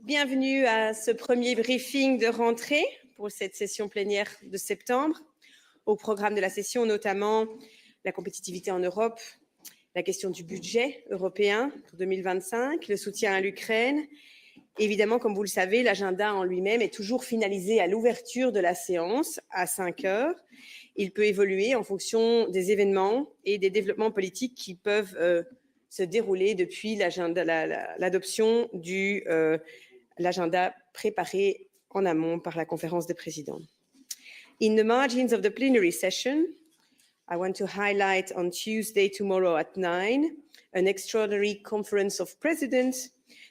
Bienvenue à ce premier briefing de rentrée pour cette session plénière de septembre. Au programme de la session, notamment la compétitivité en Europe, la question du budget européen pour 2025, le soutien à l'Ukraine. Évidemment, comme vous le savez, l'agenda en lui-même est toujours finalisé à l'ouverture de la séance à 5 heures. Il peut évoluer en fonction des événements et des développements politiques qui peuvent se dérouler depuis l'adoption de l'agenda préparé en amont par la conférence des présidents. In the margins of the plenary session, I want to highlight on Tuesday, tomorrow at 9, an extraordinary conference of presidents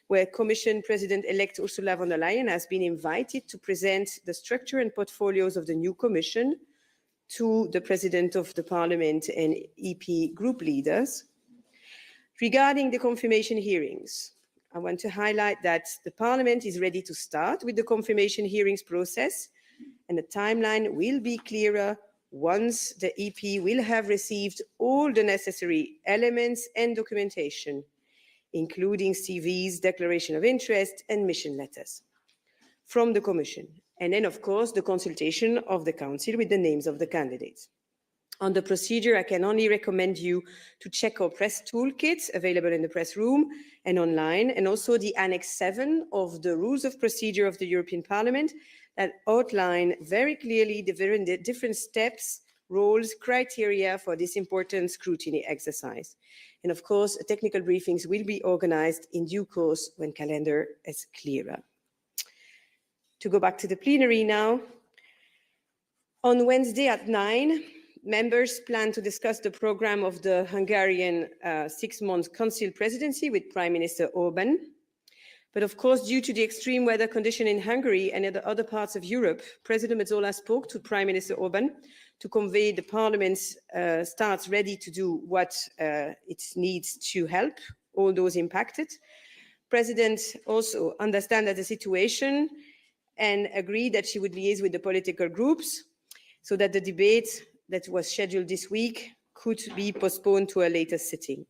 where Commission President-elect Ursula von der Leyen has been invited to present the structure and portfolios of the new Commission to the President of the Parliament and EP group leaders. Regarding the confirmation hearings, I want to highlight that the Parliament is ready to start with the confirmation hearings process, and the timeline will be clearer once the EP will have received all the necessary elements and documentation, including CVs, declaration of interest, and mission letters from the Commission. And then, of course, the consultation of the Council with the names of the candidates. On the procedure, I can only recommend you to check our press toolkit available in the press room and online, and also the Annex 7 of the Rules of Procedure of the European Parliament that outline very clearly the different steps, roles, criteria for this important scrutiny exercise. And of course, technical briefings will be organized in due course when calendar is clearer. To go back to the plenary now, on Wednesday at 9, members plan to discuss the program of the Hungarian 6-month Council presidency with Prime Minister Orban. But of course, due to the extreme weather condition in Hungary and in the other parts of Europe, President Metsola spoke to Prime Minister Orban to convey the Parliament's starts ready to do what it needs to help all those impacted. President also understands the situation and agreed that she would liaise with the political groups so that the debate that was scheduled this week could be postponed to a later sitting.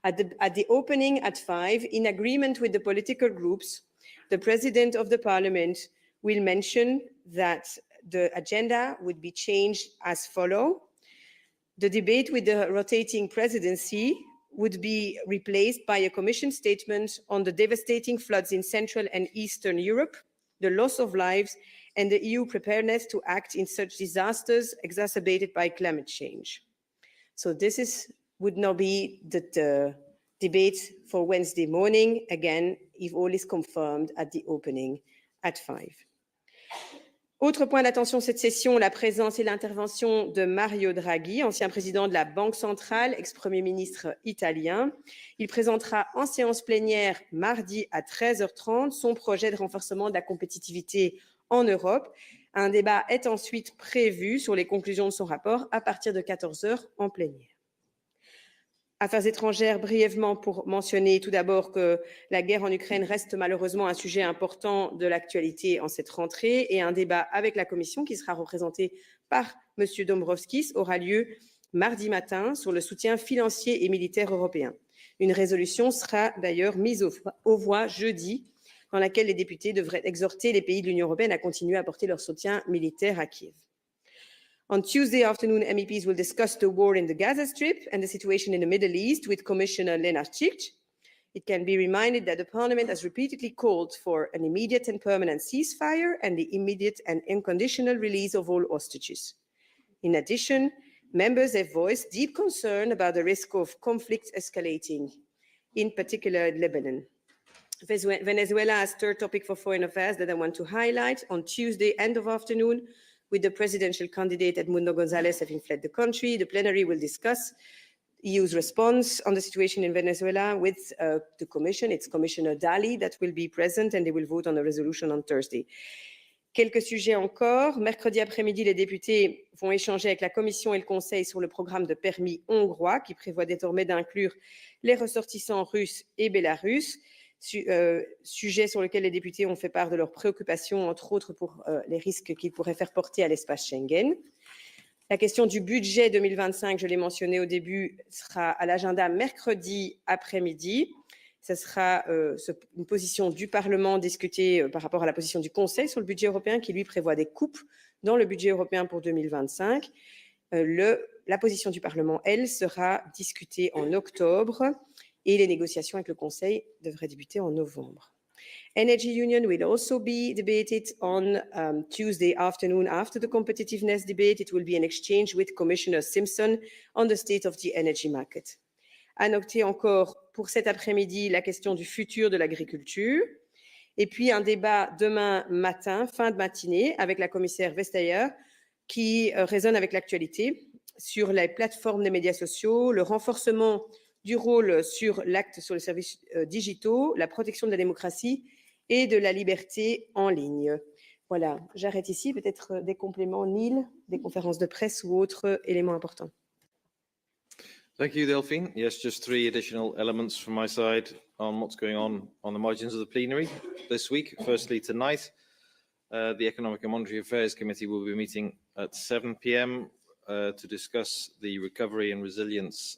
At the opening at 5, in agreement with the political groups, the President of the Parliament will mention that the agenda would be changed as follows. The debate with the rotating presidency would be replaced by a Commission statement on the devastating floods in Central and Eastern Europe, the loss of lives, and the EU preparedness to act in such disasters exacerbated by climate change. So this would now be the debate for Wednesday morning, again, if all is confirmed at the opening at 5. Autre point d'attention cette session, la présence et l'intervention de Mario Draghi, ancien président de la Banque centrale, ex-premier ministre italien. Il présentera en séance plénière mardi à 13h30 son projet de renforcement de la compétitivité en Europe. Un débat est ensuite prévu sur les conclusions de son rapport à partir de 14h en plénière. Affaires étrangères, brièvement pour mentionner tout d'abord que la guerre en Ukraine reste malheureusement un sujet important de l'actualité en cette rentrée et un débat avec la Commission qui sera représenté par M. Dombrovskis aura lieu mardi matin sur le soutien financier et militaire européen. Une résolution sera d'ailleurs mise aux voix jeudi dans laquelle les députés devraient exhorter les pays de l'Union européenne à continuer à apporter leur soutien militaire à Kiev. On Tuesday afternoon, MEPs will discuss the war in the Gaza Strip and the situation in the Middle East with Commissioner Lenarčič. It can be reminded that the Parliament has repeatedly called for an immediate and permanent ceasefire and the immediate and unconditional release of all hostages. In addition, members have voiced deep concern about the risk of conflict escalating, in particular in Lebanon. Venezuela as third topic for foreign affairs that I want to highlight. On Tuesday, end of afternoon, with the presidential candidate Edmundo González having fled the country, the plenary will discuss EU's response on the situation in Venezuela with the Commission. It's Commissioner Dalli that will be present and they will vote on a resolution on Thursday. Quelques sujets encore. Mercredi après-midi, les députés vont échanger avec la Commission et le Conseil sur le programme de permis hongrois qui prévoit désormais d'inclure les ressortissants russes et bélarusses. Sujet sur lequel les députés ont fait part de leurs préoccupations, entre autres pour les risques qu'ils pourraient faire porter à l'espace Schengen. La question du budget 2025, je l'ai mentionné au début, sera à l'agenda mercredi après-midi. Ce sera une position du Parlement discutée par rapport à la position du Conseil sur le budget européen qui, lui, prévoit des coupes dans le budget européen pour 2025. La position du Parlement, elle, sera discutée en octobre et les négociations avec le Conseil devraient débuter en novembre. Energy Union will also be debated on Tuesday afternoon after the competitiveness debate. It will be an exchange with Commissioner Simpson on the state of the energy market. À noter encore pour cet après-midi la question du futur de l'agriculture. Et puis un débat demain matin, fin de matinée, avec la commissaire Vestager, qui résonne avec l'actualité sur les plateformes des médias sociaux, le renforcement du rôle sur l'acte sur les services digitaux, la protection de la démocratie et de la liberté en ligne. Voilà, j'arrête ici. Peut-être des compléments, Neil, des conférences de presse ou autres éléments importants. Thank you, Delphine. Yes, just 3 additional elements from my side on what's going on the margins of the plenary this week. Firstly, tonight, the Economic and Monetary Affairs Committee will be meeting at 7 p.m. To discuss the recovery and resilience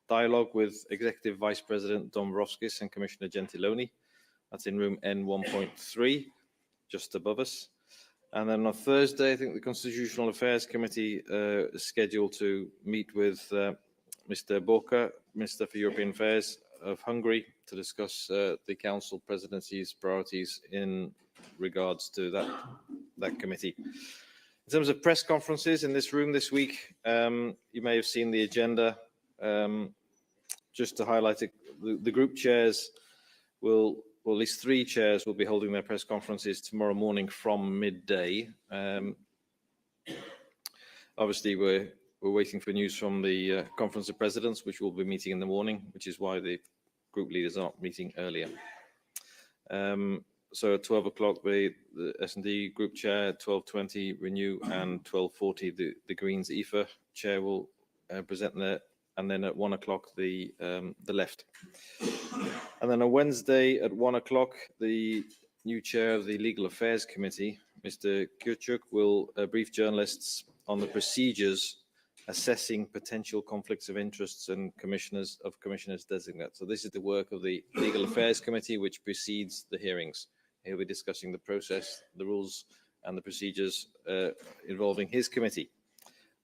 dialogue with Executive Vice President Dombrovskis and Commissioner Gentiloni. That's in room N1.3, just above us. And then on Thursday, I think the Constitutional Affairs Committee is scheduled to meet with Mr. Borka, Minister for European Affairs of Hungary, to discuss the Council Presidency's priorities in regards to that committee. In terms of press conferences in this room this week, you may have seen the agenda. Just to highlight it, the group chairs will, well, at least 3 chairs will be holding their press conferences tomorrow morning from midday. Obviously, we're waiting for news from the Conference of Presidents, which will be meeting in the morning, which is why the group leaders aren't meeting earlier. So at 12 o'clock, the S&D group chair, 12:20 Renew, and 12:40 the Greens EFA chair will present there, and then at 1 o'clock the left. And then on Wednesday at 1 o'clock, the new chair of the Legal Affairs Committee, Mr. Kyrchuk, will brief journalists on the procedures assessing potential conflicts of interests and commissioners designate. So this is the work of the Legal Affairs Committee, which precedes the hearings. He'll be discussing the process, the rules, and the procedures involving his committee.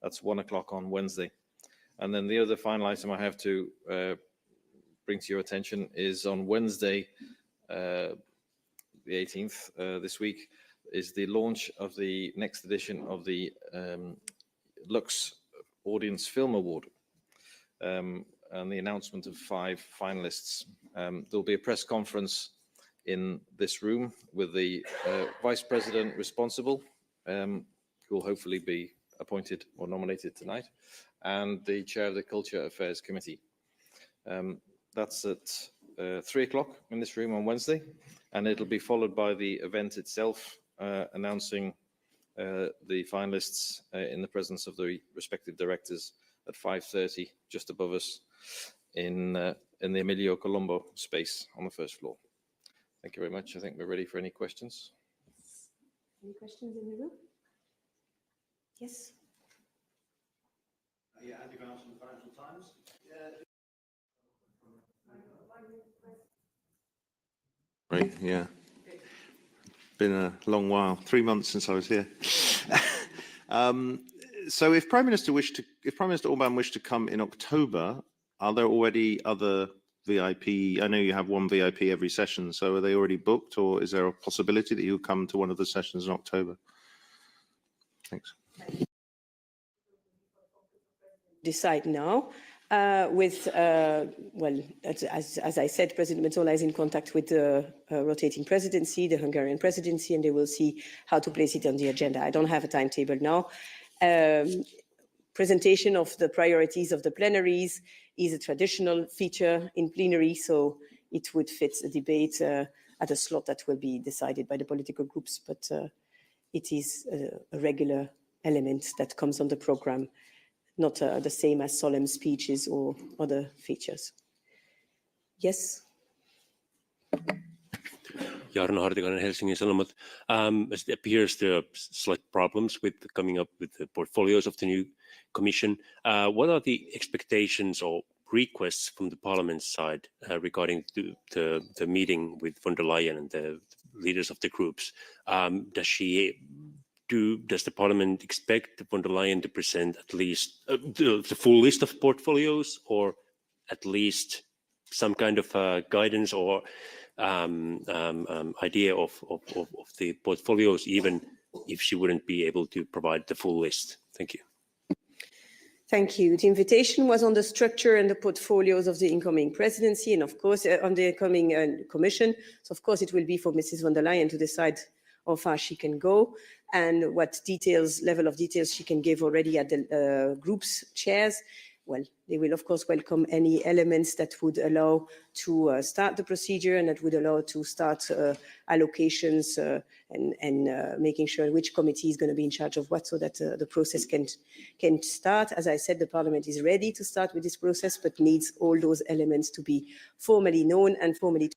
That's 1 o'clock on Wednesday. And then the other final item I have to bring to your attention is on Wednesday, the 18th, this week, is the launch of the next edition of the Lux Audience Film Award, and the announcement of 5 finalists. There'll be a press conference in this room with the Vice President responsible, who will hopefully be appointed or nominated tonight, and the Chair of the Culture Affairs Committee. That's at 3 o'clock in this room on Wednesday, and it'll be followed by the event itself, announcing the finalists in the presence of the respective directors at 5:30, just above us in the Emilio Colombo space on the first floor. Thank you very much. I think we're ready for any questions. Any questions in the room? Yes. Yeah, Andy Grant from the Financial Times. Right, yeah. Been a long while, 3 months since I was here. So if Prime Minister Orban wished to come in October, are there already other VIP? I know you have one VIP every session, so are they already booked, or is there a possibility that you'll come to one of the sessions in October? Thanks. Decide now. Well, as I said, President Metsola is in contact with the rotating presidency, the Hungarian presidency, and they will see how to place it on the agenda. I don't have a timetable now. Presentation of the priorities of the plenaries is a traditional feature in plenary, so it would fit a debate at a slot that will be decided by the political groups, but it is a regular element that comes on the program, not the same as solemn speeches or other features. Yes? Jarno Hartikainen, Helsingin Sanomat. As it appears, there are slight problems with coming up with the portfolios of the new Commission. What are the expectations or requests from the Parliament side regarding the meeting with von der Leyen and the leaders of the groups. Does the Parliament expect von der Leyen to present at least the full list of portfolios, or at least some kind of guidance or idea of the portfolios, even if she wouldn't be able to provide the full list? Thank you. Thank you. The invitation was on the structure and the portfolios of the incoming presidency, and of course on the incoming commission. So of course it will be for Mrs. von der Leyen to decide how far she can go and what level of details she can give already at the group's chairs. Well, they will of course welcome any elements that would allow to start the procedure and that would allow to start allocations and making sure which committee is going to be in charge of what, so that the process can start. As I said, the Parliament is ready to start with this process, but needs all those elements to be formally known and formally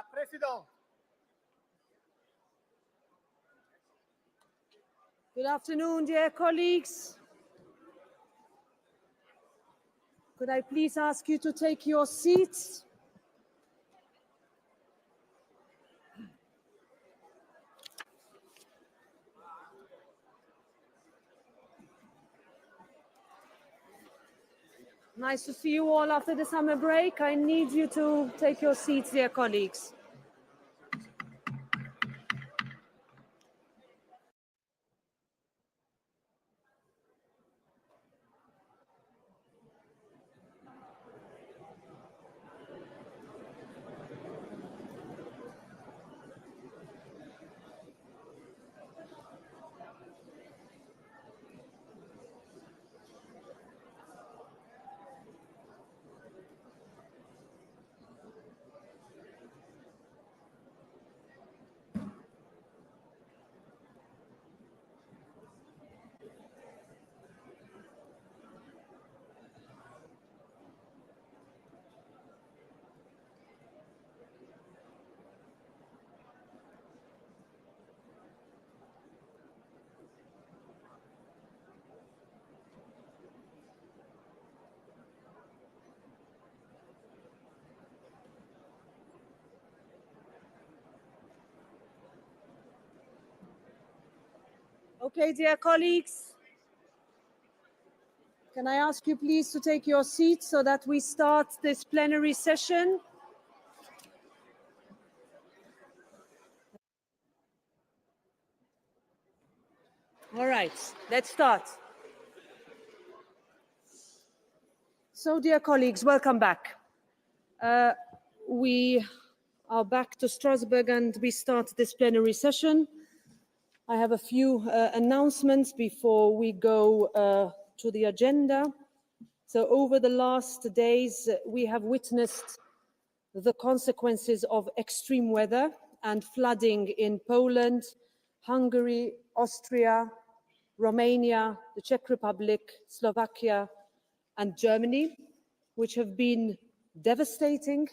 La présidente. Good afternoon, dear colleagues. Could I please ask you to take your seats? Nice to see you all after the summer break. I need you to take your seats, dear colleagues. Okay, dear colleagues, can I ask you please to take your seats so that we start this plenary session? All right, let's start. So, dear colleagues, welcome back. We are back to Strasbourg and we start this plenary session. I have a few announcements before we go to the agenda. So over the last days, we have witnessed the consequences of extreme weather and flooding in Poland, Hungary, Austria, Romania, the Czech Republic, Slovakia, and Germany, which have been devastating,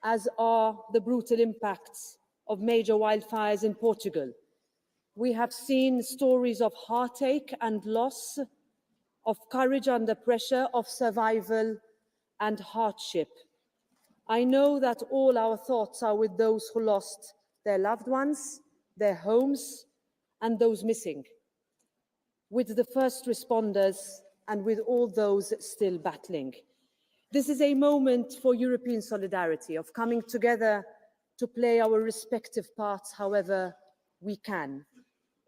as are the brutal impacts of major wildfires in Portugal. We have seen stories of heartache and loss, of courage under pressure, of survival and hardship. I know that all our thoughts are with those who lost their loved ones, their homes, and those missing, with the first responders and with all those still battling. This is a moment for European solidarity, of coming together to play our respective parts however we can.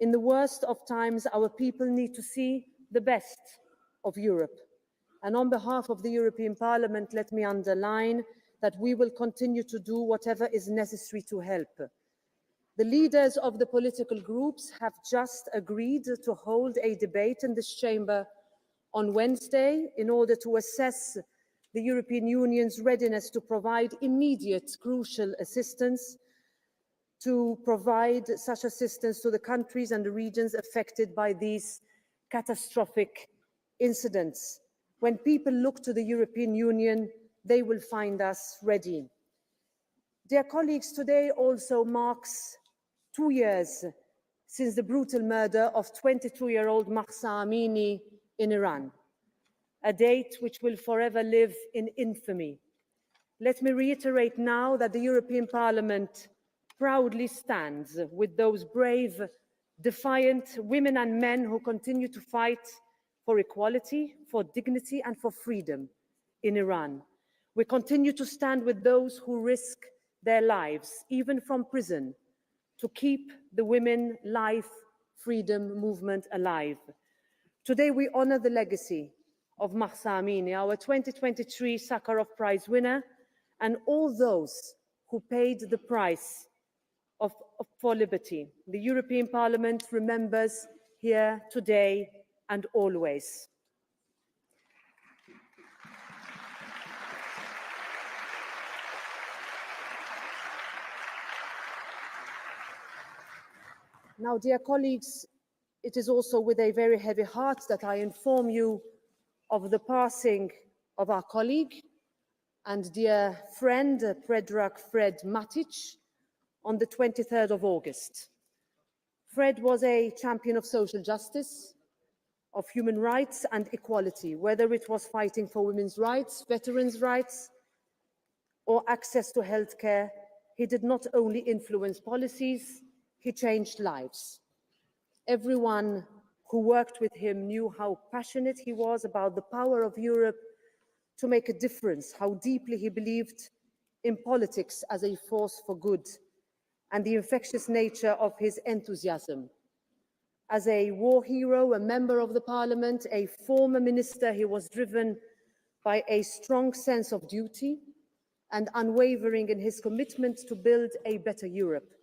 In the worst of times, our people need to see the best of Europe. And on behalf of the European Parliament, let me underline that we will continue to do whatever is necessary to help. The leaders of the political groups have just agreed to hold a debate in this chamber on Wednesday in order to assess the European Union's readiness to provide immediate crucial assistance, to provide such assistance to the countries and the regions affected by these catastrophic incidents. When people look to the European Union, they will find us ready. Dear colleagues, today also marks 2 years since the brutal murder of 22-year-old Mahsa Amini in Iran, a date which will forever live in infamy. Let me reiterate now that the European Parliament proudly stands with those brave, defiant women and men who continue to fight for equality, for dignity, and for freedom in Iran. We continue to stand with those who risk their lives, even from prison, to keep the women, life, freedom movement alive. Today we honor the legacy of Mahsa Amini, our 2023 Sakharov Prize winner, and all those who paid the price for liberty. The European Parliament remembers here today and always. Now, dear colleagues, it is also with a very heavy heart that I inform you of the passing of our colleague, and dear friend, Predrag Fred Matic, on the 23rd of August. Fred was a champion of social justice, of human rights and equality, whether it was fighting for women's rights, veterans' rights, or access to healthcare. He did not only influence policies, he changed lives. Everyone who worked with him knew how passionate he was about the power of Europe to make a difference, how deeply he believed in politics as a force for good, and the infectious nature of his enthusiasm. As a war hero, a member of the parliament, a former minister, he was driven by a strong sense of duty and unwavering in his commitment to build a better Europe.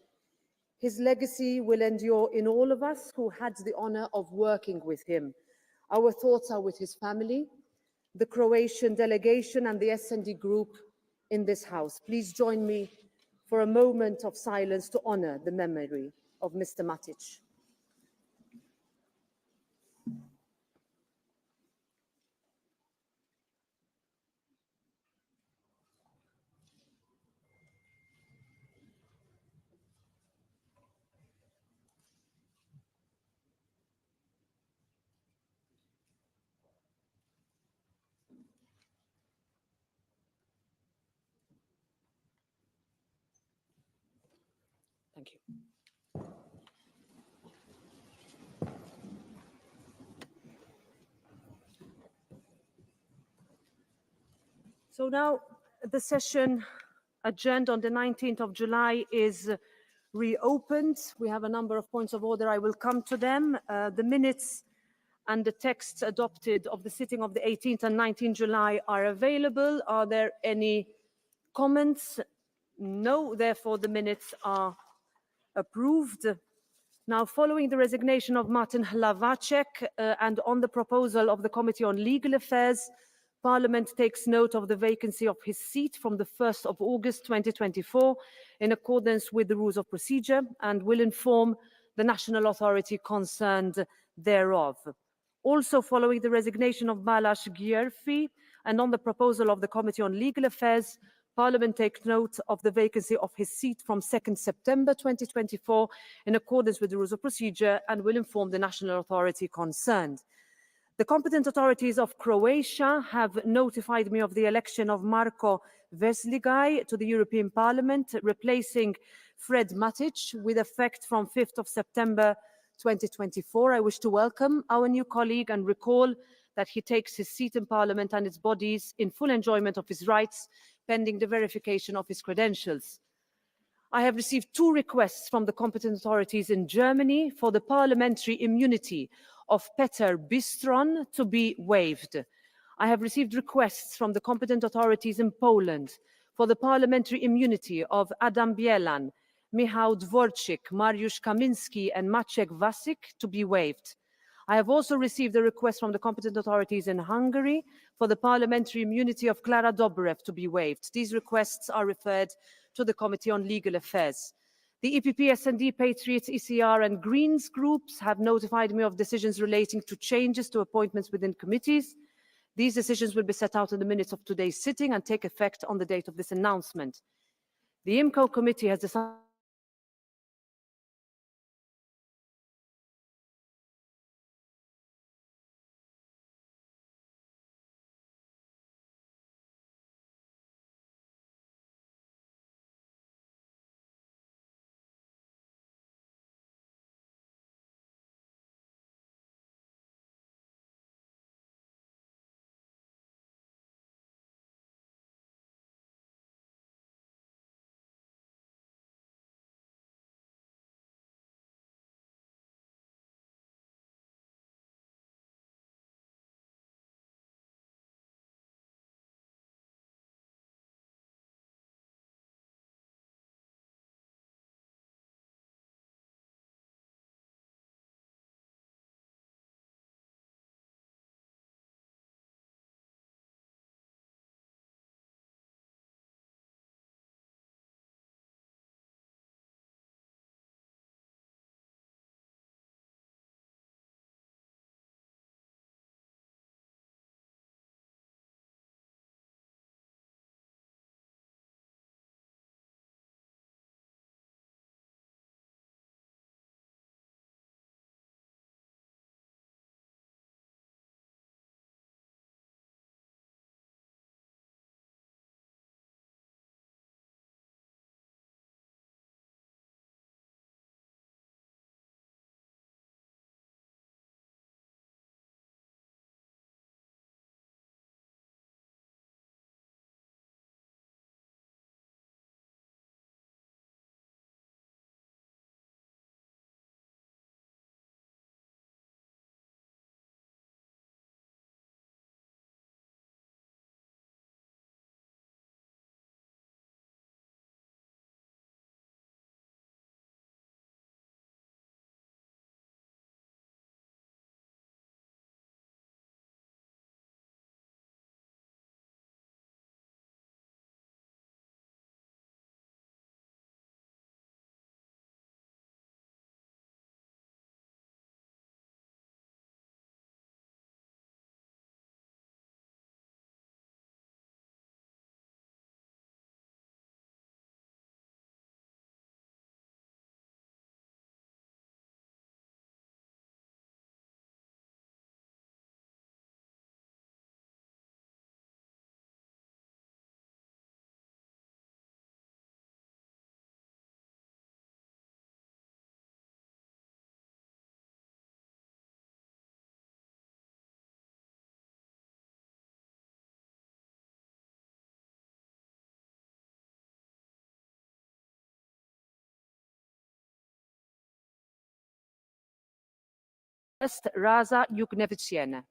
His legacy will endure in all of us who had the honor of working with him. Our thoughts are with his family, the Croatian delegation and the S&D group in this House. Please join me for a moment of silence to honor the memory of Mr. Matic. Thank you. So now the session adjourned on the 19th of July is reopened. We have a number of points of order. I will come to them. The minutes and the texts adopted of the sitting of the 18th and 19th July are available. Are there any comments? No, therefore the minutes are approved. Now, following the resignation of Martin Hlavacek and on the proposal of the Committee on Legal Affairs, Parliament takes note of the vacancy of his seat from the 1st of August 2024 in accordance with the rules of procedure and will inform the national authority concerned thereof. Also, following the resignation of Balázs Györfi and on the proposal of the Committee on Legal Affairs, Parliament takes note of the vacancy of his seat from 2nd September 2024 in accordance with the rules of procedure and will inform the national authority concerned. The competent authorities of Croatia have notified me of the election of Marko Vesligaj to the European Parliament, replacing Fred Matic with effect from 5th of September 2024. I wish to welcome our new colleague and recall that he takes his seat in Parliament and its bodies in full enjoyment of his rights, pending the verification of his credentials. I have received 2 requests from the competent authorities in Germany for the parliamentary immunity of Peter Bistron to be waived. I have received requests from the competent authorities in Poland for the parliamentary immunity of Adam Bielan, Michał Dworczyk, Mariusz Kamiński and Maciek Wasik to be waived. I have also received a request from the competent authorities in Hungary for the parliamentary immunity of Klara Dobrev to be waived. These requests are referred to the Committee on Legal Affairs. The EPP, SD, Patriots, ECR and Greens groups have notified me of decisions relating to changes to appointments within committees. These decisions will be set out in the minutes of today's sitting and take effect on the date of this announcement. The IMCO committee has decided First, Raza Yukneviciene.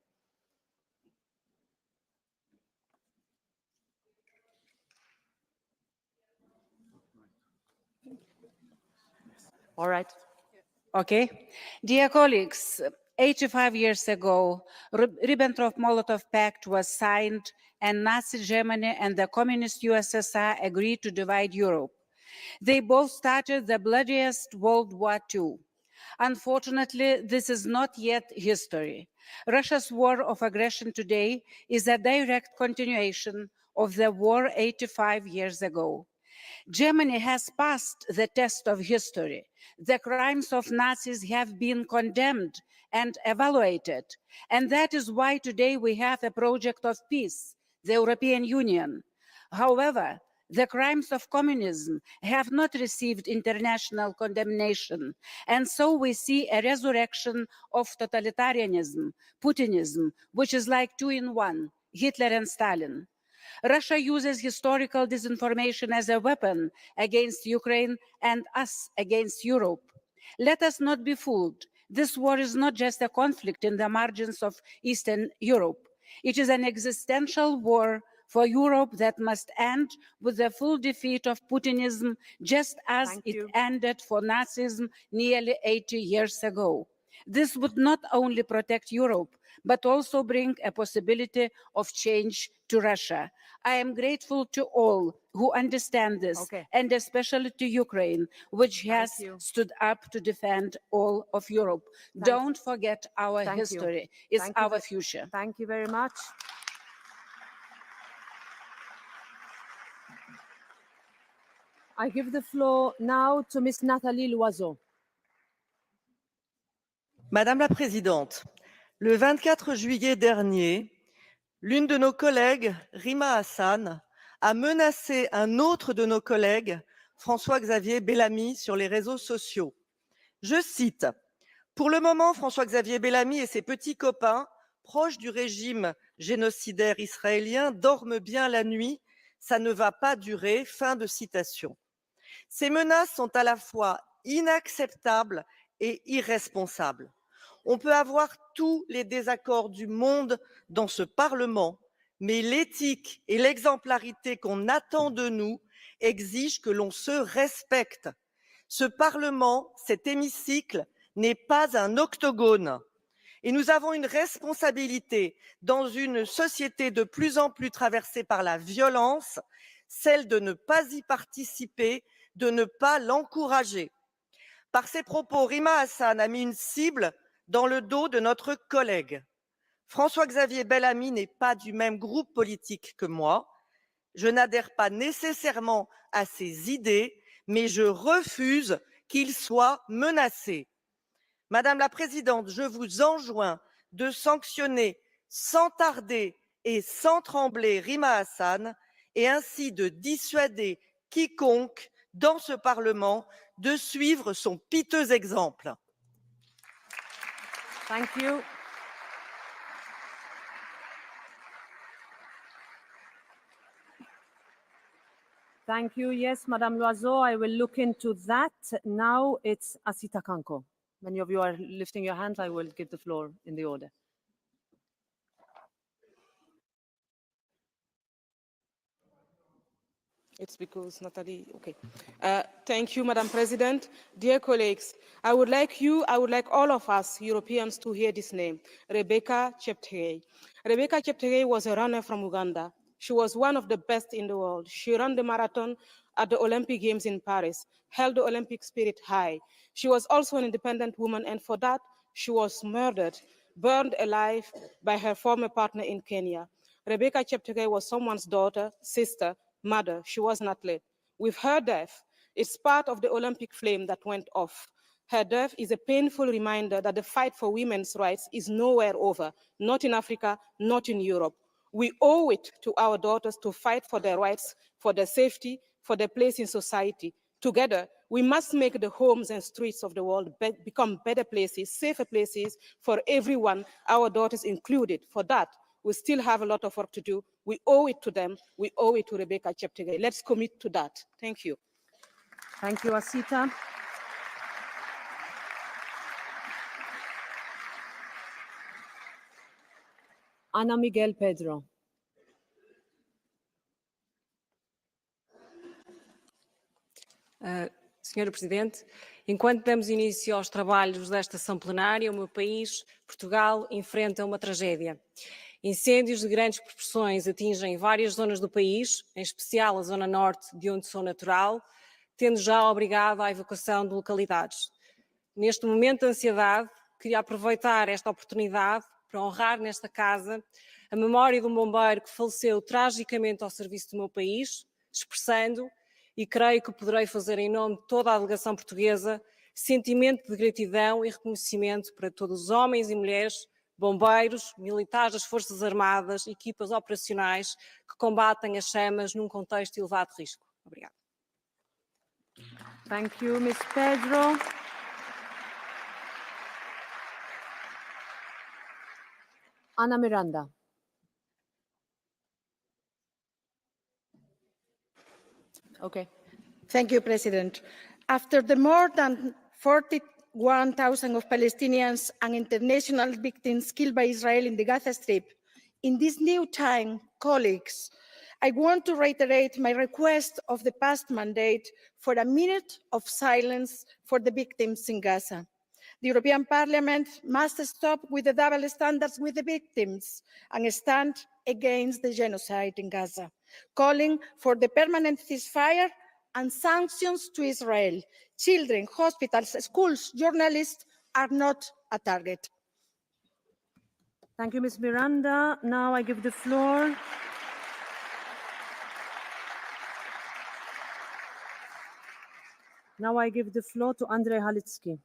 All right. Okay. Dear colleagues, 85 years ago, Ribbentrop-Molotov Pact was signed and Nazi Germany and the communist USSR agreed to divide Europe. They both started the bloodiest World War II. Unfortunately, this is not yet history. Russia's war of aggression today is a direct continuation of the war 85 years ago. Germany has passed the test of history. The crimes of Nazis have been condemned and evaluated. And that is why today we have a project of peace, the European Union. However, the crimes of communism have not received international condemnation. And so we see a resurrection of totalitarianism, Putinism, which is like two in one, Hitler and Stalin. Russia uses historical disinformation as a weapon against Ukraine and us against Europe. Let us not be fooled. This war is not just a conflict in the margins of Eastern Europe. It is an existential war for Europe that must end with the full defeat of Putinism, just as it ended for Nazism nearly 80 years ago. This would not only protect Europe, but also bring a possibility of change to Russia. I am grateful to all who understand this, and especially to Ukraine, which has stood up to defend all of Europe. Don't forget our history. It's our future. Thank you very much. I give the floor now to Ms. Nathalie Loiseau. Madame la Présidente, le 24 juillet dernier, l'une de nos collègues, Rima Hassan, a menacé un autre de nos collègues, François-Xavier Bellamy, sur les réseaux sociaux. Je cite, « Pour le moment, François-Xavier Bellamy et ses petits copains, proches du régime génocidaire israélien, dorment bien la nuit, ça ne va pas durer. » Fin de citation. Ces menaces sont à la fois inacceptables et irresponsables. On peut avoir tous les désaccords du monde dans ce Parlement, mais l'éthique et l'exemplarité qu'on attend de nous exigent que l'on se respecte. Ce Parlement, cet hémicycle, n'est pas un octogone. Et nous avons une responsabilité dans une société de plus en plus traversée par la violence, celle de ne pas y participer, de ne pas l'encourager. Par ses propos, Rima Hassan a mis une cible dans le dos de notre collègue. François-Xavier Bellamy n'est pas du même groupe politique que moi. Je n'adhère pas nécessairement à ses idées, mais je refuse qu'il soit menacé. Madame la Présidente, je vous enjoins de sanctionner sans tarder et sans trembler Rima Hassan et ainsi de dissuader quiconque dans ce Parlement de suivre son piteux exemple. Thank you. Thank you. Yes, Madame Loiseau, I will look into that. Now it's Asita Kanko. Many of you are lifting your hands. I will give the floor in the order. It's because Natalie, okay. Thank you, Madam President. Dear colleagues, I would like all of us Europeans to hear this name, Rebecca Cheptegei. Rebecca Cheptegei was a runner from Uganda. She was one of the best in the world. She ran the marathon at the Olympic Games in Paris, held the Olympic spirit high. She was also an independent woman, and for that, she was murdered, burned alive by her former partner in Kenya. Rebecca Cheptegei was someone's daughter, sister, mother. She was an athlete. With her death, it's part of the Olympic flame that went off. Her death is a painful reminder that the fight for women's rights is nowhere over, not in Africa, not in Europe. We owe it to our daughters to fight for their rights, for their safety, for their place in society. Together, we must make the homes and streets of the world become better places, safer places for everyone, our daughters included. For that, we still have a lot of work to do. We owe it to them. We owe it to Rebecca Cheptegei. Let's commit to that. Thank you. Thank you, Asita. Ana Miguel Pedro. Senhora Presidente, enquanto damos início aos trabalhos desta sessão plenária, o meu país, Portugal, enfrenta uma tragédia. Incêndios de grandes proporções atingem várias zonas do país, em especial a zona norte, de onde sou natural, tendo já obrigado à evacuação de localidades. Neste momento de ansiedade, queria aproveitar esta oportunidade para honrar nesta casa a memória de um bombeiro que faleceu tragicamente ao serviço do meu país, expressando, e creio que poderei fazer em nome de toda a delegação portuguesa, sentimento de gratidão e reconhecimento para todos os homens e mulheres, bombeiros, militares das Forças Armadas, equipas operacionais que combatem as chamas num contexto de elevado risco. Obrigada. Thank you, Ms. Pedro. Ana Miranda. Okay. Thank you, President. After the more than 41,000 of Palestinians and international victims killed by Israel in the Gaza Strip, in this new time, colleagues, I want to reiterate my request of the past mandate for a minute of silence for the victims in Gaza. The European Parliament must stop with the double standards with the victims and stand against the genocide in Gaza, calling for the permanent ceasefire and sanctions to Israel. Children, hospitals, schools, journalists are not a target. Thank you, Ms. Miranda. Now I give the floor. Now I give the floor to Andrzej Halicki.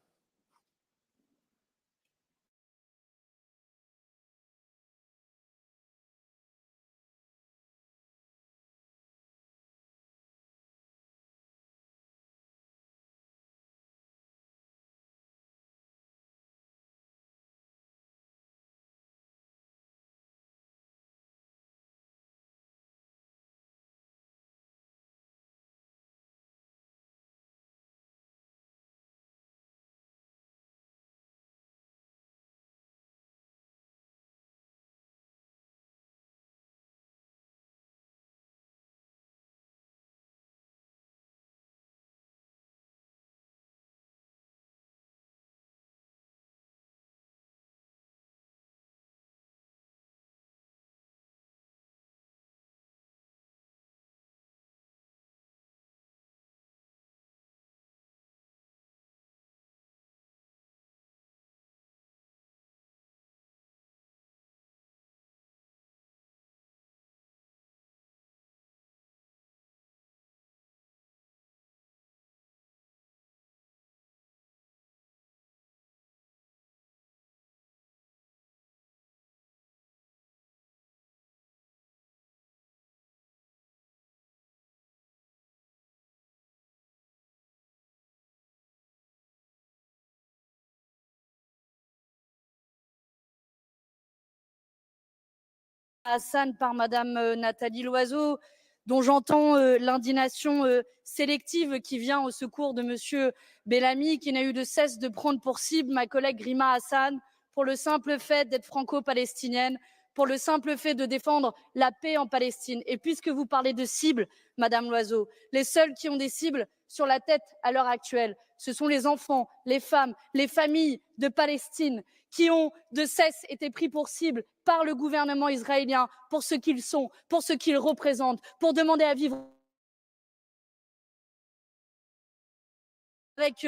Hassan par Madame Nathalie Loiseau, dont j'entends l'indignation sélective qui vient au secours de Monsieur Bellamy, qui n'a eu de cesse de prendre pour cible ma collègue Rima Hassan pour le simple fait d'être franco-palestinienne, pour le simple fait de défendre la paix en Palestine. Et puisque vous parlez de cibles, Madame Loiseau, les seuls qui ont des cibles sur la tête à l'heure actuelle, ce sont les enfants, les femmes, les familles de Palestine qui ont de cesse été pris pour cible par le gouvernement israélien pour ce qu'ils sont, pour ce qu'ils représentent, pour demander à vivre avec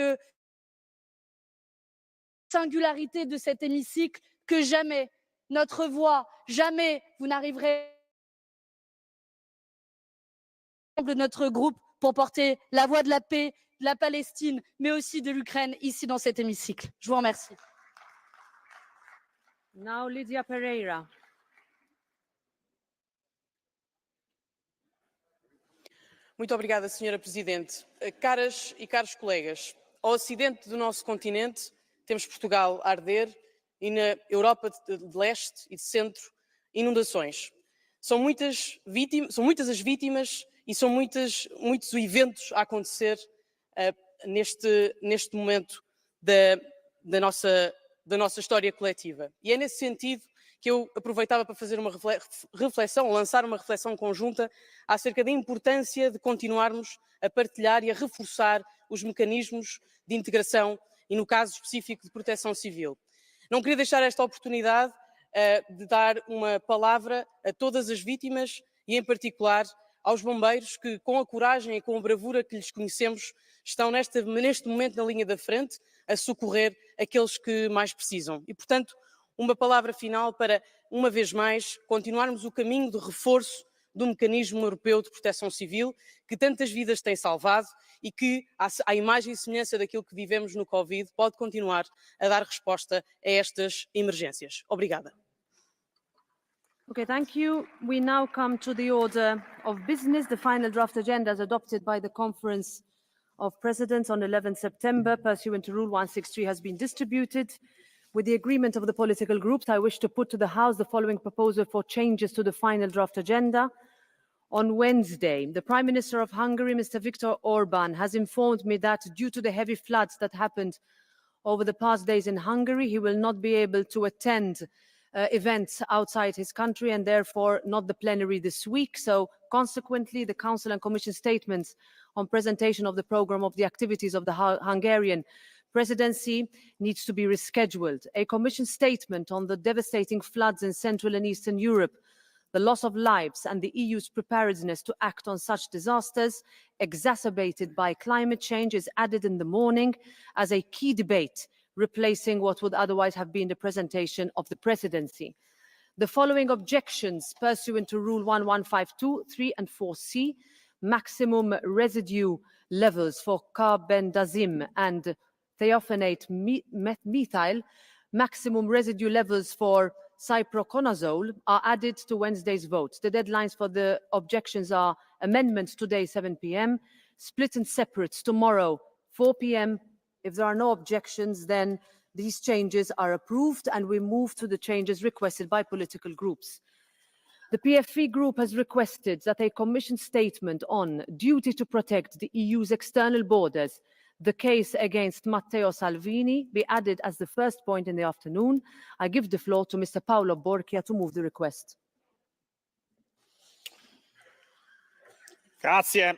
singularité de cet hémicycle que jamais notre voix, jamais vous n'arriverez de notre groupe pour porter la voix de la paix, de la Palestine, mais aussi de l'Ukraine ici dans cet hémicycle. Je vous remercie. Now Lydia Pereira. Muito obrigada, Senhora Presidente. Caras e caros colegas, ao ocidente do nosso continente temos Portugal a arder e na Europa de leste e de centro inundações. São muitas as vítimas e são muitos os eventos a acontecer neste momento da nossa história coletiva. E é nesse sentido que eu aproveitava para fazer uma reflexão, lançar uma reflexão conjunta acerca da importância de continuarmos a partilhar e a reforçar os mecanismos de integração e, no caso específico, de proteção civil. Não queria deixar esta oportunidade de dar uma palavra a todas as vítimas e, em particular, aos bombeiros que, com a coragem e com a bravura que lhes conhecemos, estão neste momento na linha da frente a socorrer aqueles que mais precisam. E, portanto, uma palavra final para, uma vez mais, continuarmos o caminho de reforço do mecanismo europeu de proteção civil, que tantas vidas tem salvado e que, à imagem e semelhança daquilo que vivemos no Covid, pode continuar a dar resposta a estas emergências. Obrigada. Okay, thank you. We now come to the order of business. The final draft agenda as adopted by the Conference of Presidents on 11 September, pursuant to Rule 163, has been distributed. With the agreement of the political groups, I wish to put to the House the following proposal for changes to the final draft agenda. On Wednesday, the Prime Minister of Hungary, Mr. Viktor Orban, has informed me that due to the heavy floods that happened over the past days in Hungary, he will not be able to attend events outside his country and therefore not the plenary this week. So consequently, the Council and Commission statements on presentation of the programme of the activities of the Hungarian presidency needs to be rescheduled. A Commission statement on the devastating floods in Central and Eastern Europe, the loss of lives and the EU's preparedness to act on such disasters exacerbated by climate change is added in the morning as a key debate, replacing what would otherwise have been the presentation of the presidency. The following objections pursuant to Rule 1152, 3 and 4C, maximum residue levels for carbendazim and thiophanate methyl, maximum residue levels for cyproconazole are added to Wednesday's vote. The deadlines for the objections are amendments today 7 p.m, split and separates tomorrow 4 p.m. If there are no objections, then these changes are approved and we move to the changes requested by political groups. The PFE group has requested that a Commission statement on duty to protect the EU's external borders, the case against Matteo Salvini, be added as the first point in the afternoon. I give the floor to Mr. Paolo Borchia to move the request. Grazie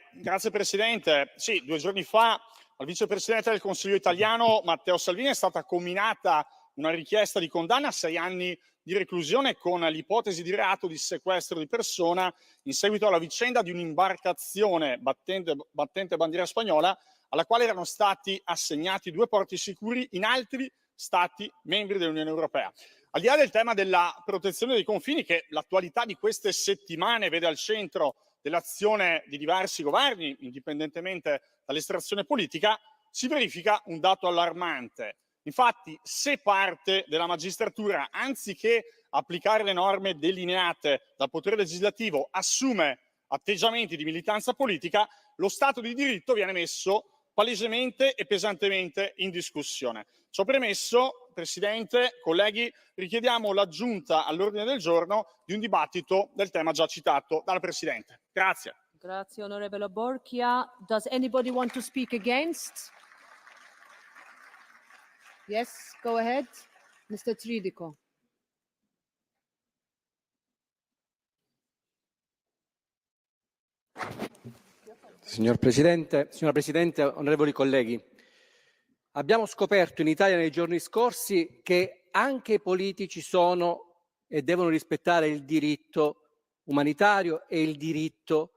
Presidente. Sì, 2 giorni fa al vicepresidente del Consiglio italiano Matteo Salvini è stata comminata una richiesta di condanna a 6 anni di reclusione con l'ipotesi di reato di sequestro di persona in seguito alla vicenda di un'imbarcazione battente bandiera spagnola alla quale erano stati assegnati 2 porti sicuri in altri Stati membri dell'Unione Europea. Al di là del tema della protezione dei confini, che l'attualità di queste settimane vede al centro dell'azione di diversi governi, indipendentemente dall'estrazione politica, si verifica un dato allarmante. Infatti, se parte della magistratura, anziché applicare le norme delineate dal potere legislativo, assume atteggiamenti di militanza politica, lo Stato di diritto viene messo palesemente e pesantemente in discussione. Ciò premesso, Presidente, colleghi, richiediamo l'aggiunta all'ordine del giorno di un dibattito del tema già citato dal Presidente. Grazie. Grazie, onorevole Borchia. Does anybody want to speak against? Yes, go ahead. Mr. Tridico. Signora Presidente, onorevoli colleghi, abbiamo scoperto in Italia nei giorni scorsi che anche i politici sono e devono rispettare il diritto umanitario e il diritto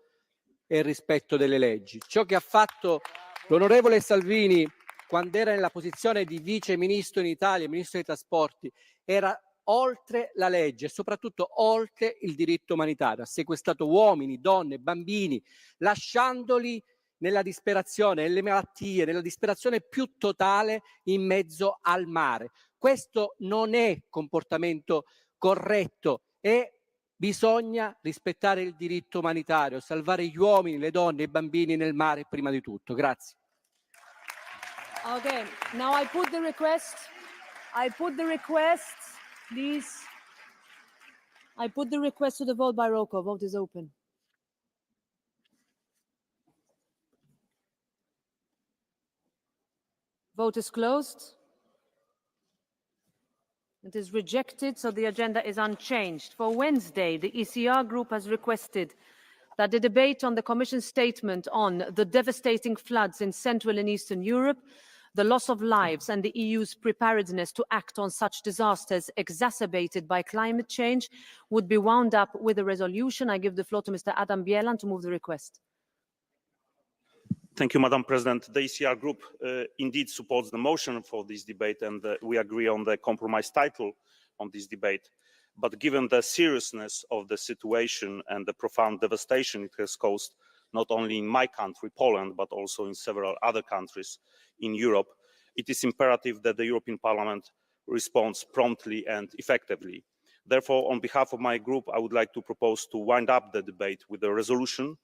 e il rispetto delle leggi. Ciò che ha fatto l'onorevole Salvini quando era nella posizione di vice ministro in Italia, ministro dei trasporti, era oltre la legge e soprattutto oltre il diritto umanitario. Ha sequestrato uomini, donne, bambini, lasciandoli nella disperazione, nelle malattie, nella disperazione più totale in mezzo al mare. Questo non è comportamento corretto e bisogna rispettare il diritto umanitario, salvare gli uomini, le donne e i bambini nel mare prima di tutto. Grazie. Okay, now I put the request, please. I put the request to the vote by roll call. Vote is open. Vote is closed. It is rejected, so the agenda is unchanged. For Wednesday, the ECR group has requested that the debate on the Commission statement on the devastating floods in Central and Eastern Europe, the loss of lives and the EU's preparedness to act on such disasters exacerbated by climate change would be wound up with a resolution. I give the floor to Mr. Adam Bielan to move the request. Thank you, Madam President. The ECR group indeed supports the motion for this debate, and we agree on the compromise title on this debate. But given the seriousness of the situation and the profound devastation it has caused, not only in my country, Poland, but also in several other countries in Europe, it is imperative that the European Parliament responds promptly and effectively. Therefore, on behalf of my group, I would like to propose to wind up the debate with a resolution.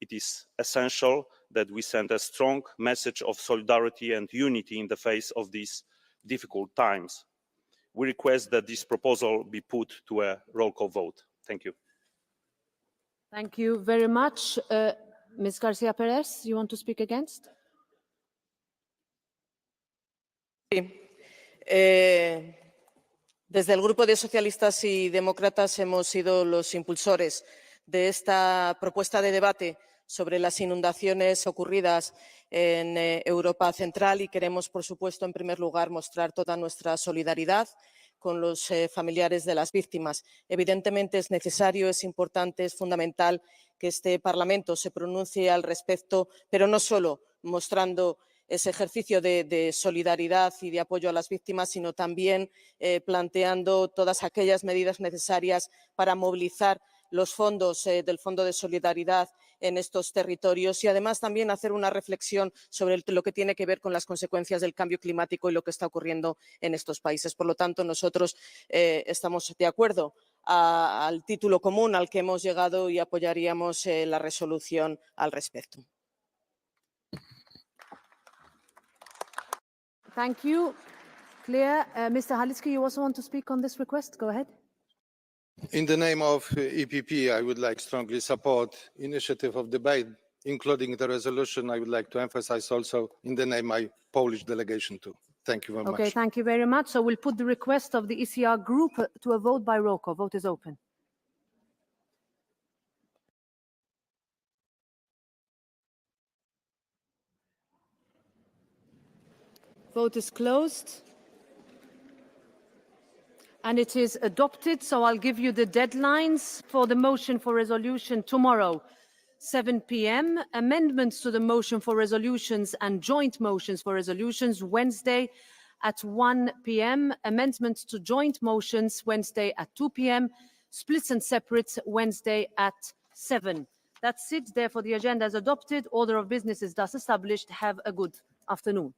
It is essential that we send a strong message of solidarity and unity in the face of these difficult times. We request that this proposal be put to a roll call vote. Thank you. Thank you very much. Ms. Garcia Perez, you want to speak against? Desde el Grupo de Socialistas y Demócratas hemos sido los impulsores de esta propuesta de debate sobre las inundaciones ocurridas en Europa Central y queremos, por supuesto, en primer lugar, mostrar toda nuestra solidaridad con los familiares de las víctimas. Evidentemente es necesario, es importante, es fundamental que este Parlamento se pronuncie al respecto, pero no solo mostrando ese ejercicio de solidaridad y de apoyo a las víctimas, sino también planteando todas aquellas medidas necesarias para movilizar los fondos del Fondo de Solidaridad en estos territorios y además también hacer una reflexión sobre lo que tiene que ver con las consecuencias del cambio climático y lo que está ocurriendo en estos países. Por lo tanto, nosotros estamos de acuerdo al título común al que hemos llegado y apoyaríamos la resolución al respecto. Thank you. Clear. Mr. Halicki, you also want to speak on this request? Go ahead. In the name of EPP, I would like strongly support initiative of debate, including the resolution. I would like to emphasize also in the name of my Polish delegation too. Thank you very much. Okay, thank you very much. So we'll put the request of the ECR group to a vote by roll call. Vote is open. Vote is closed. And it is adopted. So I'll give you the deadlines for the motion for resolution tomorrow, 7 p.m. Amendments to the motion for resolutions and joint motions for resolutions Wednesday at 1 p.m. Amendments to joint motions Wednesday at 2 p.m. Splits and separates Wednesday at 7. That's it. Therefore, the agenda is adopted. Order of business is thus established. Have a good afternoon.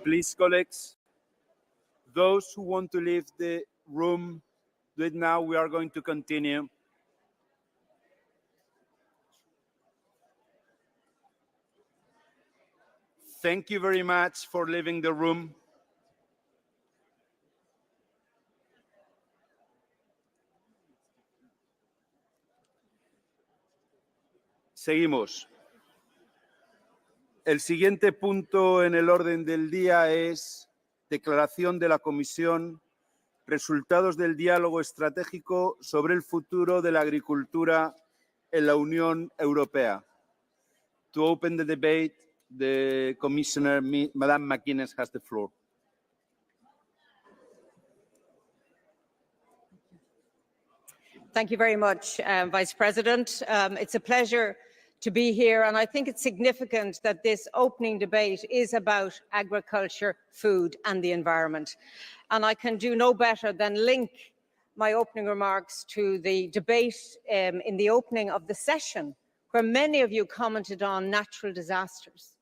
Please, colleagues, those who want to leave the room, do it now. We are going to continue. Thank you very much for leaving the room. Seguimos. El siguiente punto en el orden del día es declaración de la Comisión, resultados del diálogo estratégico sobre el futuro de la agricultura en la Unión Europea. To open the debate, the Commissioner, Madame McGuinness, has the floor. Thank you very much, Vice President. It's a pleasure to be here, and I think it's significant that this opening debate is about agriculture, food and the environment. And I can do no better than link my opening remarks to the debate in the opening of the session, where many of you commented on natural disasters,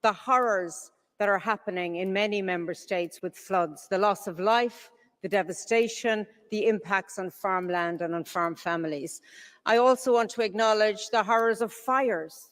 the horrors that are happening in many member states with floods, the loss of life, the devastation, the impacts on farmland and on farm families. I also want to acknowledge the horrors of fires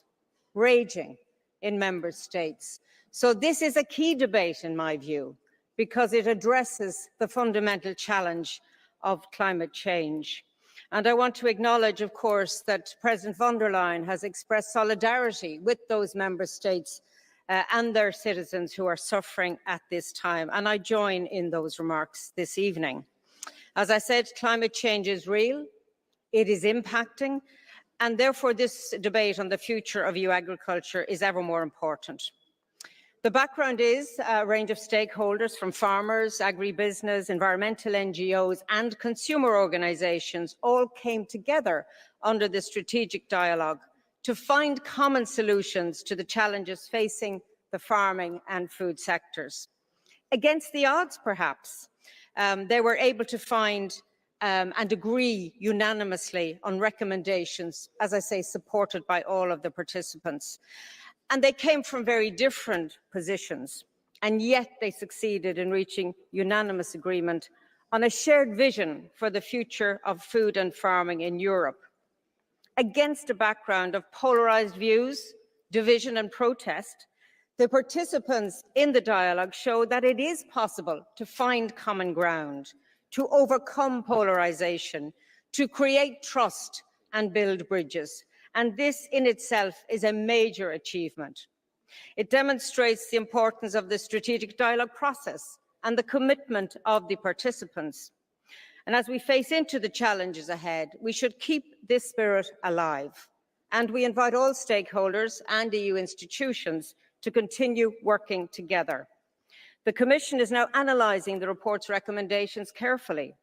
raging in member states. So this is a key debate, in my view, because it addresses the fundamental challenge of climate change. And I want to acknowledge, of course, that President von der Leyen has expressed solidarity with those member states and their citizens who are suffering at this time. And I join in those remarks this evening. As I said, climate change is real, it is impacting, and therefore this debate on the future of EU agriculture is ever more important. The background is a range of stakeholders from farmers, agribusiness, environmental NGOs and consumer organisations all came together under the strategic dialogue to find common solutions to the challenges facing the farming and food sectors. Against the odds, perhaps, they were able to find and agree unanimously on recommendations, as I say, supported by all of the participants. And they came from very different positions, and yet they succeeded in reaching unanimous agreement on a shared vision for the future of food and farming in Europe. Against a background of polarised views, division and protest, the participants in the dialogue showed that it is possible to find common ground, to overcome polarisation, to create trust and build bridges. And this in itself is a major achievement. It demonstrates the importance of the strategic dialogue process and the commitment of the participants. And as we face into the challenges ahead, we should keep this spirit alive. And we invite all stakeholders and EU institutions to continue working together. The Commission is now analysing the report's recommendations carefully,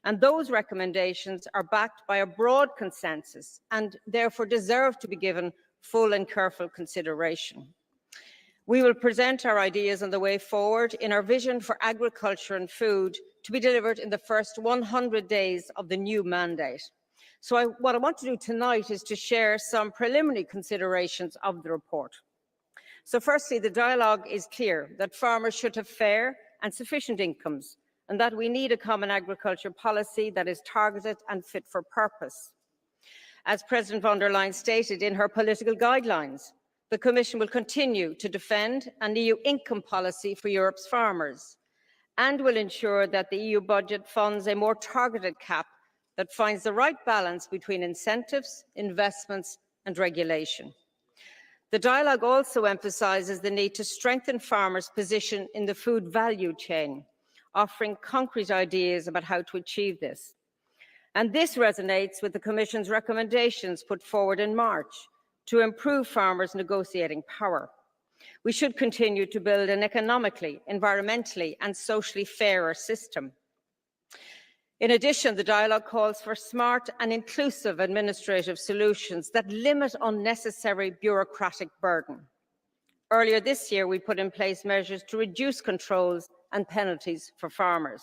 and those recommendations are backed by a broad consensus and therefore deserve to be given full and careful consideration. We will present our ideas on the way forward in our vision for agriculture and food to be delivered in the first 100 days of the new mandate. So what I want to do tonight is to share some preliminary considerations of the report. So firstly, the dialogue is clear that farmers should have fair and sufficient incomes, and that we need a common agriculture policy that is targeted and fit for purpose. As President von der Leyen stated in her political guidelines, the Commission will continue to defend an EU income policy for Europe's farmers and will ensure that the EU budget funds a more targeted CAP that finds the right balance between incentives, investments and regulation. The dialogue also emphasises the need to strengthen farmers' position in the food value chain, offering concrete ideas about how to achieve this. And this resonates with the Commission's recommendations put forward in March to improve farmers' negotiating power. We should continue to build an economically, environmentally and socially fairer system. In addition, the dialogue calls for smart and inclusive administrative solutions that limit unnecessary bureaucratic burden. Earlier this year, we put in place measures to reduce controls and penalties for farmers.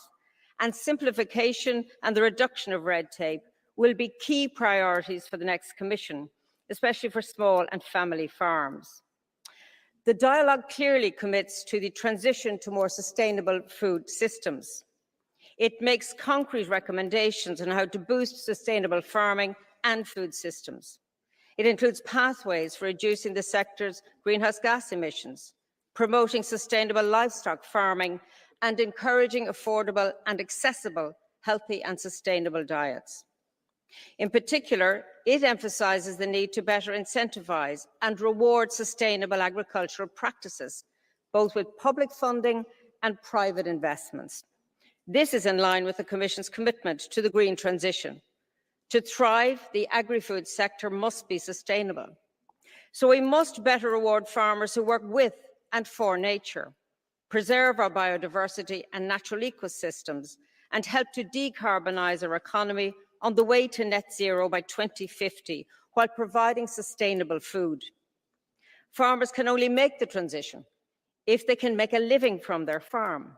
And simplification and the reduction of red tape will be key priorities for the next Commission, especially for small and family farms. The dialogue clearly commits to the transition to more sustainable food systems. It makes concrete recommendations on how to boost sustainable farming and food systems. It includes pathways for reducing the sector's greenhouse gas emissions, promoting sustainable livestock farming, and encouraging affordable and accessible healthy and sustainable diets. In particular, it emphasises the need to better incentivise and reward sustainable agricultural practices, both with public funding and private investments. This is in line with the Commission's commitment to the green transition. To thrive, the agri-food sector must be sustainable. So we must better reward farmers who work with and for nature, preserve our biodiversity and natural ecosystems, and help to decarbonise our economy on the way to net zero by 2050, while providing sustainable food. Farmers can only make the transition if they can make a living from their farm,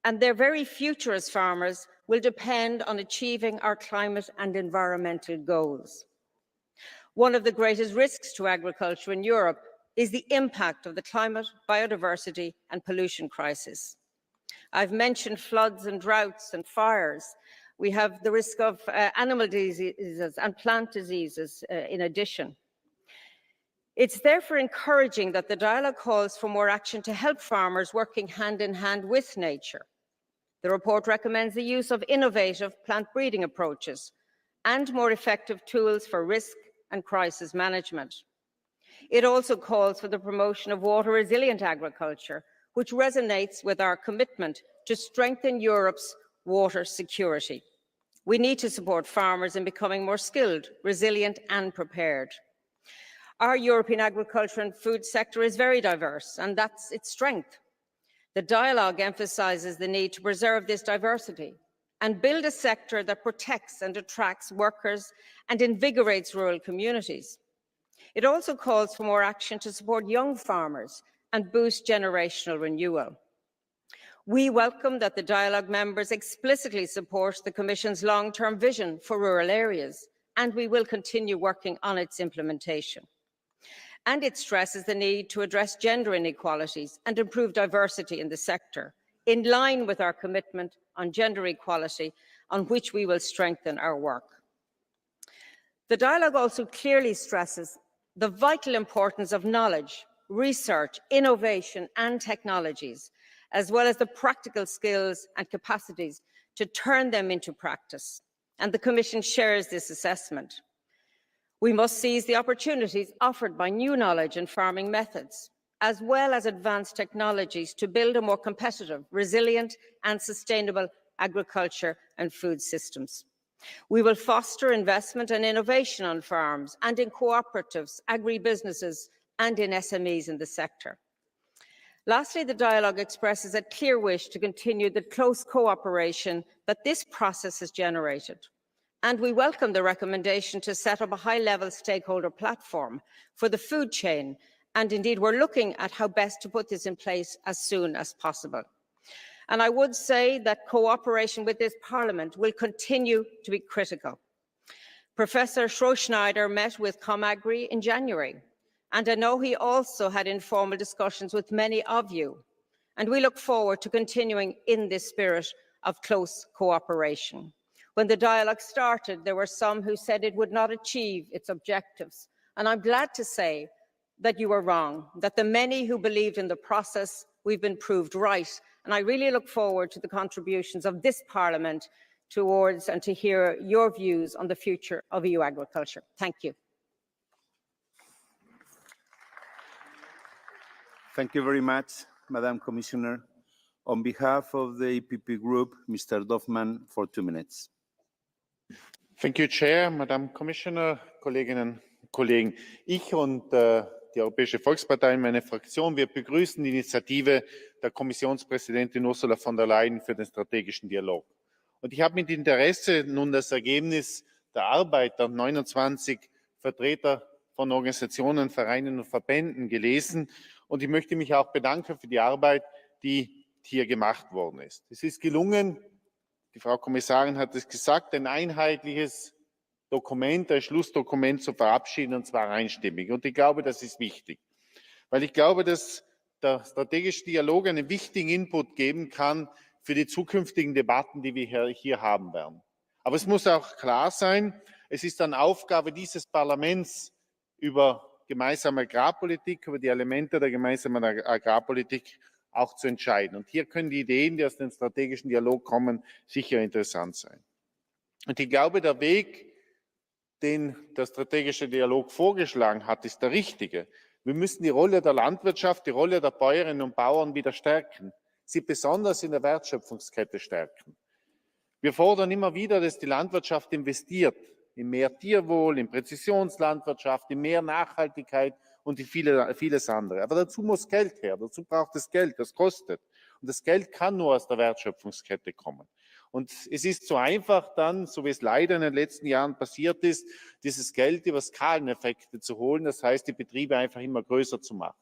and their very future as farmers will depend on achieving our climate and environmental goals. One of the greatest risks to agriculture in Europe is the impact of the climate, biodiversity and pollution crisis. I've mentioned floods and droughts and fires. We have the risk of animal diseases and plant diseases in addition. It's therefore encouraging that the dialogue calls for more action to help farmers working hand in hand with nature. The report recommends the use of innovative plant breeding approaches and more effective tools for risk and crisis management. It also calls for the promotion of water-resilient agriculture, which resonates with our commitment to strengthen Europe's water security. We need to support farmers in becoming more skilled, resilient and prepared. Our European agriculture and food sector is very diverse, and that's its strength. The dialogue emphasises the need to preserve this diversity and build a sector that protects and attracts workers and invigorates rural communities. It also calls for more action to support young farmers and boost generational renewal. We welcome that the dialogue members explicitly support the Commission's long-term vision for rural areas, and we will continue working on its implementation. And it stresses the need to address gender inequalities and improve diversity in the sector, in line with our commitment on gender equality, on which we will strengthen our work. The dialogue also clearly stresses the vital importance of knowledge, research, innovation and technologies, as well as the practical skills and capacities to turn them into practice. And the Commission shares this assessment. We must seize the opportunities offered by new knowledge and farming methods, as well as advanced technologies to build a more competitive, resilient and sustainable agriculture and food systems. We will foster investment and innovation on farms and in cooperatives, agri-businesses and in SMEs in the sector. Lastly, the dialogue expresses a clear wish to continue the close cooperation that this process has generated. And we welcome the recommendation to set up a high-level stakeholder platform for the food chain. And indeed, we're looking at how best to put this in place as soon as possible. And I would say that cooperation with this Parliament will continue to be critical. Professor Schroeder met with ComAgri in January, and I know he also had informal discussions with many of you. And we look forward to continuing in this spirit of close cooperation. When the dialogue started, there were some who said it would not achieve its objectives. And I'm glad to say that you were wrong, that the many who believed in the process, we've been proved right. And I really look forward to the contributions of this Parliament towards and to hear your views on the future of EU agriculture. Thank you. Thank you very much, Madam Commissioner. On behalf of the EPP Group, Mr. Dorfmann, for 2 minutes. Thank you, Chair, Madam Commissioner, Kolleginnen und Kollegen. Ich und die Europäische Volkspartei, meine Fraktion, wir begrüßen die Initiative der Kommissionspräsidentin Ursula von der Leyen für den strategischen Dialog. Und ich habe mit Interesse nun das Ergebnis der Arbeit der 29 Vertreter von Organisationen, Vereinen und Verbänden gelesen. Und ich möchte mich auch bedanken für die Arbeit, die hier gemacht worden ist. Es ist gelungen, die Frau Kommissarin hat es gesagt, ein einheitliches Dokument, ein Schlussdokument zu verabschieden, und zwar einstimmig. Und ich glaube, das ist wichtig. weil ich glaube, dass der strategische Dialog einen wichtigen Input geben kann für die zukünftigen Debatten, die wir hier haben werden. Aber es muss auch klar sein, es ist dann Aufgabe dieses Parlaments, über gemeinsame Agrarpolitik, über die Elemente der gemeinsamen Agrarpolitik auch zu entscheiden. Und hier können die Ideen, die aus dem strategischen Dialog kommen, sicher interessant sein. Und ich glaube, der Weg, den der strategische Dialog vorgeschlagen hat, ist der richtige. Wir müssen die Rolle der Landwirtschaft, die Rolle der Bäuerinnen und Bauern wieder stärken, sie besonders in der Wertschöpfungskette stärken. Wir fordern immer wieder, dass die Landwirtschaft investiert in mehr Tierwohl, in Präzisionslandwirtschaft, in mehr Nachhaltigkeit und in vieles andere. Aber dazu muss Geld her, dazu braucht es Geld, das kostet. Und das Geld kann nur aus der Wertschöpfungskette kommen. Und es ist so einfach dann, so wie es leider in den letzten Jahren passiert ist, dieses Geld über Skaleneffekte zu holen, das heißt, die Betriebe einfach immer größer zu machen.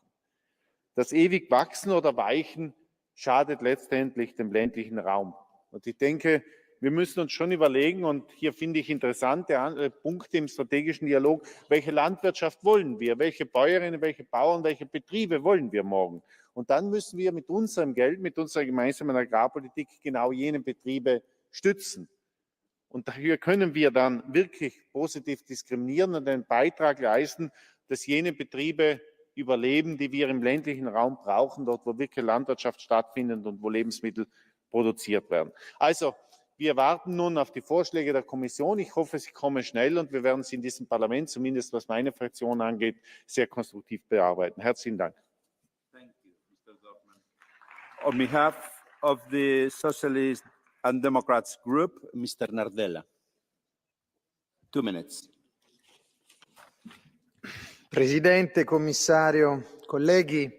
Das ewig Wachsen oder Weichen schadet letztendlich dem ländlichen Raum. Und ich denke, wir müssen uns schon überlegen, und hier finde ich interessante Punkte im strategischen Dialog, welche Landwirtschaft wollen wir, welche Bäuerinnen, welche Bauern, welche Betriebe wollen wir morgen? Und dann müssen wir mit unserem Geld, mit unserer gemeinsamen Agrarpolitik genau jene Betriebe stützen. Und dafür können wir dann wirklich positiv diskriminieren und einen Beitrag leisten, dass jene Betriebe überleben, die wir im ländlichen Raum brauchen, dort wo wirklich Landwirtschaft stattfindet und wo Lebensmittel produziert werden. Also, wir warten nun auf die Vorschläge der Kommission. Ich hoffe, sie kommen schnell und wir werden sie in diesem Parlament, zumindest was meine Fraktion angeht, sehr konstruktiv bearbeiten. Herzlichen Dank. On behalf of the Socialist and Democrats Group, Mr. Nardella. 2 minutes. Presidente, commissario, colleghi,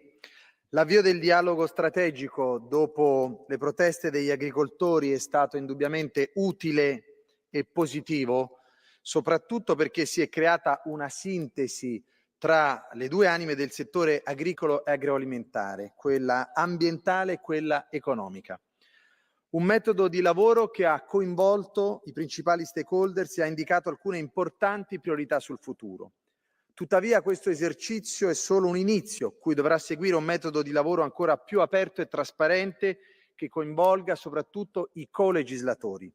l'avvio del dialogo strategico dopo le proteste degli agricoltori è stato indubbiamente utile e positivo, soprattutto perché si è creata una sintesi tra le due anime del settore agricolo e agroalimentare, quella ambientale e quella economica. Un metodo di lavoro che ha coinvolto i principali stakeholders e ha indicato alcune importanti priorità sul futuro. Tuttavia questo esercizio è solo un inizio, cui dovrà seguire un metodo di lavoro ancora più aperto e trasparente che coinvolga soprattutto i co-legislatori.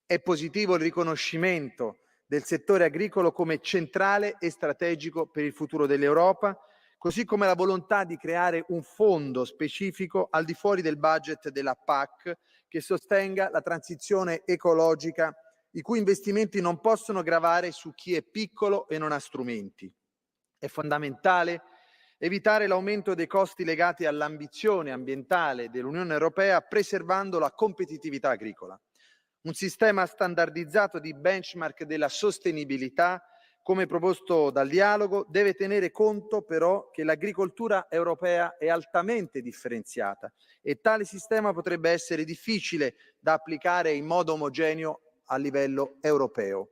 È positivo il riconoscimento del settore agricolo come centrale e strategico per il futuro dell'Europa, così come la volontà di creare un fondo specifico al di fuori del budget della PAC che sostenga la transizione ecologica, i cui investimenti non possono gravare su chi è piccolo e non ha strumenti. È fondamentale evitare l'aumento dei costi legati all'ambizione ambientale dell'Unione Europea, preservando la competitività agricola. Un sistema standardizzato di benchmark della sostenibilità, come proposto dal dialogo, deve tenere conto però che l'agricoltura europea è altamente differenziata e tale sistema potrebbe essere difficile da applicare in modo omogeneo a livello europeo.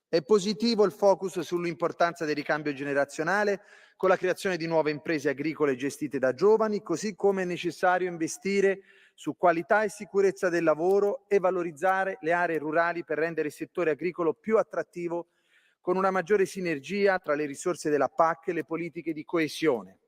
È positivo il focus sull'importanza del ricambio generazionale con la creazione di nuove imprese agricole gestite da giovani, così come è necessario investire su qualità e sicurezza del lavoro e valorizzare le aree rurali per rendere il settore agricolo più attrattivo con una maggiore sinergia tra le risorse della PAC e le politiche di coesione.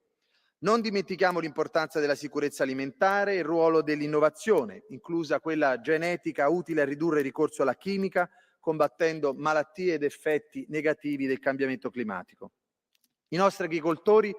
Non dimentichiamo l'importanza della sicurezza alimentare e il ruolo dell'innovazione, inclusa quella genetica utile a ridurre il ricorso alla chimica, combattendo malattie ed effetti negativi del cambiamento climatico. I nostri agricoltori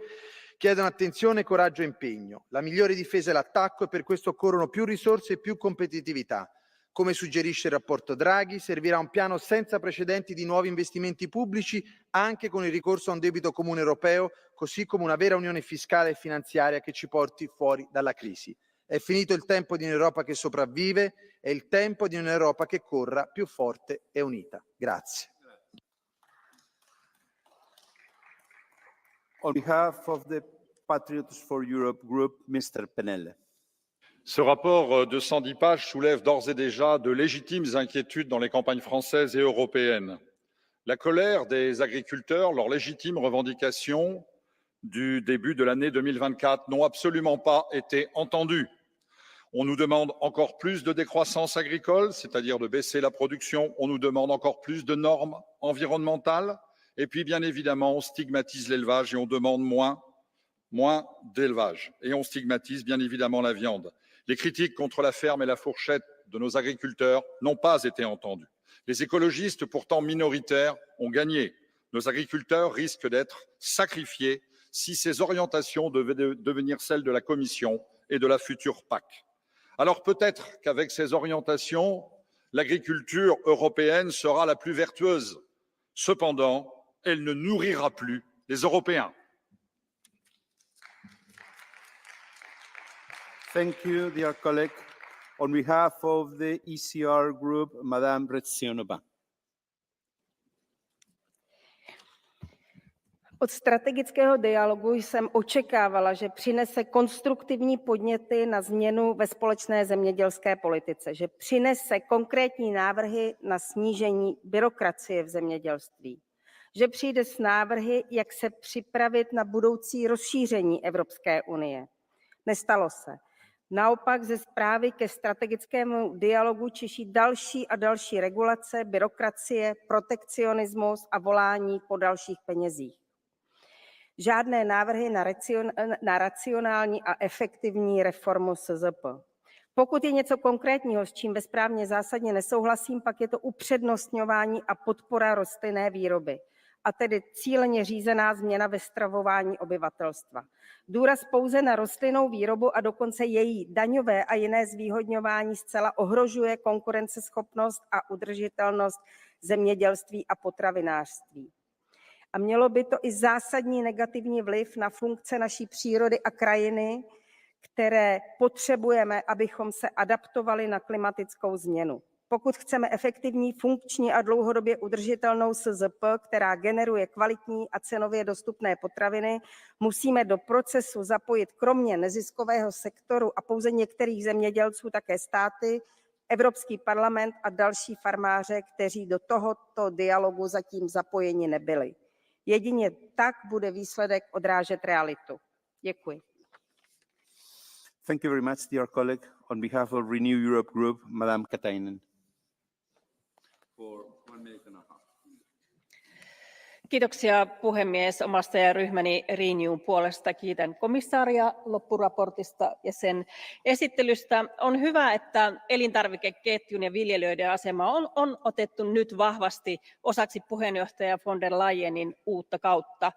chiedono attenzione, coraggio e impegno. La migliore difesa è l'attacco e per questo occorrono più risorse e più competitività. Come suggerisce il rapporto Draghi, servirà un piano senza precedenti di nuovi investimenti pubblici anche con il ricorso a un debito comune europeo, così come una vera unione fiscale e finanziaria che ci porti fuori dalla crisi. È finito il tempo di un'Europa che sopravvive, è il tempo di un'Europa che corra più forte e unita. Grazie. On behalf of the Patriots for Europe Group, Mr. Pennell. Ce rapport de 110 pages soulève d'ores et déjà de légitimes inquiétudes dans les campagnes françaises et européennes. La colère des agriculteurs, leurs légitimes revendications du début de l'année 2024 n'ont absolument pas été entendues. On nous demande encore plus de décroissance agricole, c'est-à-dire de baisser la production. On nous demande encore plus de normes environnementales. Et puis, bien évidemment, on stigmatise l'élevage et on demande moins moins d'élevage. Et on stigmatise bien évidemment la viande. Les critiques contre la ferme et la fourchette de nos agriculteurs n'ont pas été entendues. Les écologistes, pourtant minoritaires, ont gagné. Nos agriculteurs risquent d'être sacrifiés si ces orientations devaient devenir celles de la Commission et de la future PAC. Alors peut-être qu'avec ces orientations, l'agriculture européenne sera la plus vertueuse. Cependant, elle ne nourrira plus les Européens. Thank you, dear colleague. On behalf of the ECR group, Madame Retsionova. Od strategického dialogu jsem očekávala, že přinese konstruktivní podněty na změnu ve společné zemědělské politice, že přinese konkrétní návrhy na snížení byrokracie v zemědělství, že přijde s návrhy, jak se připravit na budoucí rozšíření Evropské unie. Nestalo se. Naopak ze zprávy ke strategickému dialogu čiší další a další regulace, byrokracie, protekcionismus a volání po dalších penězích. Žádné návrhy na racionální a efektivní reformu SZP. Pokud je něco konkrétního, s čím bezprávně zásadně nesouhlasím, pak je to upřednostňování a podpora rostlinné výroby, a tedy cíleně řízená změna ve stravování obyvatelstva. Důraz pouze na rostlinnou výrobu a dokonce její daňové a jiné zvýhodňování zcela ohrožuje konkurenceschopnost a udržitelnost zemědělství a potravinářství. A mělo by to i zásadní negativní vliv na funkce naší přírody a krajiny, které potřebujeme, abychom se adaptovali na klimatickou změnu. Pokud chceme efektivní, funkční a dlouhodobě udržitelnou SZP, která generuje kvalitní a cenově dostupné potraviny, musíme do procesu zapojit kromě neziskového sektoru a pouze některých zemědělců také státy, Evropský parlament a další farmáře, kteří do tohoto dialogu zatím zapojeni nebyli. Jedině tak bude výsledek odrážet realitu. Děkuji. Thank you very much, dear colleague. On behalf of Renew Europe Group, Madame Katainen. For 1 minute and a half. Kiitoksia puhemies. Omasta ja ryhmäni Renewn puolesta kiitän komissaaria loppuraportista ja sen esittelystä. On hyvä, että elintarvikeketjun ja viljelijöiden asema on otettu nyt vahvasti osaksi puheenjohtaja von der Leyenin uutta kautta.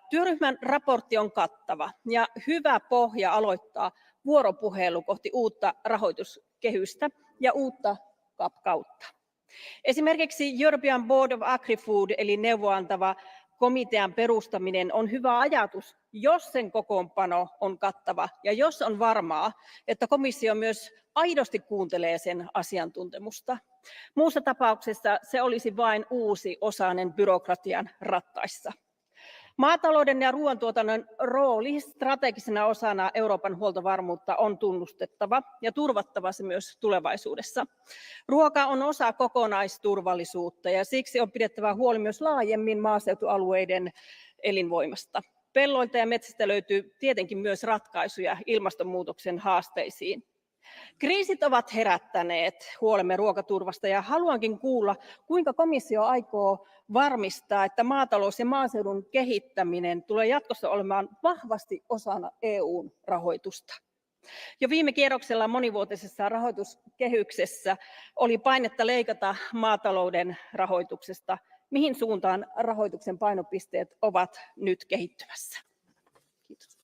Työryhmän raportti on kattava ja hyvä pohja aloittaa vuoropuhelu kohti uutta rahoituskehystä ja uutta CAP-kautta. Esimerkiksi European Board of Agri-Food eli neuvoantava komitean perustaminen on hyvä ajatus, jos sen kokoonpano on kattava ja jos on varmaa, että komissio myös aidosti kuuntelee sen asiantuntemusta. Muussa tapauksessa se olisi vain uusi osanen byrokratian rattaissa. Maatalouden ja ruoantuotannon rooli strategisena osana Euroopan huoltovarmuutta on tunnustettava ja turvattava se myös tulevaisuudessa. Ruoka on osa kokonaisturvallisuutta ja siksi on pidettävä huoli myös laajemmin maaseutualueiden elinvoimasta. Pelloilta ja metsistä löytyy tietenkin myös ratkaisuja ilmastonmuutoksen haasteisiin. Kriisit ovat herättäneet huolemme ruokaturvasta ja haluankin kuulla, kuinka komissio aikoo varmistaa, että maatalous ja maaseudun kehittäminen tulee jatkossa olemaan vahvasti osana EU:n rahoitusta. Jo viime kierroksella monivuotisessa rahoituskehyksessä oli painetta leikata maatalouden rahoituksesta. Mihin suuntaan rahoituksen painopisteet ovat nyt kehittymässä? Kiitos.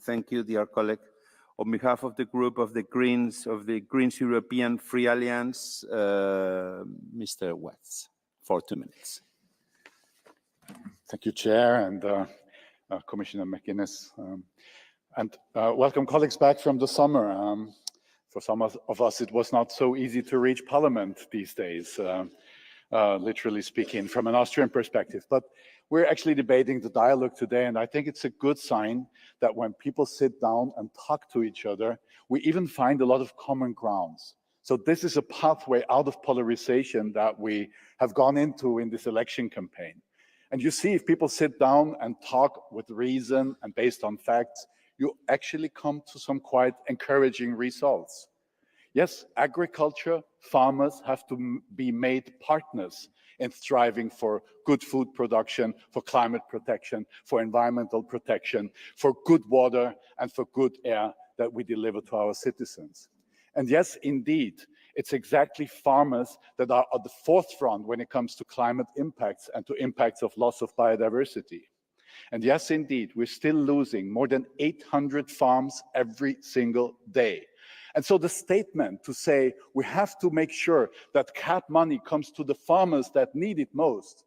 Thank you, dear colleague. On behalf of the group of the Greens European Free Alliance, Mr. Watts, for 2 minutes. Thank you, Chair, and Commissioner McGuinness. Welcome colleagues back from the summer. For some of us, it was not so easy to reach Parliament these days, literally speaking, from an Austrian perspective. But we're actually debating the dialogue today, and I think it's a good sign that when people sit down and talk to each other, we even find a lot of common grounds. So this is a pathway out of polarization that we have gone into in this election campaign. And you see, if people sit down and talk with reason and based on facts, you actually come to some quite encouraging results. Yes, agriculture, farmers have to be made partners in striving for good food production, for climate protection, for environmental protection, for good water and for good air that we deliver to our citizens. And yes, indeed, it's exactly farmers that are at the forefront when it comes to climate impacts and to impacts of loss of biodiversity. And yes, indeed, we're still losing more than 800 farms every single day. And so the statement to say we have to make sure that CAP money comes to the farmers that need it most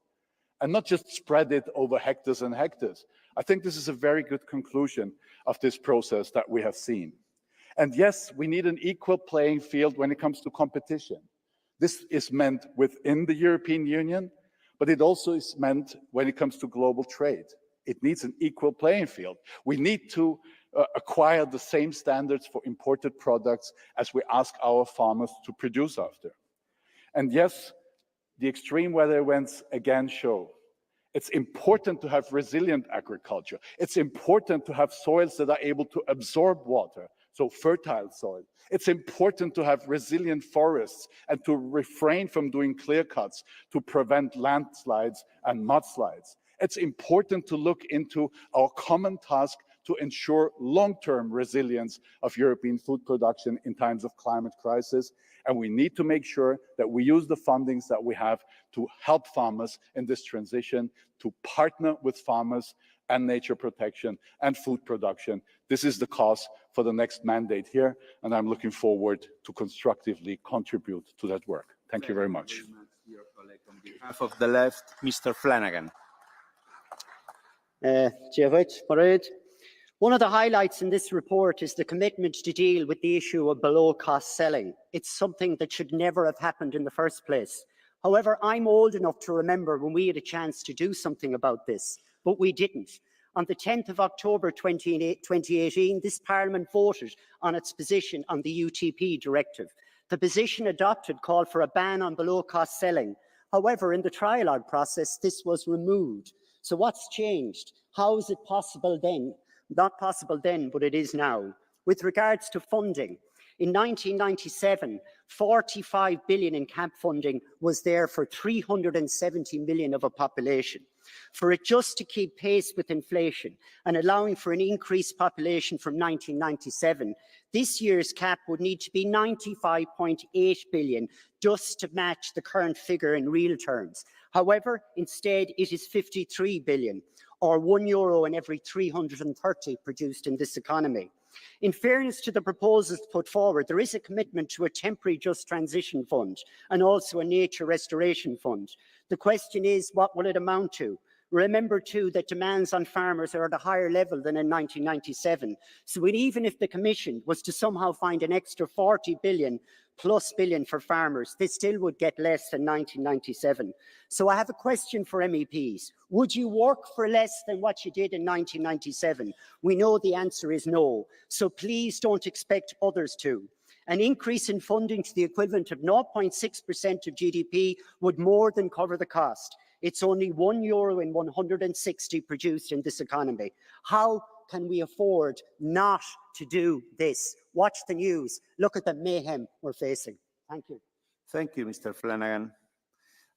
and not just spread it over hectares and hectares, I think this is a very good conclusion of this process that we have seen. And yes, we need an equal playing field when it comes to competition. This is meant within the European Union, but it also is meant when it comes to global trade. It needs an equal playing field. We need to acquire the same standards for imported products as we ask our farmers to produce after. And yes, the extreme weather events again show it's important to have resilient agriculture. It's important to have soils that are able to absorb water, so fertile soil. It's important to have resilient forests and to refrain from doing clear cuts to prevent landslides and mudslides. It's important to look into our common task to ensure long-term resilience of European food production in times of climate crisis. And we need to make sure that we use the fundings that we have to help farmers in this transition, to partner with farmers and nature protection and food production. This is the cause for the next mandate here, and I'm looking forward to constructively contribute to that work. Thank you very much. On behalf of the left, Mr. Flanagan. One of the highlights in this report is the commitment to deal with the issue of below-cost selling. It's something that should never have happened in the first place. However, I'm old enough to remember when we had a chance to do something about this, but we didn't. On the 10th of October 2018, this Parliament voted on its position on the UTP directive. The position adopted called for a ban on below-cost selling. However, in the trilogue process, this was removed. So what's changed? How is it possible then? Not possible then, but it is now. With regards to funding, in 1997, 45 billion in CAP funding was there for 370 million of a population. For it just to keep pace with inflation and allowing for an increased population from 1997, this year's CAP would need to be 95.8 billion just to match the current figure in real terms. However, instead it is 53 billion, or €1 in every 330 produced in this economy. In fairness to the proposals put forward, there is a commitment to a temporary just transition fund and also a nature restoration fund. The question is, what will it amount to? Remember too that demands on farmers are at a higher level than in 1997. So even if the Commission was to somehow find an extra 40 billion for farmers, they still would get less than 1997. So I have a question for MEPs. Would you work for less than what you did in 1997? We know the answer is no. So please don't expect others to. An increase in funding to the equivalent of 0.6% of GDP would more than cover the cost. It's only €1 in 160 produced in this economy. How can we afford not to do this? Watch the news. Look at the mayhem we're facing. Thank you. Thank you, Mr. Flanagan.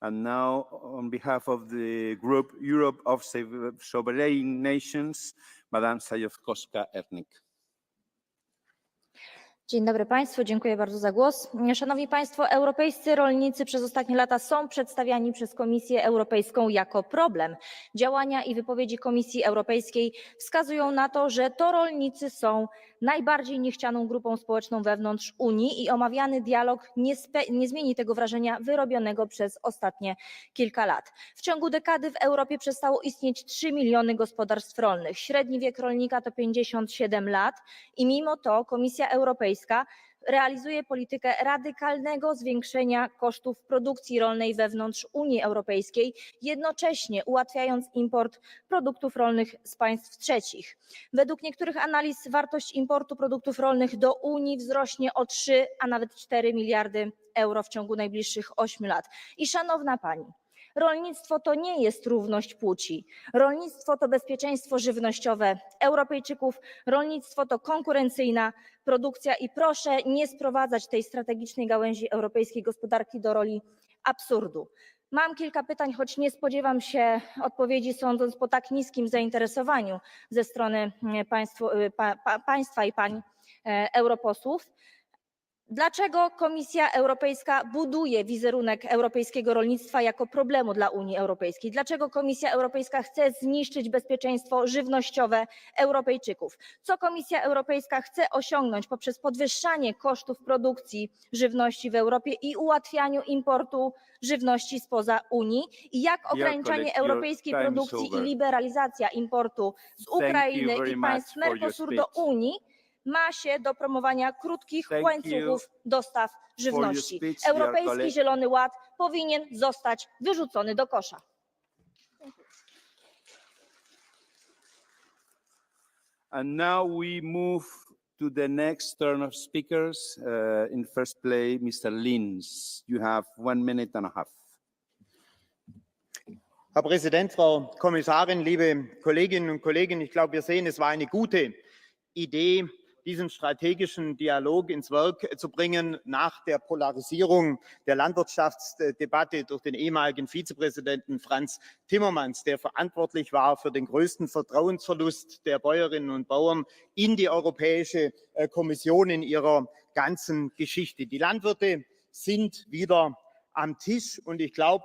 And now, on behalf of the group Europe of Sovereign Nations, Madame Sajewska-Ernik. Dzień dobry Państwu, dziękuję bardzo za głos. Szanowni Państwo, europejscy rolnicy przez ostatnie lata są przedstawiani przez Komisję Europejską jako problem. Działania i wypowiedzi Komisji Europejskiej wskazują na to, że to rolnicy są najbardziej niechcianą grupą społeczną wewnątrz Unii i omawiany dialog nie zmieni tego wrażenia wyrobionego przez ostatnie kilka lat. W ciągu dekady w Europie przestało istnieć 3 miliony gospodarstw rolnych. Średni wiek rolnika to 57 lat i mimo to Komisja Europejska realizuje politykę radykalnego zwiększenia kosztów produkcji rolnej wewnątrz Unii Europejskiej, jednocześnie ułatwiając import produktów rolnych z państw trzecich. Według niektórych analiz wartość importu produktów rolnych do Unii wzrośnie o 3, a nawet 4 miliardy euro w ciągu najbliższych 8 lat. I szanowna Pani, rolnictwo to nie jest równość płci. Rolnictwo to bezpieczeństwo żywnościowe Europejczyków. Rolnictwo to konkurencyjna produkcja i proszę nie sprowadzać tej strategicznej gałęzi europejskiej gospodarki do roli absurdu. Mam kilka pytań, choć nie spodziewam się odpowiedzi, sądząc po tak niskim zainteresowaniu ze strony państwa i pań europosłów. Dlaczego Komisja Europejska buduje wizerunek europejskiego rolnictwa jako problemu dla Unii Europejskiej? Dlaczego Komisja Europejska chce zniszczyć bezpieczeństwo żywnościowe Europejczyków? Co Komisja Europejska chce osiągnąć poprzez podwyższanie kosztów produkcji żywności w Europie i ułatwianiu importu żywności spoza Unii? I jak ograniczanie europejskiej produkcji i liberalizacja importu z Ukrainy i państw Mercosur do Unii ma się do promowania krótkich łańcuchów dostaw żywności? Europejski Zielony Ład powinien zostać wyrzucony do kosza. And now we move to the next turn of speakers. In first place, Mr. Linz. You have 1 minute and a half. Herr Präsident, Frau Kommissarin, liebe Kolleginnen und Kollegen! Ich glaube, wir sehen, es war eine gute Idee, diesen strategischen Dialog ins Werk zu bringen nach der Polarisierung der Landwirtschaftsdebatte durch den ehemaligen Vizepräsidenten Frans Timmermans, der verantwortlich war für den größten Vertrauensverlust der Bäuerinnen und Bauern in die Europäische Kommission in ihrer ganzen Geschichte. Die Landwirte sind wieder am Tisch und ich glaube,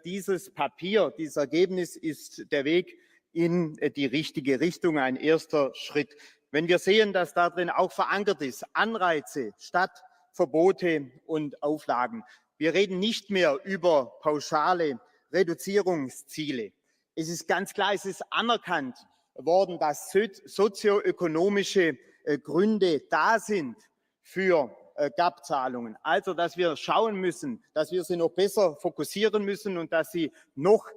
dieses Papier, dieses Ergebnis ist der Weg in die richtige Richtung, ein erster Schritt. Wenn wir sehen, dass darin auch verankert ist, Anreize statt Verbote und Auflagen. Wir reden nicht mehr über pauschale Reduzierungsziele. Es ist ganz klar, es ist anerkannt worden, dass sozioökonomische Gründe da sind für GAP-Zahlungen. Also, dass wir schauen müssen, dass wir sie noch besser fokussieren müssen und dass sie noch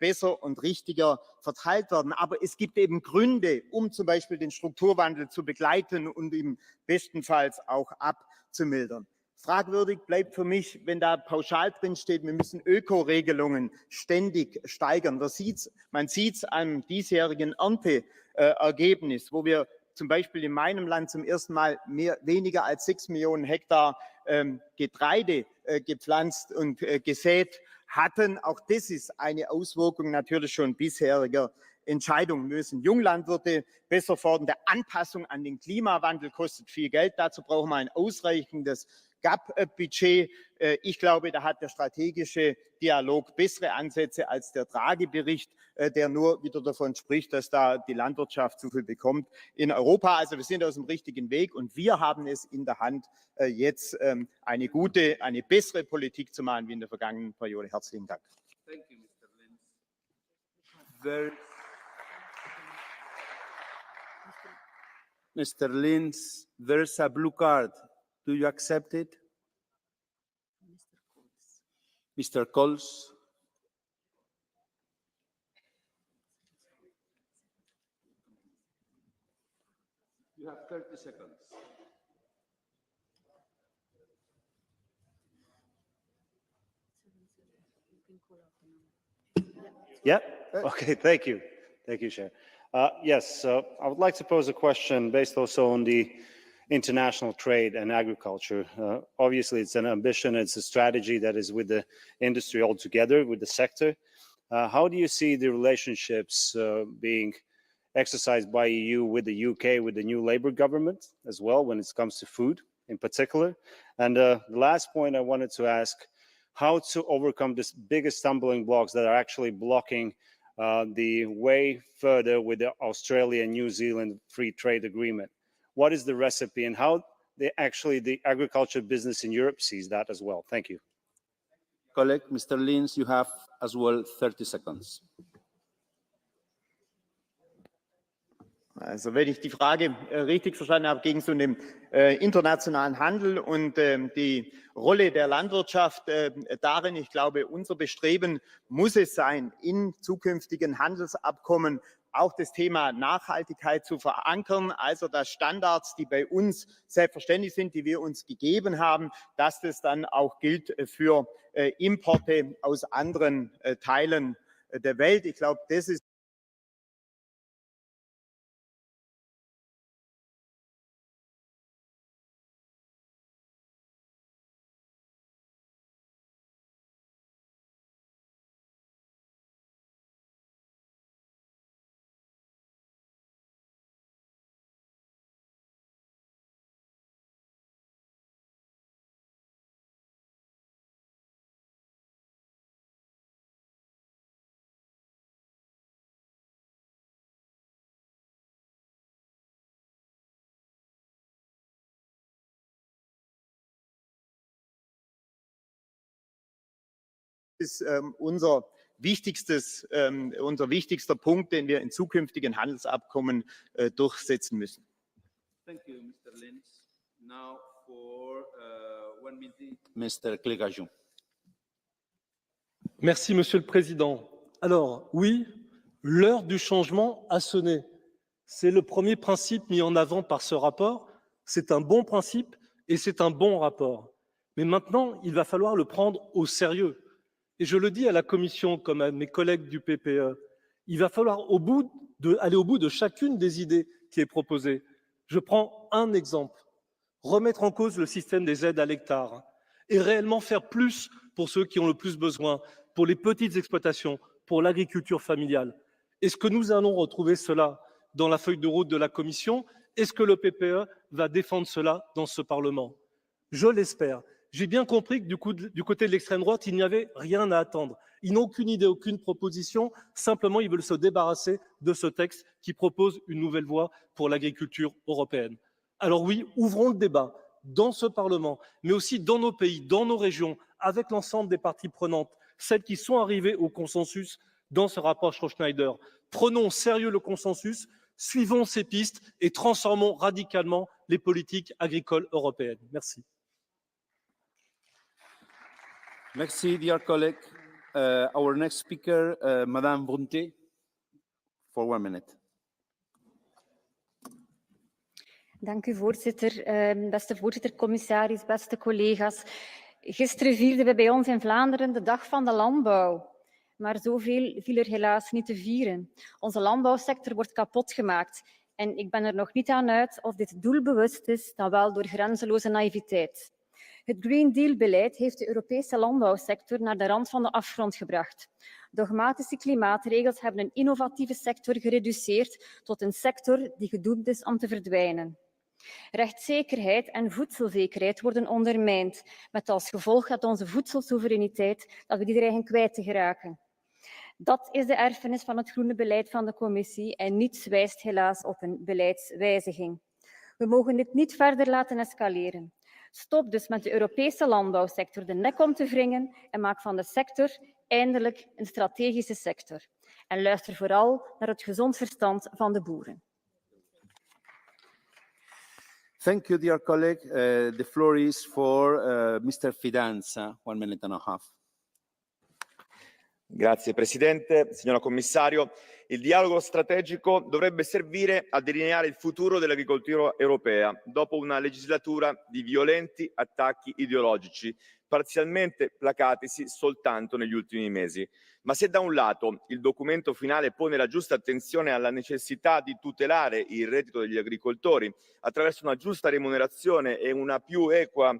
besser und richtiger verteilt werden. Aber es gibt eben Gründe, um zum Beispiel den Strukturwandel zu begleiten und ihm bestenfalls auch abzumildern. Fragwürdig bleibt für mich, wenn da pauschal drin steht, wir müssen Ökoregelungen ständig steigern. Man sieht es am diesjährigen Ernteergebnis, wo wir zum Beispiel in meinem Land zum ersten Mal weniger als 6 Millionen Hektar Getreide gepflanzt und gesät hatten. Auch das ist eine Auswirkung natürlich schon bisheriger Entscheidungen. Wir müssen Junglandwirte besser fördern. Der Anpassung an den Klimawandel kostet viel Geld. Dazu brauchen wir ein ausreichendes GAP-Budget. Ich glaube, da hat der strategische Dialog bessere Ansätze als der Draghi-Bericht, der nur wieder davon spricht, dass da die Landwirtschaft zu viel bekommt in Europa. Also wir sind auf dem richtigen Weg und wir haben es in der Hand, jetzt eine gute, eine bessere Politik zu machen wie in der vergangenen Periode. Herzlichen Dank. Thank you, Mr. Linz. Mr. Linz, there's a blue card. Do you accept it? Mr. Coles. You have 30 seconds. Yeah? Okay, thank you. Thank you, Chair. Yes, I would like to pose a question based also on the international trade and agriculture. Obviously, it's an ambition, it's a strategy that is with the industry altogether, with the sector. How do you see the relationships being exercised by EU with the UK, with the new Labour government as well, when it comes to food in particular? And the last point I wanted to ask, how to overcome this biggest stumbling blocks that are actually blocking the way further with the Australia and New Zealand free trade agreement. What is the recipe and how the agriculture business in Europe sees that as well? Thank you. Colleague, Mr. Linz, you have as well 30 seconds. Also wenn ich die Frage richtig verstanden habe, ging es um den internationalen Handel und die Rolle der Landwirtschaft darin. Ich glaube, unser Bestreben muss es sein, in zukünftigen Handelsabkommen auch das Thema Nachhaltigkeit zu verankern, also dass Standards, die bei uns selbstverständlich sind, die wir uns gegeben haben, dass das dann auch gilt für Importe aus anderen Teilen der Welt. Ich glaube, das ist ist unser wichtigster Punkt, den wir in zukünftigen Handelsabkommen durchsetzen müssen. Thank you, Mr. Lenz. Now for 1 minute, Mr. Clegajou. Merci, Monsieur le Président. Alors, oui, l'heure du changement a sonné. C'est le premier principe mis en avant par ce rapport. C'est un bon principe et c'est un bon rapport. Mais maintenant, il va falloir le prendre au sérieux. Et je le dis à la Commission comme à mes collègues du PPE, il va falloir aller au bout de chacune des idées qui est proposée. Je prends un exemple. Remettre en cause le système des aides à l'hectare et réellement faire plus pour ceux qui ont le plus besoin, pour les petites exploitations, pour l'agriculture familiale. Est-ce que nous allons retrouver cela dans la feuille de route de la Commission? Est-ce que le PPE va défendre cela dans ce Parlement? Je l'espère. J'ai bien compris que du côté de l'extrême droite, il n'y avait rien à attendre. Ils n'ont aucune idée, aucune proposition. Simplement, ils veulent se débarrasser de ce texte qui propose une nouvelle voie pour l'agriculture européenne. Alors oui, ouvrons le débat dans ce Parlement, mais aussi dans nos pays, dans nos régions, avec l'ensemble des parties prenantes, celles qui sont arrivées au consensus dans ce rapport Schneider. Prenons au sérieux le consensus, suivons ces pistes et transformons radicalement les politiques agricoles européennes. Merci. Merci, dear colleague. Our next speaker, Madame Brunté, for 1 minute. Dank u, voorzitter. Beste voorzitter, commissaris, beste collega's. Gisteren vierden we bij ons in Vlaanderen de Dag van de Landbouw. Maar zoveel viel er helaas niet te vieren. Onze landbouwsector wordt kapot gemaakt. En ik ben er nog niet aan uit of dit doelbewust is, dan wel door grenzeloze naïviteit. Het Green Deal-beleid heeft de Europese landbouwsector naar de rand van de afgrond gebracht. Dogmatische klimaatregels hebben een innovatieve sector gereduceerd tot een sector die gedoemd is om te verdwijnen. Rechtszekerheid en voedselzekerheid worden ondermijnd, met als gevolg dat onze voedselsoevereiniteit, dat we die dreigen kwijt te geraken. Dat is de erfenis van het groene beleid van de Commissie en niets wijst helaas op een beleidswijziging. We mogen dit niet verder laten escaleren. Stop dus met de Europese landbouwsector de nek om te wringen en maak van de sector eindelijk een strategische sector. En luister vooral naar het gezond verstand van de boeren. Thank you, dear colleague. The floor is for Mr. Fidanza, 1 minute and a half. Grazie Presidente, signora Commissario. Il dialogo strategico dovrebbe servire a delineare il futuro dell'agricoltura europea dopo una legislatura di violenti attacchi ideologici, parzialmente placatisi soltanto negli ultimi mesi. Ma se da un lato il documento finale pone la giusta attenzione alla necessità di tutelare il reddito degli agricoltori attraverso una giusta remunerazione e una più equa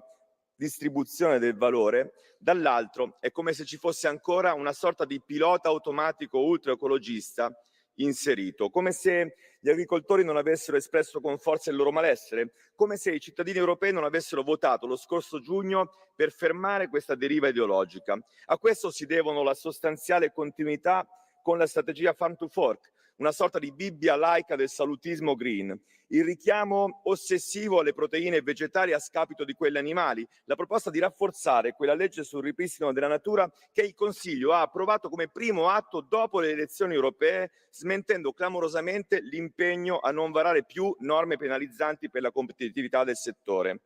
distribuzione del valore, dall'altro è come se ci fosse ancora una sorta di pilota automatico ultraecologista inserito, come se gli agricoltori non avessero espresso con forza il loro malessere, come se i cittadini europei non avessero votato lo scorso giugno per fermare questa deriva ideologica. A questo si devono la sostanziale continuità con la strategia Farm to Fork, una sorta di Bibbia laica del salutismo green, il richiamo ossessivo alle proteine vegetali a scapito di quelle animali, la proposta di rafforzare quella legge sul ripristino della natura che il Consiglio ha approvato come primo atto dopo le elezioni europee, smentendo clamorosamente l'impegno a non varare più norme penalizzanti per la competitività del settore.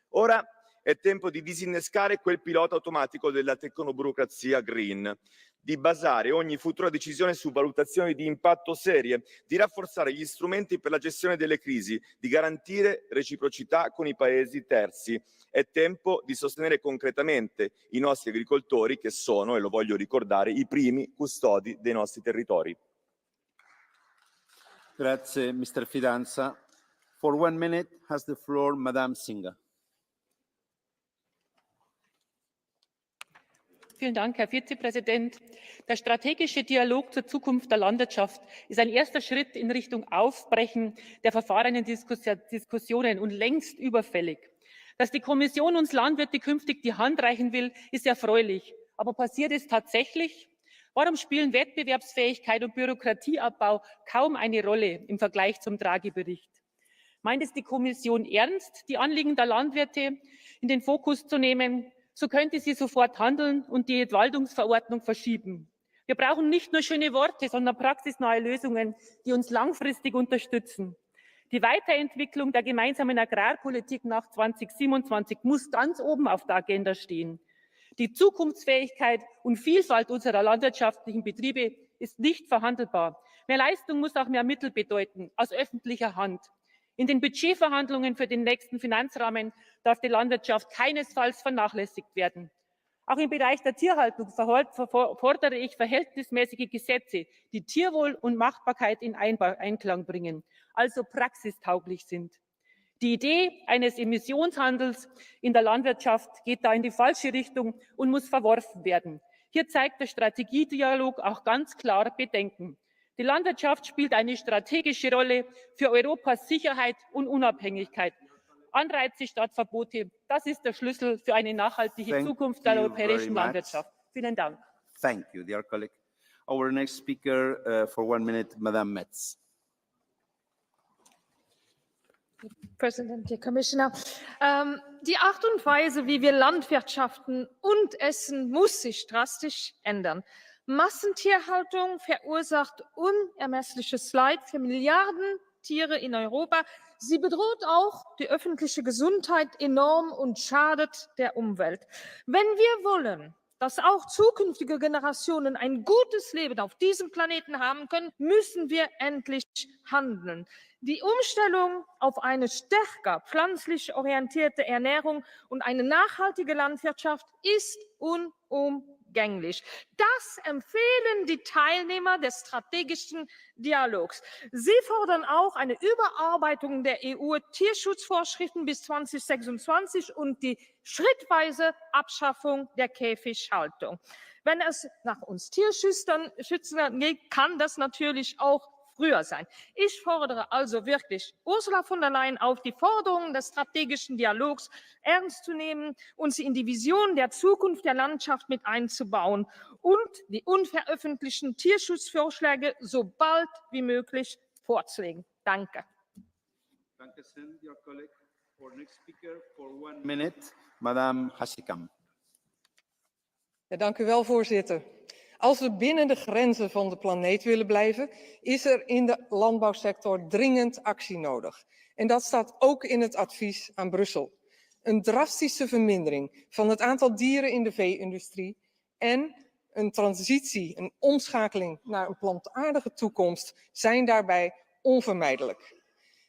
Ora è tempo di disinnescare quel pilota automatico della tecnoburocrazia green, di basare ogni futura decisione su valutazioni di impatto serie, di rafforzare gli strumenti per la gestione delle crisi, di garantire reciprocità con i paesi terzi. È tempo di sostenere concretamente i nostri agricoltori che sono, e lo voglio ricordare, i primi custodi dei nostri territori. Grazie, Mr. Fidanza. For 1 minute has the floor Madame Singh. Vielen Dank, Herr Vizepräsident. Der strategische Dialog zur Zukunft der Landwirtschaft ist ein erster Schritt in Richtung Aufbrechen der verfahrenen Diskussionen und längst überfällig. Dass die Kommission uns Landwirte künftig die Hand reichen will, ist erfreulich. Aber passiert es tatsächlich? Warum spielen Wettbewerbsfähigkeit und Bürokratieabbau kaum eine Rolle im Vergleich zum Draghi-Bericht? Meint es die Kommission ernst, die Anliegen der Landwirte in den Fokus zu nehmen? so könnte sie sofort handeln und die Entwaldungsverordnung verschieben. Wir brauchen nicht nur schöne Worte, sondern praxisnahe Lösungen, die uns langfristig unterstützen. Die Weiterentwicklung der gemeinsamen Agrarpolitik nach 2027 muss ganz oben auf der Agenda stehen. Die Zukunftsfähigkeit und Vielfalt unserer landwirtschaftlichen Betriebe ist nicht verhandelbar. Mehr Leistung muss auch mehr Mittel bedeuten, aus öffentlicher Hand. In den Budgetverhandlungen für den nächsten Finanzrahmen darf die Landwirtschaft keinesfalls vernachlässigt werden. Auch im Bereich der Tierhaltung fordere ich verhältnismäßige Gesetze, die Tierwohl und Machbarkeit in Einklang bringen, also praxistauglich sind. Die Idee eines Emissionshandels in der Landwirtschaft geht da in die falsche Richtung und muss verworfen werden. Hier zeigt der Strategiedialog auch ganz klar Bedenken. Die Landwirtschaft spielt eine strategische Rolle für Europas Sicherheit und Unabhängigkeit. Anreize statt Verbote, das ist der Schlüssel für eine nachhaltige Zukunft der europäischen Landwirtschaft. Vielen Dank. Thank you, dear colleague. Our next speaker for 1 minute, Madame Metz. President, dear Commissioner, die Art und Weise, wie wir landwirtschaften und essen, muss sich drastisch ändern. Massentierhaltung verursacht unermessliches Leid für Milliarden Tiere in Europa. Sie bedroht auch die öffentliche Gesundheit enorm und schadet der Umwelt. Wenn wir wollen, dass auch zukünftige Generationen ein gutes Leben auf diesem Planeten haben können, müssen wir endlich handeln. Die Umstellung auf eine stärker pflanzlich orientierte Ernährung und eine nachhaltige Landwirtschaft ist unumgänglich. Das empfehlen die Teilnehmer des strategischen Dialogs. Sie fordern auch eine Überarbeitung der EU-Tierschutzvorschriften bis 2026 und die schrittweise Abschaffung der Käfighaltung. Wenn es nach uns Tierschützern geht, kann das natürlich auch früher sein. Ich fordere also wirklich Ursula von der Leyen auf, die Forderungen des strategischen Dialogs ernst zu nehmen und sie in die Vision der Zukunft der Landschaft mit einzubauen und die unveröffentlichten Tierschutzvorschläge so bald wie möglich vorzulegen. Danke. Danke sehr, dear colleague. For next speaker for 1 minute, Madame Hassikam. Ja, dank u wel, voorzitter. Als we binnen de grenzen van de planeet willen blijven, is er in de landbouwsector dringend actie nodig. En dat staat ook in het advies aan Brussel. Een drastische vermindering van het aantal dieren in de vee-industrie en een transitie, een omschakeling naar een plantaardige toekomst zijn daarbij onvermijdelijk.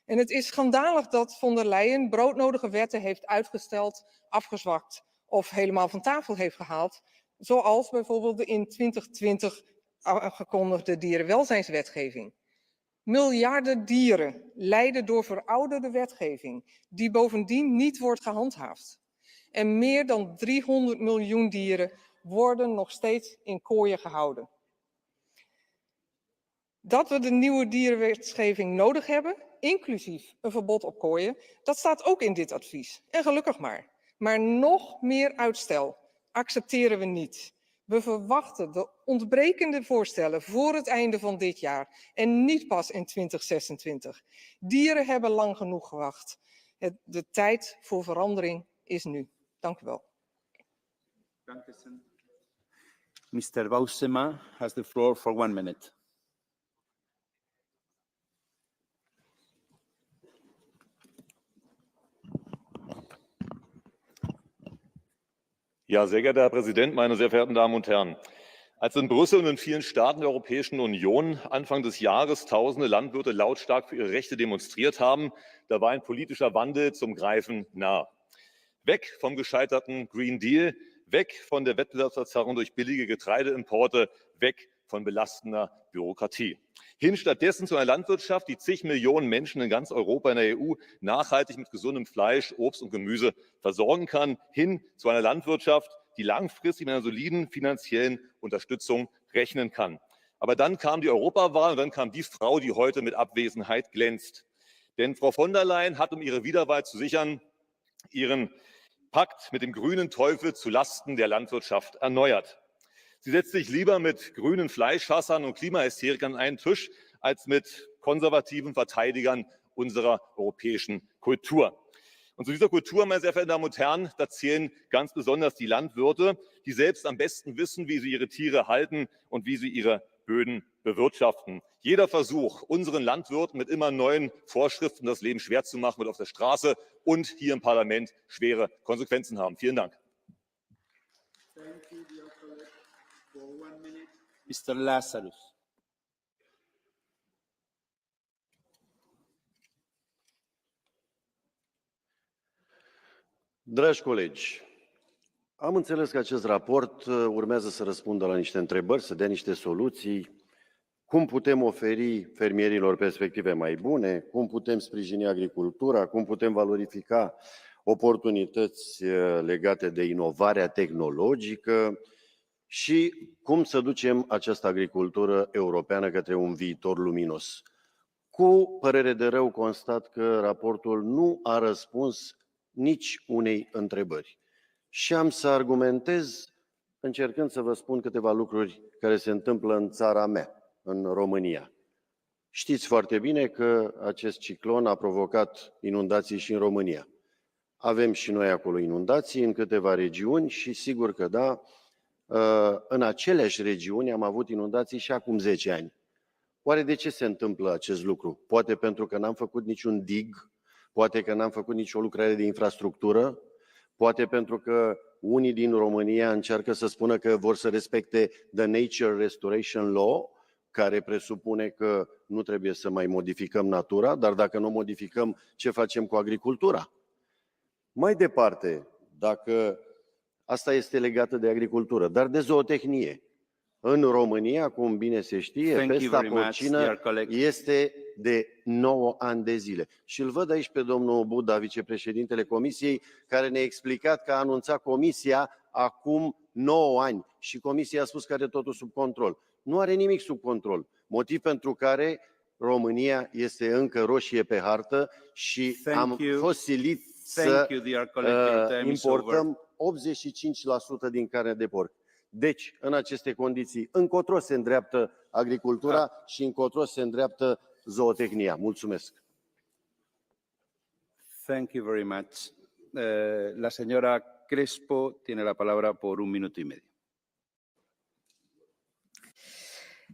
En het is schandalig dat von der Leyen broodnodige wetten heeft uitgesteld, afgezwakt of helemaal van tafel heeft gehaald, zoals bijvoorbeeld de in 2020 aangekondigde dierenwelzijnswetgeving. Miljarden dieren lijden door verouderde wetgeving, die bovendien niet wordt gehandhaafd. En meer dan 300 miljoen dieren worden nog steeds in kooien gehouden. Dat we de nieuwe dierenwetgeving nodig hebben, inclusief een verbod op kooien, dat staat ook in dit advies. En gelukkig maar. Maar nog meer uitstel accepteren we niet. We verwachten de ontbrekende voorstellen voor het einde van dit jaar en niet pas in 2026. Dieren hebben lang genoeg gewacht. De tijd voor verandering is nu. Dank u wel. Mr. Bausema has the floor for 1 minute. Ja, sehr geehrter Herr Präsident, meine sehr verehrten Damen und Herren! Als in Brüssel und in vielen Staaten der Europäischen Union Anfang des Jahres tausende Landwirte lautstark für ihre Rechte demonstriert haben, da war ein politischer Wandel zum Greifen nah. Weg vom gescheiterten Green Deal, weg von der Wettbewerbsverzerrung durch billige Getreideimporte, weg von belastender Bürokratie. Hin stattdessen zu einer Landwirtschaft, die zig Millionen Menschen in ganz Europa, in der EU nachhaltig mit gesundem Fleisch, Obst und Gemüse versorgen kann. Hin zu einer Landwirtschaft, die langfristig mit einer soliden finanziellen Unterstützung rechnen kann. Aber dann kam die Europawahl und dann kam die Frau, die heute mit Abwesenheit glänzt. Denn Frau von der Leyen hat, um ihre Wiederwahl zu sichern, ihren Pakt mit dem grünen Teufel zu Lasten der Landwirtschaft erneuert. Sie setzt sich lieber mit grünen Fleischhassern und Klimahysterikern an einen Tisch, als mit konservativen Verteidigern unserer europäischen Kultur. Und zu dieser Kultur, meine sehr verehrten Damen und Herren, da zählen ganz besonders die Landwirte, die selbst am besten wissen, wie sie ihre Tiere halten und wie sie ihre Böden bewirtschaften. Jeder Versuch, unseren Landwirten mit immer neuen Vorschriften das Leben schwer zu machen, wird auf der Straße und hier im Parlament schwere Konsequenzen haben. Vielen Dank. Mr. Lazarus. Dragi colegi, am înțeles că acest raport urmează să răspundă la niște întrebări, să dea niște soluții. Cum putem oferi fermierilor perspective mai bune? Cum putem sprijini agricultura? Cum putem valorifica oportunități legate de inovarea tehnologică? Și cum să ducem această agricultură europeană către un viitor luminos? Cu părere de rău constat că raportul nu a răspuns nici unei întrebări. Și am să argumentez încercând să vă spun câteva lucruri care se întâmplă în țara mea, în România. Știți foarte bine că acest ciclon a provocat inundații și în România. Avem și noi acolo inundații în câteva regiuni și sigur că da, în aceleași regiuni am avut inundații și acum 10 ani. Oare de ce se întâmplă acest lucru? Poate pentru că n-am făcut niciun dig, poate că n-am făcut nicio lucrare de infrastructură, poate pentru că unii din România încearcă să spună că vor să respecte the Nature Restoration Law, care presupune că nu trebuie să mai modificăm natura, dar dacă nu modificăm, ce facem cu agricultura? Mai departe, dacă asta este legată de agricultură, dar de zootehnie. În România, cum bine se știe, pesta porcină este de 9 ani de zile. Și îl văd aici pe domnul Buda, vicepreședintele Comisiei, care ne-a explicat că a anunțat Comisia acum 9 ani și Comisia a spus că are totul sub control. Nu are nimic sub control, motiv pentru care România este încă roșie pe hartă și am fost silit să importăm 85% din carne de porc. Deci, în aceste condiții, încotro se îndreaptă agricultura și încotro se îndreaptă zootehnia. Mulțumesc. Thank you very much. La señora Crespo tiene la palabra por 1 minuto y medio.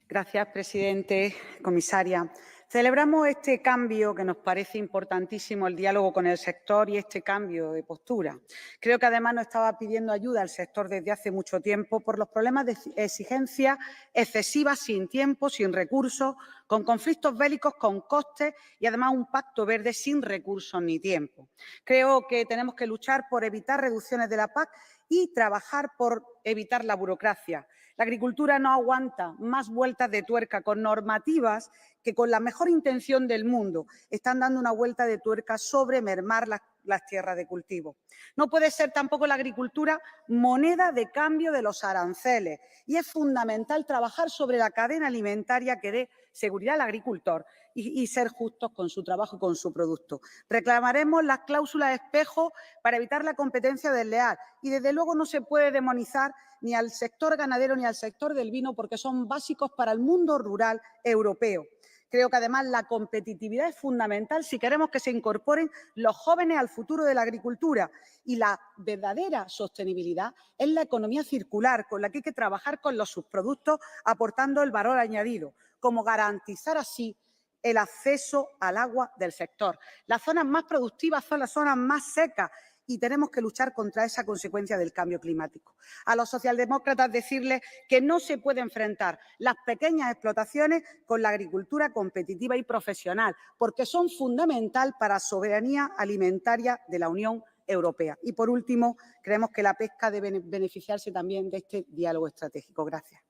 Gracias, presidente, comisaria. Celebramos este cambio que nos parece importantísimo, el diálogo con el sector y este cambio de postura. Creo que además nos estaba pidiendo ayuda al sector desde hace mucho tiempo por los problemas de exigencia excesivas, sin tiempo, sin recursos, con conflictos bélicos, con costes y además un pacto verde sin recursos ni tiempo. Creo que tenemos que luchar por evitar reducciones de la PAC y trabajar por evitar la burocracia. La agricultura no aguanta más vueltas de tuerca con normativas que con la mejor intención del mundo están dando una vuelta de tuerca sobre mermar las tierras de cultivo. No puede ser tampoco la agricultura moneda de cambio de los aranceles y es fundamental trabajar sobre la cadena alimentaria que dé seguridad al agricultor y ser justos con su trabajo y con su producto. Reclamaremos las cláusulas espejo para evitar la competencia desleal y desde luego no se puede demonizar ni al sector ganadero ni al sector del vino porque son básicos para el mundo rural europeo. Creo que además la competitividad es fundamental si queremos que se incorporen los jóvenes al futuro de la agricultura y la verdadera sostenibilidad es la economía circular con la que hay que trabajar con los subproductos aportando el valor añadido, como garantizar así el acceso al agua del sector. Las zonas más productivas son las zonas más secas y tenemos que luchar contra esa consecuencia del cambio climático. A los socialdemócratas decirles que no se puede enfrentar las pequeñas explotaciones con la agricultura competitiva y profesional, porque son fundamental para la soberanía alimentaria de la Unión Europea. Y, por último, creemos que la pesca debe beneficiarse también de este diálogo estratégico. Gracias.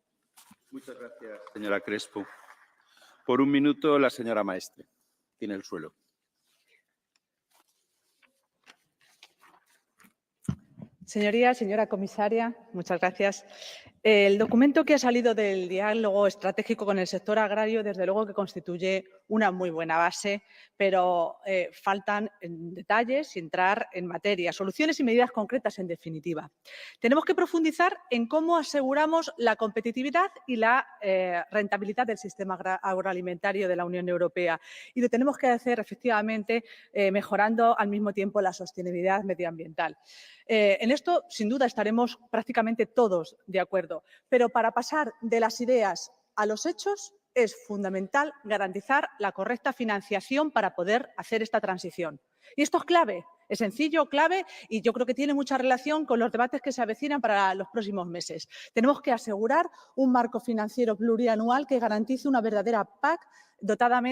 Muchas gracias, señora Crespo. Por 1 minuto, la señora Maestre. Tiene el suelo. Señorías, señora comisaria, muchas gracias. El documento que ha salido del diálogo estratégico con el sector agrario, desde luego que constituye una muy buena base, pero faltan detalles y entrar en materia, soluciones y medidas concretas, en definitiva. Tenemos que profundizar en cómo aseguramos la competitividad y la rentabilidad del sistema agroalimentario de la Unión Europea. Y lo tenemos que hacer, efectivamente, mejorando al mismo tiempo la sostenibilidad medioambiental. En esto, sin duda, estaremos prácticamente todos de acuerdo, pero para pasar de las ideas a los hechos es fundamental garantizar la correcta financiación para poder hacer esta transición. Y esto es clave, es sencillo, clave, y yo creo que tiene mucha relación con los debates que se avecinan para los próximos meses. Tenemos que asegurar un marco financiero plurianual que garantice una verdadera PAC dotada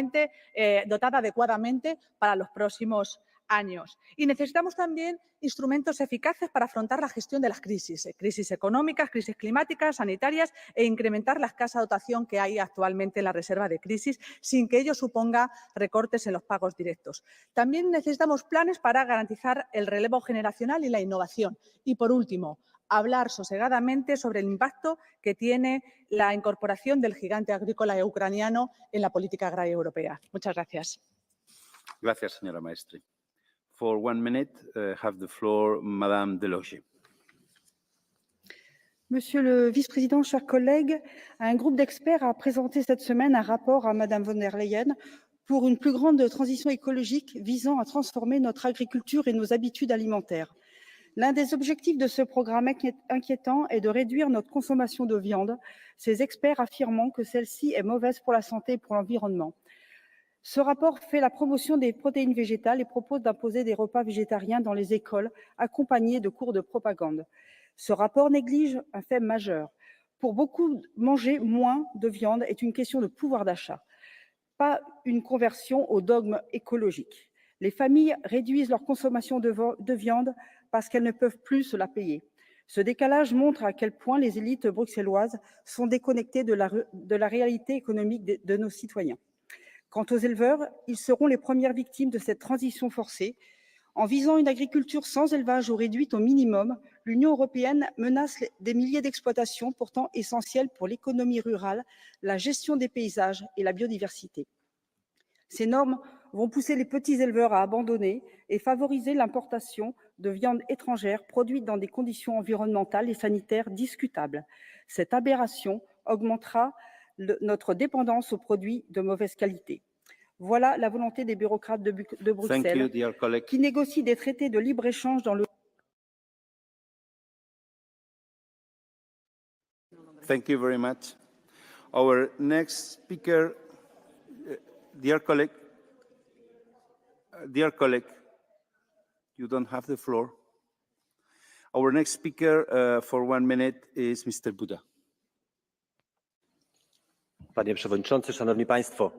adecuadamente para los próximos años. Y necesitamos también instrumentos eficaces para afrontar la gestión de las crisis económicas, crisis climáticas, sanitarias, e incrementar la escasa dotación que hay actualmente en la reserva de crisis, sin que ello suponga recortes en los pagos directos. También necesitamos planes para garantizar el relevo generacional y la innovación. Y, por último, hablar sosegadamente sobre el impacto que tiene la incorporación del gigante agrícola ucraniano en la política agraria europea. Muchas gracias. Gracias, señora Maestre. For 1 minute, have the floor, Madame Deloge. Monsieur le vice-président, chers collègues, un groupe d'experts a présenté cette semaine un rapport à Madame von der Leyen pour une plus grande transition écologique visant à transformer notre agriculture et nos habitudes alimentaires. L'un des objectifs de ce programme inquiétant est de réduire notre consommation de viande, ces experts affirmant que celle-ci est mauvaise pour la santé et pour l'environnement. Ce rapport fait la promotion des protéines végétales et propose d'imposer des repas végétariens dans les écoles, accompagnés de cours de propagande. Ce rapport néglige un fait majeur. Pour beaucoup, manger moins de viande est une question de pouvoir d'achat, pas une conversion au dogme écologique. Les familles réduisent leur consommation de viande parce qu'elles ne peuvent plus se la payer. Ce décalage montre à quel point les élites bruxelloises sont déconnectées de la réalité économique de nos citoyens. Quant aux éleveurs, ils seront les premières victimes de cette transition forcée. En visant une agriculture sans élevage ou réduite au minimum, l'Union européenne menace des milliers d'exploitations pourtant essentielles pour l'économie rurale, la gestion des paysages et la biodiversité. Ces normes vont pousser les petits éleveurs à abandonner et favoriser l'importation de viande étrangère produite dans des conditions environnementales et sanitaires discutables. Cette aberration augmentera notre dépendance aux produits de mauvaise qualité. Voilà la volonté des bureaucrates de Bruxelles qui négocient des traités de libre-échange dans le... Thank you very much. Our next speaker, dear colleague, you don't have the floor. Our next speaker for 1 minute is Mr. Buda. Panie Przewodniczący, Szanowni Państwo!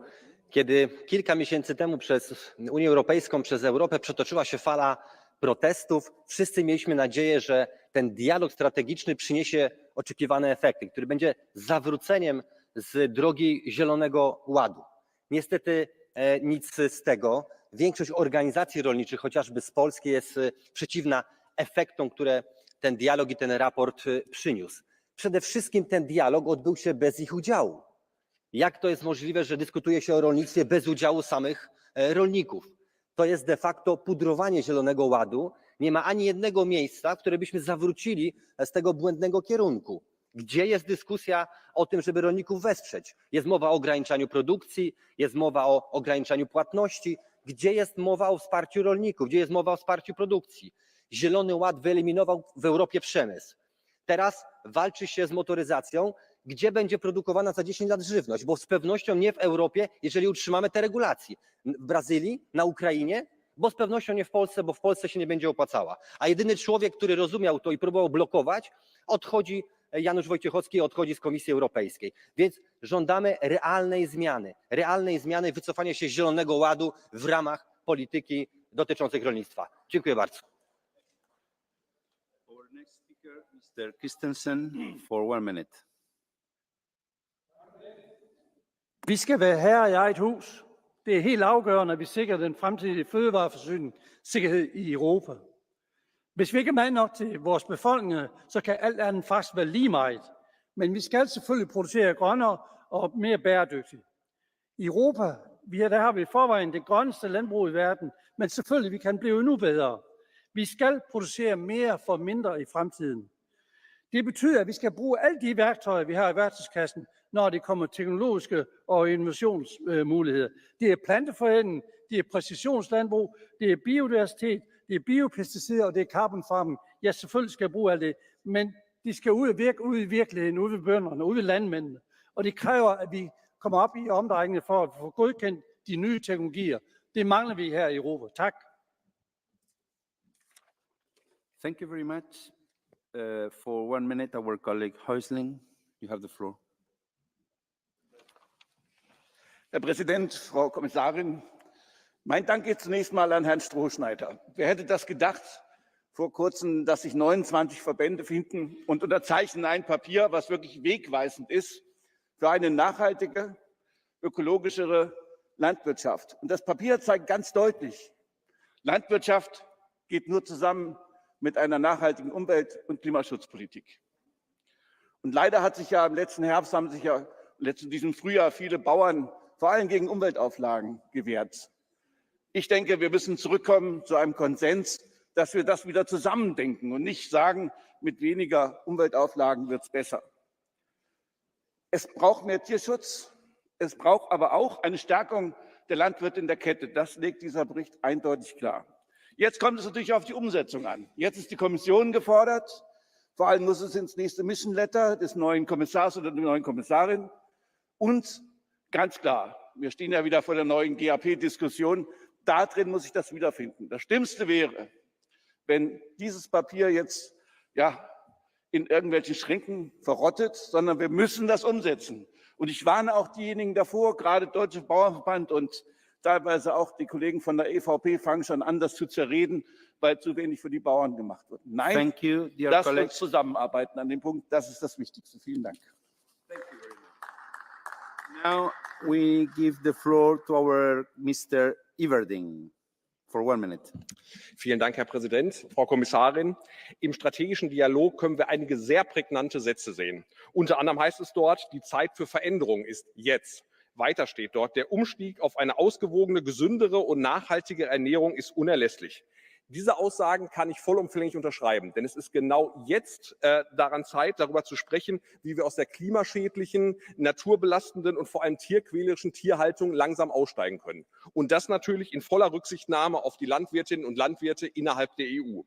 Kiedy kilka miesięcy temu przez Unię Europejską, przez Europę przetoczyła się fala protestów, wszyscy mieliśmy nadzieję, że ten dialog strategiczny przyniesie oczekiwane efekty, który będzie zawróceniem z drogi Zielonego Ładu. Niestety nic z tego. Większość organizacji rolniczych, chociażby z Polski, jest przeciwna efektom, które ten dialog i ten raport przyniósł. Przede wszystkim ten dialog odbył się bez ich udziału. Jak to jest możliwe, że dyskutuje się o rolnictwie bez udziału samych rolników? To jest de facto pudrowanie Zielonego Ładu. Nie ma ani jednego miejsca, w którym byśmy zawrócili z tego błędnego kierunku. Gdzie jest dyskusja o tym, żeby rolników wesprzeć? Jest mowa o ograniczaniu produkcji, jest mowa o ograniczaniu płatności. Gdzie jest mowa o wsparciu rolników? Gdzie jest mowa o wsparciu produkcji? Zielony Ład wyeliminował w Europie przemysł. Teraz walczy się z motoryzacją, gdzie będzie produkowana za 10 lat żywność, bo z pewnością nie w Europie, jeżeli utrzymamy te regulacje. W Brazylii, na Ukrainie, bo z pewnością nie w Polsce, bo w Polsce się nie będzie opłacała. A jedyny człowiek, który rozumiał to i próbował blokować, odchodzi, Janusz Wojciechowski odchodzi z Komisji Europejskiej. Więc żądamy realnej zmiany, wycofania się z Zielonego Ładu w ramach polityki dotyczących rolnictwa. Dziękuję bardzo. Our next speaker, Mr. Christensen, for 1 minute. Vi skal være herre i eget hus. Det er helt afgørende, at vi sikrer den fremtidige fødevareforsyningssikkerhed i Europa. Hvis vi ikke er mad nok til vores befolkninger, så kan alt andet faktisk være lige meget. Men vi skal selvfølgelig producere grønnere og mere bæredygtigt. I Europa, der har vi i forvejen det grønneste landbrug i verden, men selvfølgelig vi kan blive endnu bedre. Vi skal producere mere for mindre i fremtiden. Det betyder, at vi skal bruge alle de værktøjer, vi har i værktøjskassen, når det kommer teknologiske og innovationsmuligheder. Det er planteforædling, det er præcisionslandbrug, det er biodiversitet, det er biopesticider og det er carbon farming. Ja, selvfølgelig skal jeg bruge alt det, men de skal ud i virkeligheden, ude ved bønderne, ude ved landmændene. Og det kræver, at vi kommer op i omdrejningen for at få godkendt de nye teknologier. Det mangler vi her i Europa. Tak. Thank you very much. For 1 minute, our colleague Häusling, you have the floor. Herr Präsident, Frau Kommissarin, mein Dank geht zunächst mal an Herrn Strohschneider. Wer hätte das gedacht vor kurzem, dass sich 29 Verbände finden und unterzeichnen ein Papier, was wirklich wegweisend ist für eine nachhaltige, ökologischere Landwirtschaft. Und das Papier zeigt ganz deutlich, Landwirtschaft geht nur zusammen mit einer nachhaltigen Umwelt- und Klimaschutzpolitik. Und leider hat sich ja im letzten Herbst, in diesem Frühjahr viele Bauern vor allem gegen Umweltauflagen gewehrt. Ich denke, wir müssen zurückkommen zu einem Konsens, dass wir das wieder zusammendenken und nicht sagen, mit weniger Umweltauflagen wird es besser. Es braucht mehr Tierschutz, es braucht aber auch eine Stärkung der Landwirte in der Kette. Das legt dieser Bericht eindeutig klar. Jetzt kommt es natürlich auf die Umsetzung an. Jetzt ist die Kommission gefordert. Vor allem muss es ins nächste Mission Letter des neuen Kommissars oder der neuen Kommissarin. Und ganz klar, wir stehen ja wieder vor der neuen GAP-Diskussion. Da drin muss ich das wiederfinden. Das Schlimmste wäre, wenn dieses Papier jetzt in irgendwelchen Schränken verrottet, sondern wir müssen das umsetzen. Und ich warne auch diejenigen davor, gerade Deutsche Bauernverband und teilweise auch die Kollegen von der EVP fangen schon an, das zu zerreden, weil zu wenig für die Bauern gemacht wird. Nein, lasst uns zusammenarbeiten an dem Punkt. Das ist das Wichtigste. Vielen Dank. Now we give the floor to our Mr. Everding. For 1 minute. Vielen Dank, Herr Präsident, Frau Kommissarin. Im strategischen Dialog können wir einige sehr prägnante Sätze sehen. Unter anderem heißt es dort, die Zeit für Veränderung ist jetzt. Weiter steht dort, der Umstieg auf eine ausgewogene, gesündere und nachhaltige Ernährung ist unerlässlich. Diese Aussagen kann ich vollumfänglich unterschreiben, denn es ist genau jetzt daran Zeit, darüber zu sprechen, wie wir aus der klimaschädlichen, naturbelastenden und vor allem tierquälerischen Tierhaltung langsam aussteigen können. Und das natürlich in voller Rücksichtnahme auf die Landwirtinnen und Landwirte innerhalb der EU.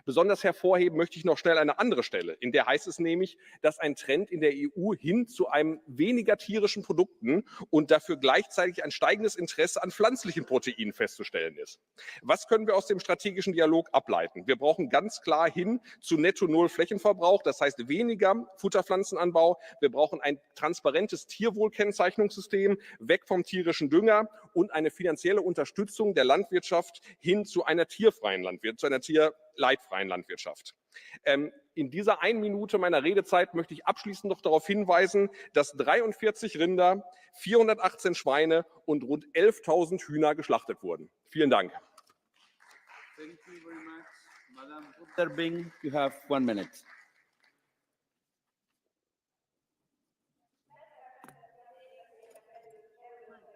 Besonders hervorheben möchte ich noch schnell eine andere Stelle. In der heißt es nämlich, dass ein Trend in der EU hin zu einem weniger tierischen Produkten und dafür gleichzeitig ein steigendes Interesse an pflanzlichen Proteinen festzustellen ist. Was können wir aus dem strategischen Dialog ableiten? Wir brauchen ganz klar hin zu Netto-Null-Flächenverbrauch, das heißt weniger Futterpflanzenanbau. Wir brauchen ein transparentes Tierwohlkennzeichnungssystem, weg vom tierischen Dünger und eine finanzielle Unterstützung der Landwirtschaft hin zu einer tierfreien Landwirtschaft, zu einer tierleidfreien Landwirtschaft. In dieser 1 Minute meiner Redezeit möchte ich abschließend noch darauf hinweisen, dass 43 Rinder, 418 Schweine und rund 11.000 Hühner geschlachtet wurden. Vielen Dank. Thank you very much. Madam Butterbing, you have 1 minute.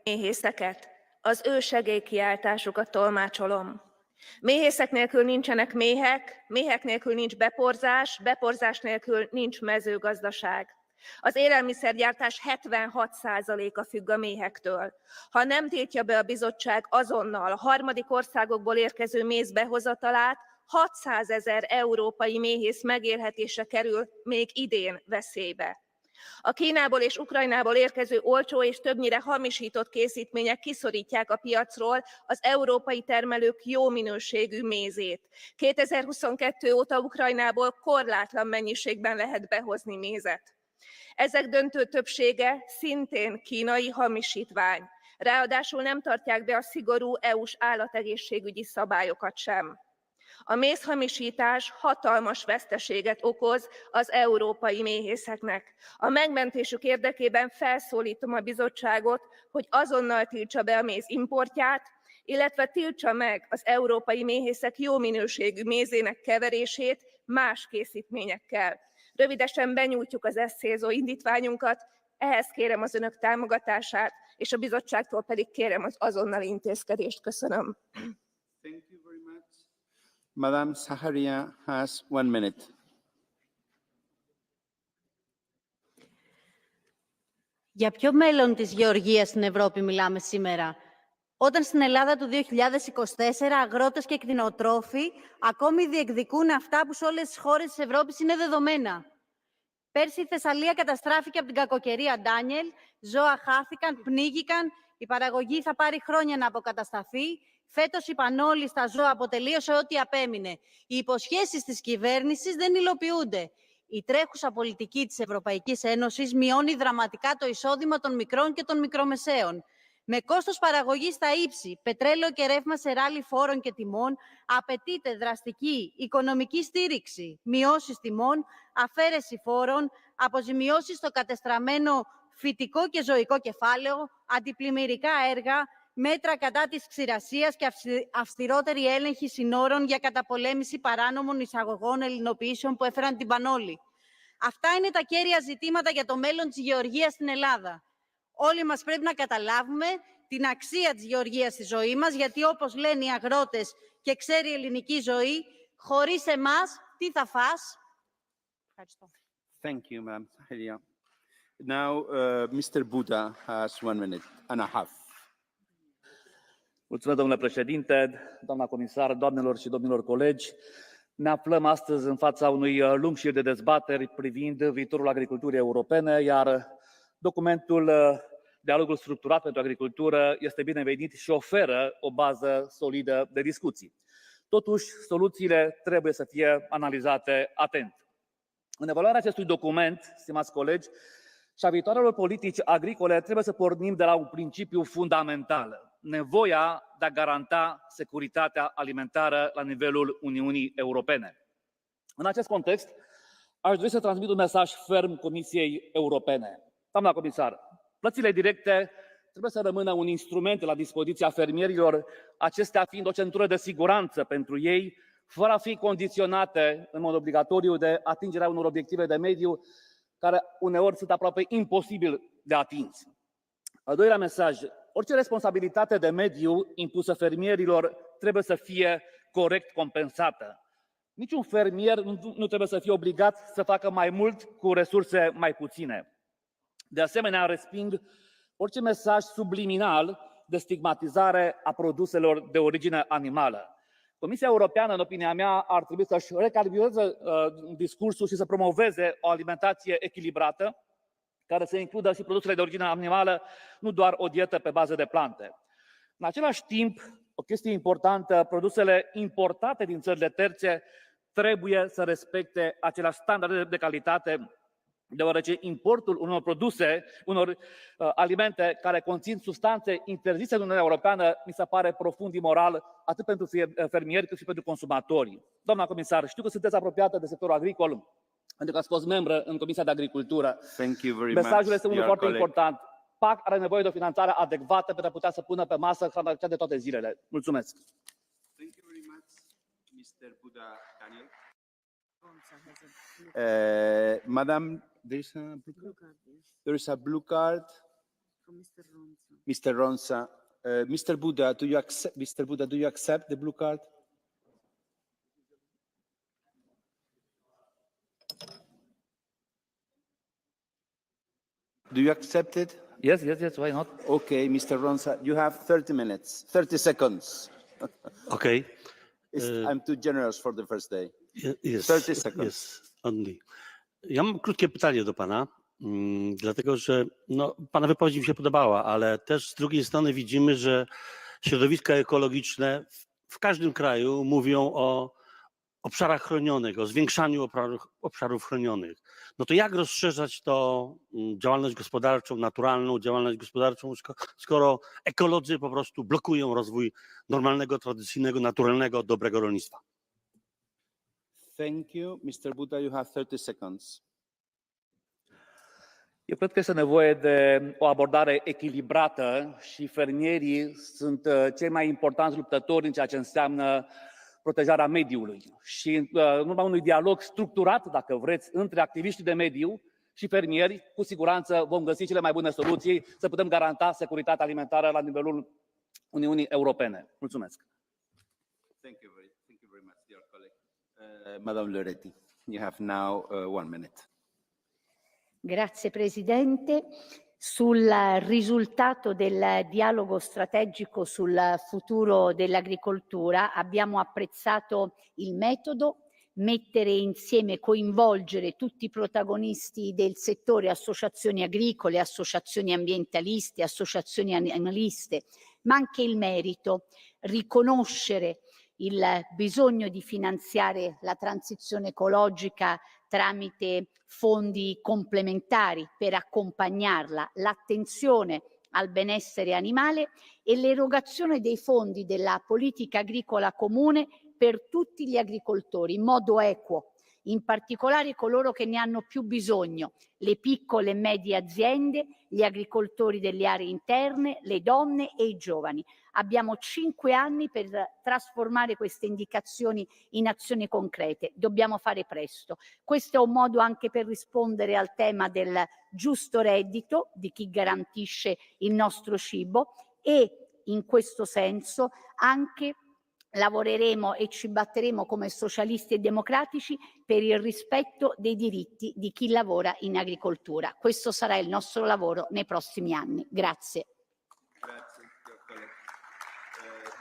Méhészeket, az ő segélykiáltásukat tolmácsolom. Méhészek nélkül nincsenek méhek, méhek nélkül nincs beporzás, beporzás nélkül nincs mezőgazdaság. Az élelmiszergyártás 76%-a függ a méhektől. Ha nem tiltja be a bizottság azonnal a harmadik országokból érkező méz behozatalát, 600 000 európai méhész megélhetése kerül még idén veszélybe. A Kínából és Ukrajnából érkező olcsó és többnyire hamisított készítmények kiszorítják a piacról az európai termelők jó minőségű mézét. 2022 óta Ukrajnából korlátlan mennyiségben lehet behozni mézet. Ezek döntő többsége szintén kínai hamisítvány. Ráadásul nem tartják be a szigorú EU-s állategészségügyi szabályokat sem. A mézhamisítás hatalmas veszteséget okoz az európai méhészeknek. A megmentésük érdekében felszólítom a bizottságot, hogy azonnal tiltsa be a méz importját, illetve tiltsa meg az európai méhészek jó minőségű mézének keverését más készítményekkel. Rövidesen benyújtjuk az ezt célzó indítványunkat, ehhez kérem az önök támogatását, és a bizottságtól pedig kérem az azonnali intézkedést. Köszönöm. Thank you very much. Madam Saharia has 1 minute. Για ποιο μέλλον της γεωργίας στην Ευρώπη μιλάμε σήμερα? Όταν στην Ελλάδα του 2024 αγρότες και κτηνοτρόφοι ακόμη διεκδικούν αυτά που σε όλες τις χώρες της Ευρώπης είναι δεδομένα. Πέρσι η Θεσσαλία καταστράφηκε από την κακοκαιρία Ντάνιελ, ζώα χάθηκαν, πνίγηκαν, η παραγωγή θα πάρει χρόνια να αποκατασταθεί. Φέτος η πανόλη στα ζώα αποτελείωσε ό,τι απέμεινε. Οι υποσχέσεις της κυβέρνησης δεν υλοποιούνται. Η τρέχουσα πολιτική της Ευρωπαϊκής Ένωσης μειώνει δραματικά το εισόδημα των μικρών και των μικρομεσαίων. Με κόστος παραγωγής στα ύψη, πετρέλαιο και ρεύμα σε ράλι φόρων και τιμών, απαιτείται δραστική οικονομική στήριξη, μειώσεις τιμών, αφαίρεση φόρων, αποζημιώσεις στο κατεστραμμένο φυτικό και ζωικό κεφάλαιο, αντιπλημμυρικά έργα, μέτρα κατά της ξηρασίας και αυστηρότερη έλεγχη συνόρων για καταπολέμηση παράνομων εισαγωγών ελληνοποιήσεων που έφεραν την πανόλη. Αυτά είναι τα κέρια ζητήματα για το μέλλον της γεωργίας στην Ελλάδα. Όλοι μας πρέπει να καταλάβουμε την αξία της γεωργίας στη ζωή μας, γιατί όπως λένε οι αγρότες και ξέρει η ελληνική ζωή, χωρίς εμάς τι θα φας? Ευχαριστώ. Thank you, Madam Saharia. Now, Mr. Buddha has 1 minute and a half. Mulțumesc, domnule președinte, doamna comisar, doamnelor și domnilor colegi. Ne aflăm astăzi în fața unui lung șir de dezbateri privind viitorul agriculturii europene, iar documentul Dialogul structurat pentru agricultură este binevenit și oferă o bază solidă de discuții. Totuși, soluțiile trebuie să fie analizate atent. În evaluarea acestui document, stimați colegi, și a viitoarelor politici agricole trebuie să pornim de la un principiu fundamental: nevoia de a garanta securitatea alimentară la nivelul Uniunii Europene. În acest context, aș dori să transmit un mesaj ferm Comisiei Europene. Doamna comisar, plățile directe trebuie să rămână un instrument la dispoziția fermierilor, acestea fiind o centură de siguranță pentru ei, fără a fi condiționate în mod obligatoriu de atingerea unor obiective de mediu care uneori sunt aproape imposibil de atins. Al doilea mesaj: orice responsabilitate de mediu impusă fermierilor trebuie să fie corect compensată. Niciun fermier nu trebuie să fie obligat să facă mai mult cu resurse mai puține. De asemenea, resping orice mesaj subliminal de stigmatizare a produselor de origine animală. Comisia Europeană, în opinia mea, ar trebui să-și recalibreze discursul și să promoveze o alimentație echilibrată, care să includă și produsele de origine animală, nu doar o dietă pe bază de plante. În același timp, o chestie importantă, produsele importate din țările terțe trebuie să respecte aceleași standarde de calitate, deoarece importul unor produse, unor alimente care conțin substanțe interzise în Uniunea Europeană, mi se pare profund imoral, atât pentru fermieri cât și pentru consumatori. Doamna comisar, știu că sunteți apropiată de sectorul agricol, pentru că ați fost membră în Comisia de Agricultură. Mesajul este unul foarte important. PAC are nevoie de o finanțare adecvată pentru a putea să pună pe masă hrana de toate zilele. Mulțumesc! Thank you very much, Mr. Buddha Daniel. Madam, there is a blue card. Mr. Ronsa. Mr. Buddha, do you accept the blue card? Do you accept it? Yes, why not? Okay, Mr. Ronsa, you have 30 minutes, 30 seconds. Okay. I'm too generous for the first day. Yes, 30 seconds. Yes, only. Ja mam krótkie pytanie do pana, dlatego że pana wypowiedź mi się podobała, ale też z drugiej strony widzimy, że środowiska ekologiczne w każdym kraju mówią o obszarach chronionych, o zwiększaniu obszarów chronionych. No to jak rozszerzać to działalność gospodarczą, naturalną działalność gospodarczą, skoro ekolodzy po prostu blokują rozwój normalnego, tradycyjnego, naturalnego, dobrego rolnictwa? Thank you. Mr. Buddha, you have 30 seconds. Eu cred că este nevoie de o abordare echilibrată și fermierii sunt cei mai importanți luptători în ceea ce înseamnă protejarea mediului. Și în urma unui dialog structurat, dacă vreți, între activiștii de mediu și fermieri, cu siguranță vom găsi cele mai bune soluții să putem garanta securitatea alimentară la nivelul Uniunii Europene. Mulțumesc! Thank you very much, dear colleague. Madame Loretti, you have now 1 minute. Grazie Presidente. Sul risultato del dialogo strategico sul futuro dell'agricoltura abbiamo apprezzato il metodo, mettere insieme, coinvolgere tutti i protagonisti del settore, associazioni agricole, associazioni ambientaliste, associazioni animaliste, ma anche il merito, riconoscere il bisogno di finanziare la transizione ecologica tramite fondi complementari per accompagnarla, l'attenzione al benessere animale e l'erogazione dei fondi della politica agricola comune per tutti gli agricoltori in modo equo, in particolare coloro che ne hanno più bisogno, le piccole e medie aziende, gli agricoltori delle aree interne, le donne e i giovani. Abbiamo 5 anni per trasformare queste indicazioni in azioni concrete. Dobbiamo fare presto. Questo è un modo anche per rispondere al tema del giusto reddito di chi garantisce il nostro cibo e in questo senso anche lavoreremo e ci batteremo come socialisti e democratici per il rispetto dei diritti di chi lavora in agricoltura. Questo sarà il nostro lavoro nei prossimi anni. Grazie. Grazie,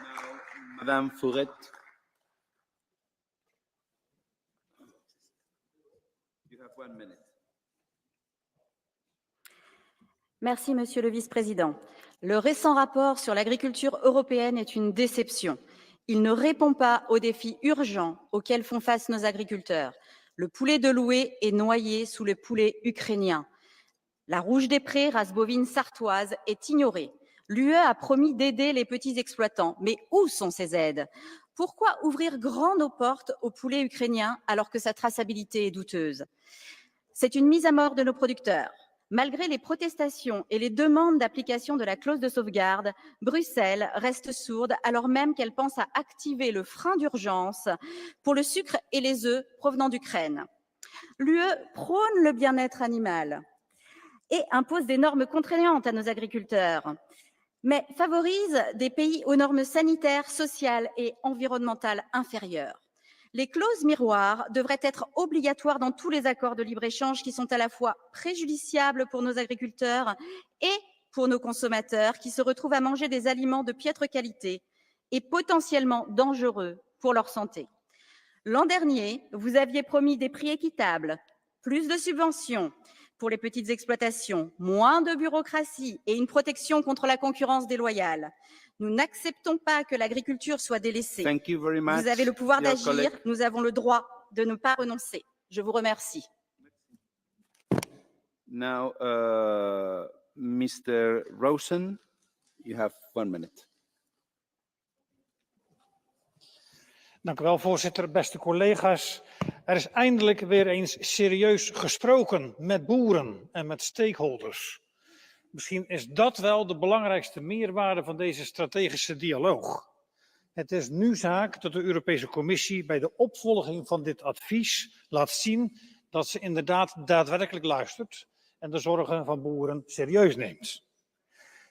now, Madame Fouret. You have 1 minute. Merci, Monsieur le Vice-président. Le récent rapport sur l'agriculture européenne est une déception. Il ne répond pas aux défis urgents auxquels font face nos agriculteurs. Le poulet de Loué est noyé sous le poulet ukrainien. La rouge des prés, race bovine sartoise, est ignorée. L'UE a promis d'aider les petits exploitants, mais où sont ces aides? Pourquoi ouvrir grand nos portes au poulet ukrainien alors que sa traçabilité est douteuse? C'est une mise à mort de nos producteurs. Malgré les protestations et les demandes d'application de la clause de sauvegarde, Bruxelles reste sourde alors même qu'elle pense à activer le frein d'urgence pour le sucre et les œufs provenant d'Ukraine. L'UE prône le bien-être animal et impose des normes contraignantes à nos agriculteurs, mais favorise des pays aux normes sanitaires, sociales et environnementales inférieures. Les clauses miroirs devraient être obligatoires dans tous les accords de libre-échange qui sont à la fois préjudiciables pour nos agriculteurs et pour nos consommateurs qui se retrouvent à manger des aliments de piètre qualité et potentiellement dangereux pour leur santé. L'an dernier, vous aviez promis des prix équitables, plus de subventions pour les petites exploitations, moins de bureaucratie et une protection contre la concurrence déloyale. Nous n'acceptons pas que l'agriculture soit délaissée. Thank you very much, Vous avez le pouvoir dear d'agir, colleague. nous avons le droit de ne pas renoncer. Je vous remercie. Now, Mr. Rosen, you have 1 minute. Dank u wel, voorzitter. Beste collega's, er is eindelijk weer eens serieus gesproken met boeren en met stakeholders. Misschien is dat wel de belangrijkste meerwaarde van deze strategische dialoog. Het is nu zaak dat de Europese Commissie bij de opvolging van dit advies laat zien dat ze inderdaad daadwerkelijk luistert en de zorgen van boeren serieus neemt.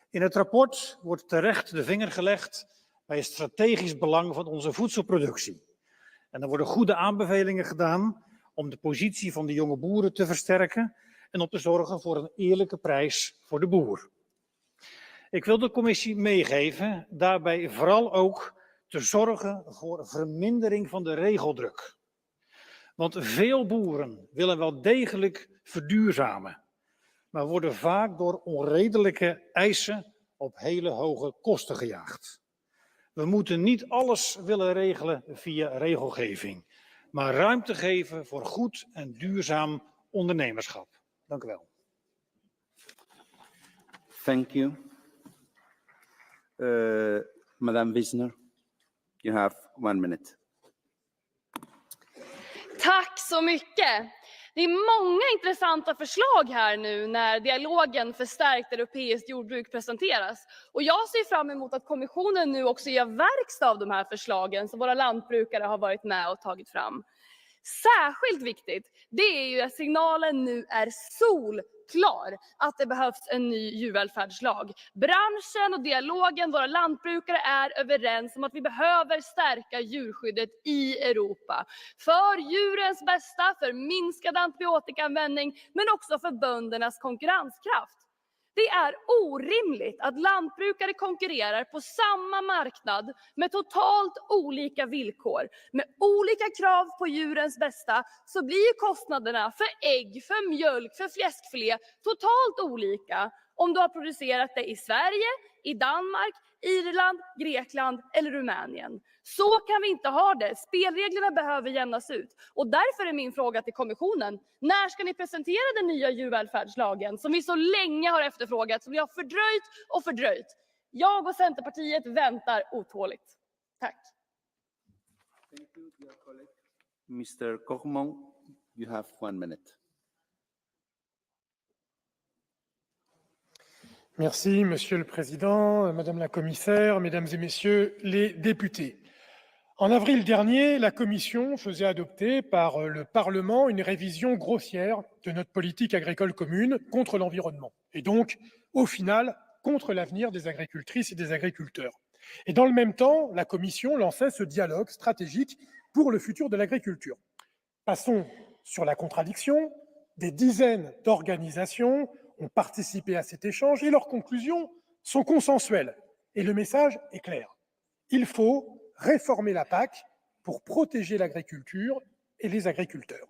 In het rapport wordt terecht de vinger gelegd bij het strategisch belang van onze voedselproductie. En er worden goede aanbevelingen gedaan om de positie van de jonge boeren te versterken en om te zorgen voor een eerlijke prijs voor de boer. Ik wil de commissie meegeven daarbij vooral ook te zorgen voor vermindering van de regeldruk. Want veel boeren willen wel degelijk verduurzamen, maar worden vaak door onredelijke eisen op hele hoge kosten gejaagd. We moeten niet alles willen regelen via regelgeving, maar ruimte geven voor goed en duurzaam ondernemerschap. Dank u wel. Thank you. Madame Wisner, you have 1 minute. Tack så mycket. Det är många intressanta förslag här nu när dialogen för stärkt europeiskt jordbruk presenteras. Och jag ser fram emot att kommissionen nu också gör verkstad av de här förslagen som våra lantbrukare har varit med och tagit fram. Särskilt viktigt, det är ju att signalen nu är solklar att det behövs en ny djurvälfärdslag. Branschen och dialogen, våra lantbrukare är överens om att vi behöver stärka djurskyddet i Europa. För djurens bästa, för minskad antibiotikaanvändning, men också för böndernas konkurrenskraft. Det är orimligt att lantbrukare konkurrerar på samma marknad med totalt olika villkor. Med olika krav på djurens bästa så blir kostnaderna för ägg, för mjölk, för fläskfilé totalt olika om du har producerat det i Sverige, i Danmark, Irland, Grekland eller Rumänien. Så kan vi inte ha det. Spelreglerna behöver jämnas ut. Och därför är min fråga till kommissionen: när ska ni presentera den nya djurvälfärdslagen som vi så länge har efterfrågat, som vi har fördröjt och fördröjt? Jag och Centerpartiet väntar otåligt. Tack. Mr. Kochman, you have 1 minute. Merci, Monsieur le Président, Madame la Commissaire, Mesdames et Messieurs les députés. En avril dernier, la Commission faisait adopter par le Parlement une révision grossière de notre politique agricole commune contre l'environnement et donc, au final, contre l'avenir des agricultrices et des agriculteurs. Et dans le même temps, la Commission lançait ce dialogue stratégique pour le futur de l'agriculture. Passons sur la contradiction. Des dizaines d'organisations ont participé à cet échange et leurs conclusions sont consensuelles. Et le message est clair. Il faut réformer la PAC pour protéger l'agriculture et les agriculteurs.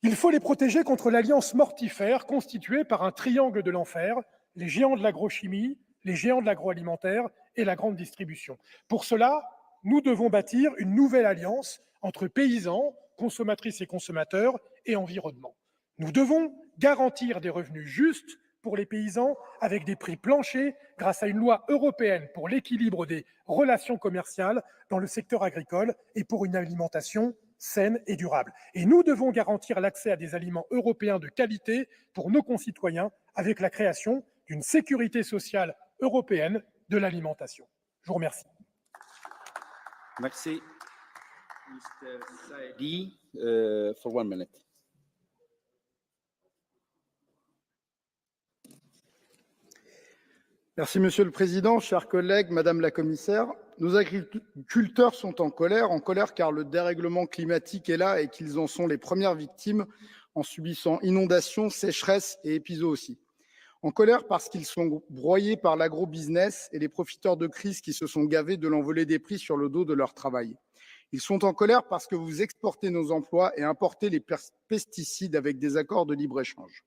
Il faut les protéger contre l'alliance mortifère constituée par un triangle de l'enfer, les géants de l'agrochimie, les géants de l'agroalimentaire et la grande distribution. Pour cela, nous devons bâtir une nouvelle alliance entre paysans, consommatrices et consommateurs et environnement. Nous devons garantir des revenus justes pour les paysans avec des prix planchers grâce à une loi européenne pour l'équilibre des relations commerciales dans le secteur agricole et pour une alimentation saine et durable. Et nous devons garantir l'accès à des aliments européens de qualité pour nos concitoyens avec la création d'une sécurité sociale européenne de l'alimentation. Je vous remercie. Merci. Mr. Saidi, for 1 minute. Merci Monsieur le Président, chers collègues, Madame la Commissaire. Nos agriculteurs sont en colère car le dérèglement climatique est là et qu'ils en sont les premières victimes en subissant inondations, sécheresses et épisodes aussi. En colère parce qu'ils sont broyés par l'agro-business et les profiteurs de crise qui se sont gavés de l'envolée des prix sur le dos de leur travail. Ils sont en colère parce que vous exportez nos emplois et importez les pesticides avec des accords de libre-échange.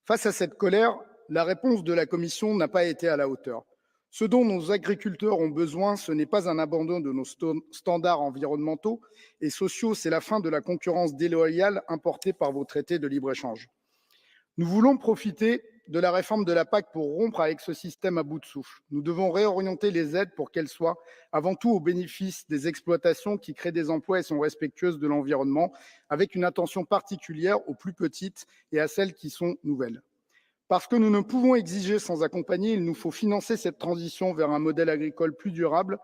Face à cette colère, la réponse de la Commission n'a pas été à la hauteur. Ce dont nos agriculteurs ont besoin, ce n'est pas un abandon de nos standards environnementaux et sociaux, c'est la fin de la concurrence déloyale importée par vos traités de libre-échange. Nous voulons profiter de la réforme de la PAC pour rompre avec ce système à bout de souffle. Nous devons réorienter les aides pour qu'elles soient avant tout au bénéfice des exploitations qui créent des emplois et sont respectueuses de l'environnement, avec une attention particulière aux plus petites et à celles qui sont nouvelles. Parce que nous ne pouvons exiger sans accompagner, il nous faut financer cette transition vers un modèle agricole plus durable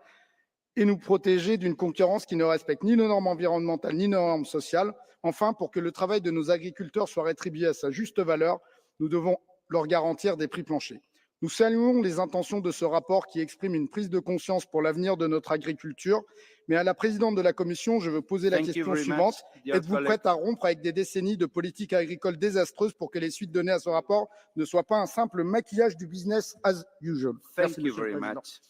et nous protéger d'une concurrence qui ne respecte ni nos normes environnementales ni nos normes sociales. Enfin, pour que le travail de nos agriculteurs soit rétribué à sa juste valeur, nous devons leur garantir des prix planchers. Nous saluons les intentions de ce rapport qui exprime une prise de conscience pour l'avenir de notre agriculture. Mais à la présidente de la Commission, je veux poser la question suivante. Êtes-vous prête à rompre avec des décennies de politique agricole désastreuse pour que les suites données à ce rapport ne soient pas un simple maquillage du business as usual? Thank you very much.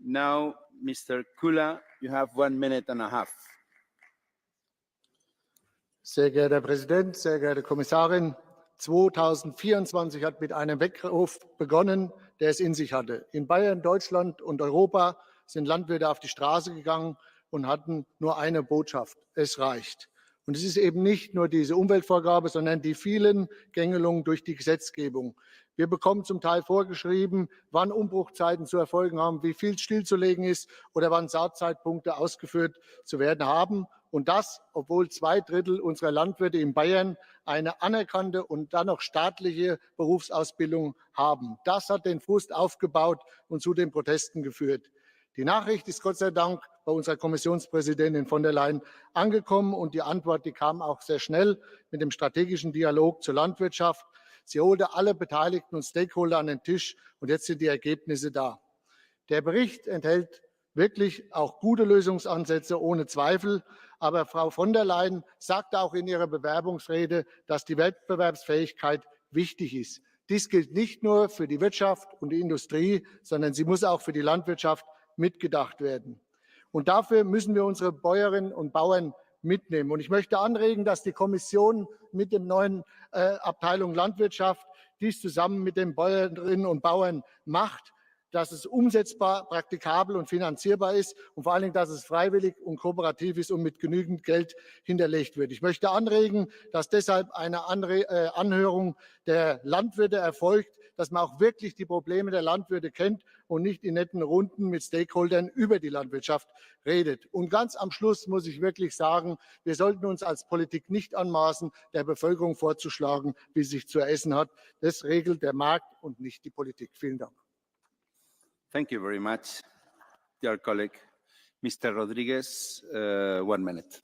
Now, Mr. Kula, you have 1 minute and a half. Sehr geehrter Herr Präsident, sehr geehrte Kommissarin, 2024 hat mit einem Weckruf begonnen, der es in sich hatte. In Bayern, Deutschland und Europa sind Landwirte auf die Straße gegangen und hatten nur eine Botschaft: Es reicht. Und es ist eben nicht nur diese Umweltvorgabe, sondern die vielen Gängelungen durch die Gesetzgebung. Wir bekommen zum Teil vorgeschrieben, wann Umbruchzeiten zu erfolgen haben, wie viel stillzulegen ist oder wann Saatzeitpunkte ausgeführt zu werden haben. Und das, obwohl 2/3 unserer Landwirte in Bayern eine anerkannte und dann noch staatliche Berufsausbildung haben. Das hat den Frust aufgebaut und zu den Protesten geführt. Die Nachricht ist Gott sei Dank bei unserer Kommissionspräsidentin von der Leyen angekommen und die Antwort, die kam auch sehr schnell mit dem strategischen Dialog zur Landwirtschaft. Sie holte alle Beteiligten und Stakeholder an den Tisch und jetzt sind die Ergebnisse da. Der Bericht enthält wirklich auch gute Lösungsansätze, ohne Zweifel. Aber Frau von der Leyen sagte auch in ihrer Bewerbungsrede, dass die Wettbewerbsfähigkeit wichtig ist. Dies gilt nicht nur für die Wirtschaft und die Industrie, sondern sie muss auch für die Landwirtschaft mitgedacht werden. Und dafür müssen wir unsere Bäuerinnen und Bauern mitnehmen. Und ich möchte anregen, dass die Kommission mit der neuen Abteilung Landwirtschaft dies zusammen mit den Bäuerinnen und Bauern macht, dass es umsetzbar, praktikabel und finanzierbar ist und vor allen Dingen, dass es freiwillig und kooperativ ist und mit genügend Geld hinterlegt wird. Ich möchte anregen, dass deshalb eine Anhörung der Landwirte erfolgt, dass man auch wirklich die Probleme der Landwirte kennt und nicht in netten Runden mit Stakeholdern über die Landwirtschaft redet. Und ganz am Schluss muss ich wirklich sagen, wir sollten uns als Politik nicht anmaßen, der Bevölkerung vorzuschlagen, wie sie sich zu essen hat. Das regelt der Markt und nicht die Politik. Vielen Dank. Thank you very much, dear colleague. Mr. Rodriguez, 1 minute.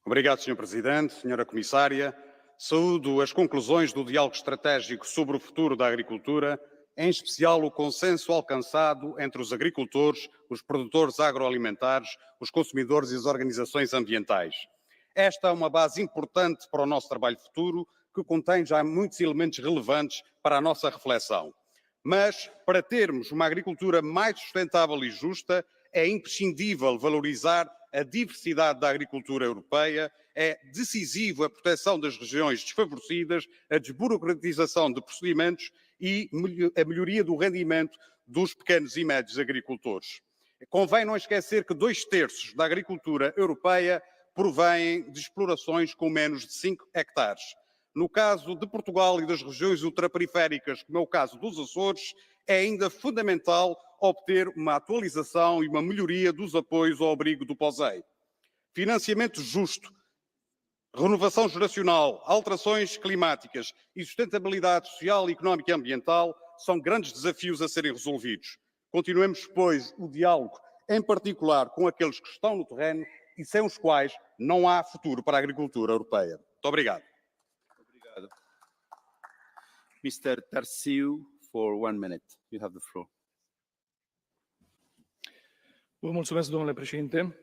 Obrigado, Sr. Presidente, Sra. Comissária. Saúdo as conclusões do diálogo estratégico sobre o futuro da agricultura, em especial o consenso alcançado entre os agricultores, os produtores agroalimentares, os consumidores e as organizações ambientais. Esta é uma base importante para o nosso trabalho futuro, que contém já muitos elementos relevantes para a nossa reflexão. Mas, para termos uma agricultura mais sustentável e justa, é imprescindível valorizar a diversidade da agricultura europeia, é decisivo a proteção das regiões desfavorecidas, a desburocratização de procedimentos e a melhoria do rendimento dos pequenos e médios agricultores. Convém não esquecer que 2/3 da agricultura europeia provém de explorações com menos de 5 hectares. No caso de Portugal e das regiões ultraperiféricas, como é o caso dos Açores, é ainda fundamental obter uma atualização e uma melhoria dos apoios ao abrigo do POSEI. Financiamento justo, renovação geracional, alterações climáticas e sustentabilidade social, económica e ambiental são grandes desafios a serem resolvidos. Continuemos, pois, o diálogo, em particular com aqueles que estão no terreno e sem os quais não há futuro para a agricultura europeia. Muito obrigado. Mr. Tarsiu, for 1 minute. You have the floor. Vă mulțumesc, domnule președinte.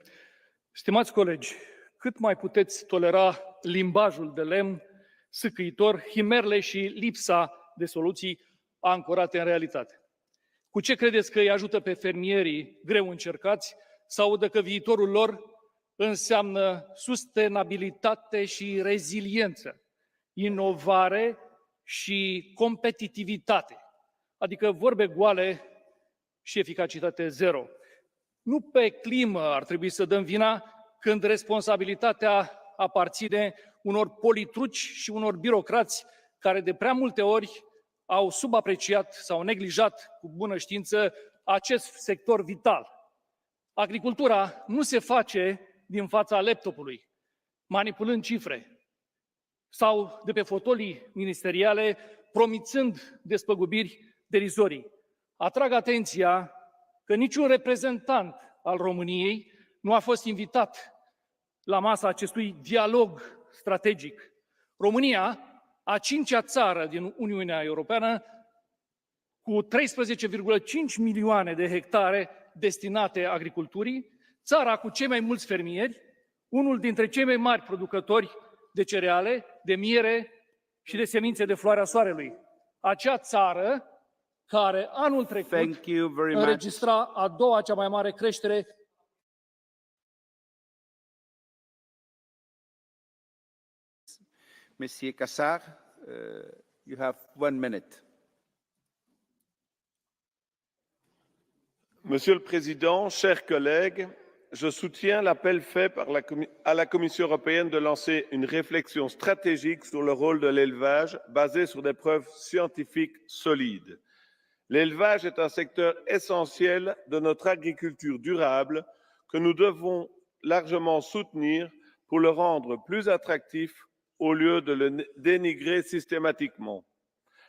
Stimați colegi, cât mai puteți tolera limbajul de lemn, sâcâitor, himerele și lipsa de soluții ancorate în realitate? Cu ce credeți că îi ajută pe fermierii greu încercați să audă că viitorul lor înseamnă sustenabilitate și reziliență, inovare și competitivitate, adică vorbe goale și eficacitate zero? Nu pe climă ar trebui să dăm vina când responsabilitatea aparține unor politruci și unor birocrați care de prea multe ori au subapreciat sau neglijat cu bună știință acest sector vital. Agricultura nu se face din fața laptopului, manipulând cifre sau de pe fotolii ministeriale, promițând despăgubiri derizorii. Atrag atenția că niciun reprezentant al României nu a fost invitat la masa acestui dialog strategic. România, a 5-a țară din Uniunea Europeană, cu 13,5 milioane de hectare destinate agriculturii, țara cu cei mai mulți fermieri, unul dintre cei mai mari producători de cereale, de miere și de semințe de floarea soarelui. Acea țară care anul trecut înregistra a doua cea mai mare creștere. Monsieur Cassar, you have 1 minute. Monsieur le Président, chers collègues, je soutiens l'appel fait à la Commission européenne de lancer une réflexion stratégique sur le rôle de l'élevage basée sur des preuves scientifiques solides. L'élevage est un secteur essentiel de notre agriculture durable que nous devons largement soutenir pour le rendre plus attractif au lieu de le dénigrer systématiquement.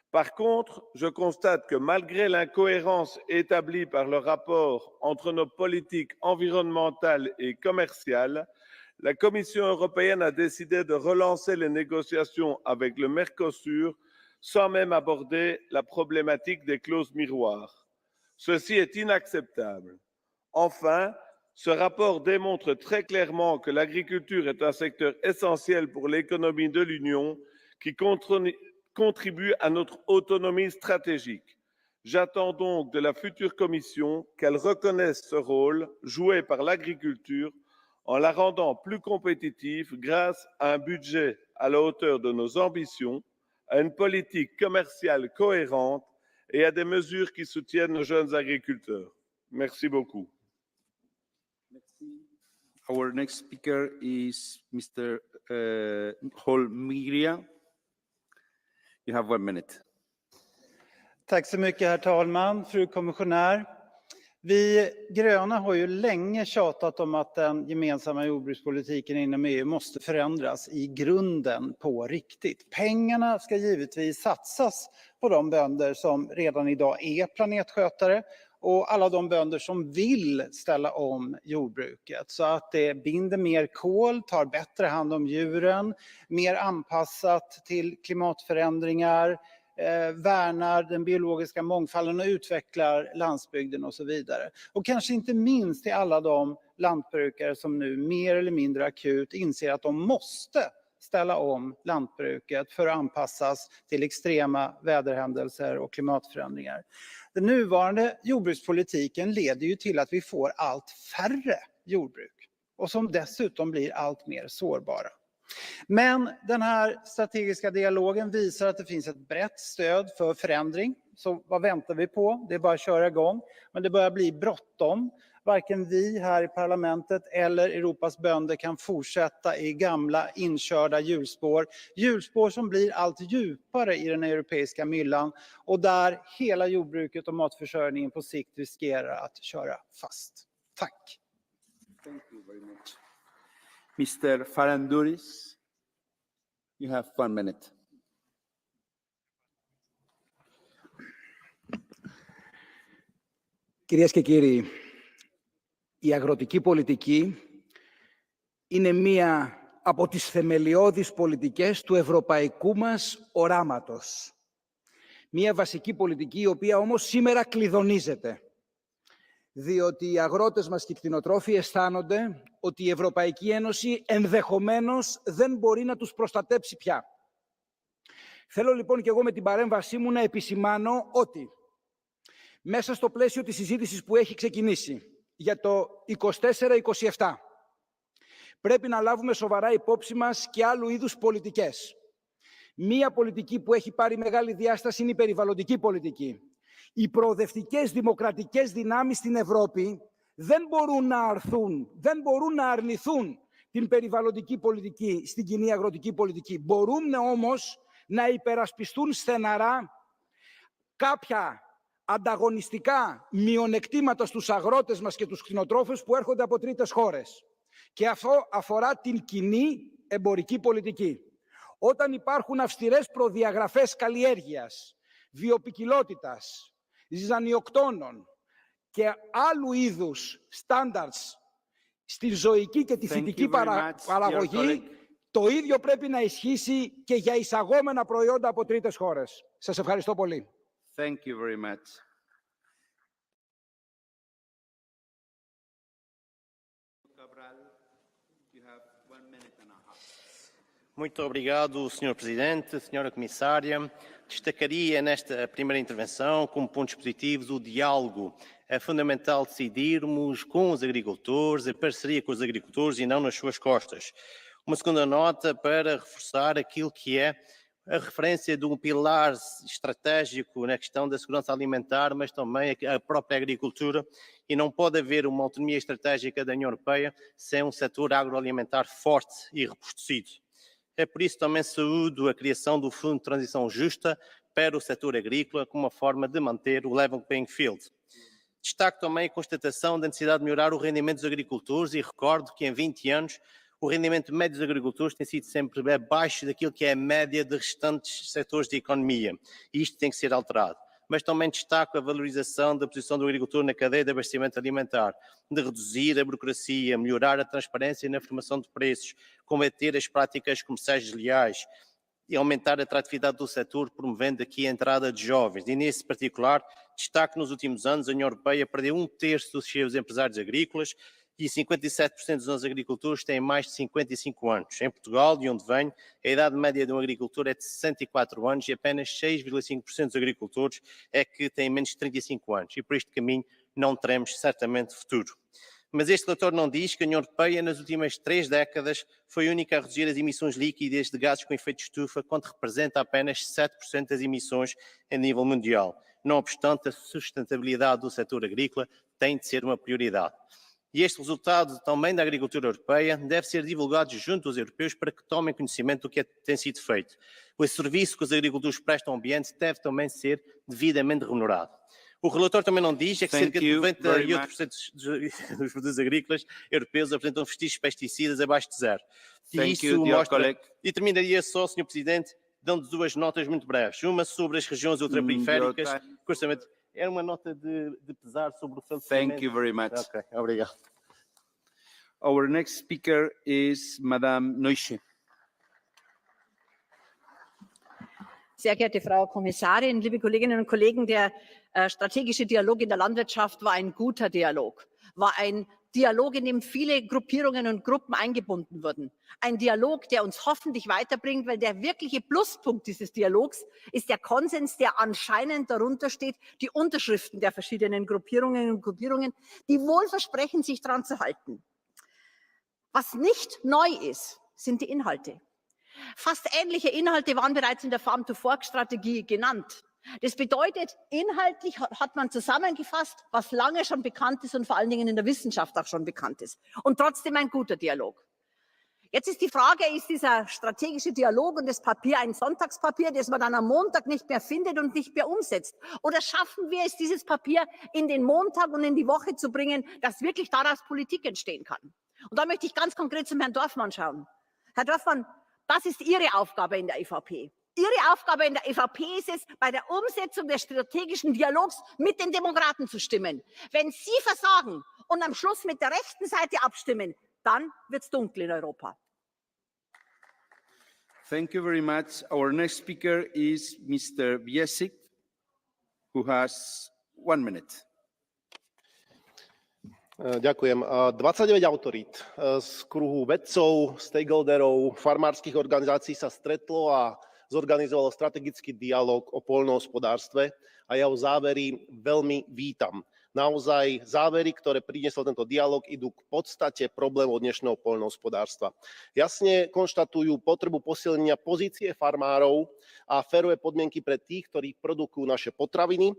Par contre, je constate que malgré l'incohérence établie par le rapport entre nos politiques environnementales et commerciales, la Commission européenne a décidé de relancer les négociations avec le Mercosur sans même aborder la problématique des clauses miroirs. Ceci est inacceptable. Enfin, ce rapport démontre très clairement que l'agriculture est un secteur essentiel pour l'économie de l'Union qui contribue à notre autonomie stratégique. J'attends donc de la future Commission qu'elle reconnaisse ce rôle joué par l'agriculture en la rendant plus compétitive grâce à un budget à la hauteur de nos ambitions, à une politique commerciale cohérente et à des mesures qui soutiennent nos jeunes agriculteurs. Merci beaucoup. Our next speaker is Mr. Holmgren. You have 1 minute. Tack så mycket, herr talman, fru kommissionär. Vi gröna har ju länge tjatat om att den gemensamma jordbrukspolitiken inom EU måste förändras i grunden på riktigt. Pengarna ska givetvis satsas på de bönder som redan idag är planetskötare och alla de bönder som vill ställa om jordbruket så att det binder mer kol, tar bättre hand om djuren, mer anpassat till klimatförändringar, värnar den biologiska mångfalden och utvecklar landsbygden och så vidare. Och kanske inte minst till alla de lantbrukare som nu mer eller mindre akut inser att de måste ställa om lantbruket för att anpassas till extrema väderhändelser och klimatförändringar. Den nuvarande jordbrukspolitiken leder ju till att vi får allt färre jordbruk och som dessutom blir allt mer sårbara. Men den här strategiska dialogen visar att det finns ett brett stöd för förändring. Så vad väntar vi på? Det är bara att köra igång. Men det börjar bli bråttom. Varken vi här i parlamentet eller Europas bönder kan fortsätta i gamla inkörda hjulspår. Hjulspår som blir allt djupare i den europeiska myllan och där hela jordbruket och matförsörjningen på sikt riskerar att köra fast. Tack. Thank you very much. Mr. Farandouris, you have 1 minute. Κυρίες και κύριοι, η αγροτική πολιτική είναι μία από τις θεμελιώδεις πολιτικές του ευρωπαϊκού μας οράματος. Μία βασική πολιτική η οποία όμως σήμερα κλειδονίζεται. Διότι οι αγρότες μας και οι κτηνοτρόφοι αισθάνονται ότι η Ευρωπαϊκή Ένωση ενδεχομένως δεν μπορεί να τους προστατέψει πια. Θέλω λοιπόν και εγώ με την παρέμβασή μου να επισημάνω ότι μέσα στο πλαίσιο της συζήτησης που έχει ξεκινήσει για το 24-27 πρέπει να λάβουμε σοβαρά υπόψη μας και άλλου είδους πολιτικές. Μία πολιτική που έχει πάρει μεγάλη διάσταση είναι η περιβαλλοντική πολιτική. Οι προοδευτικές δημοκρατικές δυνάμεις στην Ευρώπη δεν μπορούν να αρθούν, δεν μπορούν να αρνηθούν την περιβαλλοντική πολιτική στην κοινή αγροτική πολιτική. Μπορούν όμως να υπερασπιστούν στεναρά κάποια ανταγωνιστικά μειονεκτήματα στους αγρότες μας και τους κτηνοτρόφους που έρχονται από τρίτες χώρες. Και αυτό αφορά την κοινή εμπορική πολιτική. Όταν υπάρχουν αυστηρές προδιαγραφές καλλιέργειας, βιοποικιλότητας, ζυζανιοκτώνων και άλλου είδους standards στη ζωική και τη φυτική παραγωγή, το ίδιο πρέπει να ισχύσει και για εισαγόμενα προϊόντα από τρίτες χώρες. Σας ευχαριστώ πολύ. Thank you very much. Muito obrigado, Sr. Presidente, Sra. Comissária. Destacaria nesta primeira intervenção, como pontos positivos, o diálogo. É fundamental decidirmos com os agricultores, em parceria com os agricultores e não nas suas costas. Uma segunda nota para reforçar aquilo que é a referência de um pilar estratégico na questão da segurança alimentar, mas também a própria agricultura, e não pode haver uma autonomia estratégica da União Europeia sem um setor agroalimentar forte e robustecido. É por isso também saúdo a criação do Fundo de Transição Justa para o setor agrícola como uma forma de manter o level playing field. Destaco também a constatação da necessidade de melhorar o rendimento dos agricultores e recordo que em 20 anos o rendimento médio dos agricultores tem sido sempre abaixo daquilo que é a média de restantes setores de economia e isto tem que ser alterado. Mas também destaco a valorização da posição do agricultor na cadeia de abastecimento alimentar, de reduzir a burocracia, melhorar a transparência na formação de preços, combater as práticas comerciais desleais e aumentar a atratividade do setor, promovendo aqui a entrada de jovens. E nesse particular, destaco que nos últimos anos a União Europeia perdeu 1/3 dos seus empresários agrícolas e 57% dos nossos agricultores têm mais de 55 anos. Em Portugal, de onde venho, a idade média de um agricultor é de 64 anos e apenas 6,5% dos agricultores é que têm menos de 35 anos. E por este caminho não teremos certamente futuro. Mas este relatório não diz que a União Europeia, nas últimas 3 décadas, foi a única a reduzir as emissões líquidas de gases com efeito de estufa, quando representa apenas 7% das emissões a nível mundial. Não obstante, a sustentabilidade do setor agrícola tem de ser uma prioridade. E este resultado também da agricultura europeia deve ser divulgado junto aos europeus para que tomem conhecimento do que tem sido feito. O serviço que os agricultores prestam ao ambiente deve também ser devidamente remunerado. O relatório também não diz é que cerca de 98% dos produtos agrícolas europeus apresentam vestígios de pesticidas abaixo de zero. E isso mostra... E terminaria só, Sr. Presidente, dando 2 notas muito breves. Uma sobre as regiões ultraperiféricas. Era uma nota de pesar sobre o falecimento. Thank you very much. Ok, obrigado. Our next speaker is Madame Neusche. Sehr geehrte Frau Kommissarin, liebe Kolleginnen und Kollegen, der strategische Dialog in der Landwirtschaft war ein guter Dialog, war ein Dialog, in dem viele Gruppierungen und Gruppen eingebunden wurden. Ein Dialog, der uns hoffentlich weiterbringt, weil der wirkliche Pluspunkt dieses Dialogs ist der Konsens, der anscheinend darunter steht, die Unterschriften der verschiedenen Gruppierungen und Gruppierungen, die wohl versprechen, sich daran zu halten. Was nicht neu ist, sind die Inhalte. Fast ähnliche Inhalte waren bereits in der Farm-to-Fork-Strategie genannt. Das bedeutet, inhaltlich hat man zusammengefasst, was lange schon bekannt ist und vor allen Dingen in der Wissenschaft auch schon bekannt ist. Und trotzdem ein guter Dialog. Jetzt ist die Frage, ist dieser strategische Dialog und das Papier ein Sonntagspapier, das man dann am Montag nicht mehr findet und nicht mehr umsetzt? Oder schaffen wir es, dieses Papier in den Montag und in die Woche zu bringen, dass wirklich daraus Politik entstehen kann? Und da möchte ich ganz konkret zum Herrn Dorfmann schauen. Herr Dorfmann, das ist Ihre Aufgabe in der EVP. Ihre Aufgabe in der EVP ist es, bei der Umsetzung des strategischen Dialogs mit den Demokraten zu stimmen. Wenn Sie versagen und am Schluss mit der rechten Seite abstimmen, dann wird es dunkel in Europa. Thank you very much. Our next speaker is Mr. Biesic, who has 1 minute. Ďakujem. 29 autorít z kruhu vedcov, stakeholderov, farmárskych organizácií sa stretlo a zorganizovalo strategický dialog o poľnohospodárstve a jeho závery veľmi vítam. Naozaj závery, ktoré priniesol tento dialog, idú k podstate problémov dnešného poľnohospodárstva. Jasne konštatujú potrebu posilnenia pozície farmárov a férové podmienky pre tých, ktorí produkujú naše potraviny.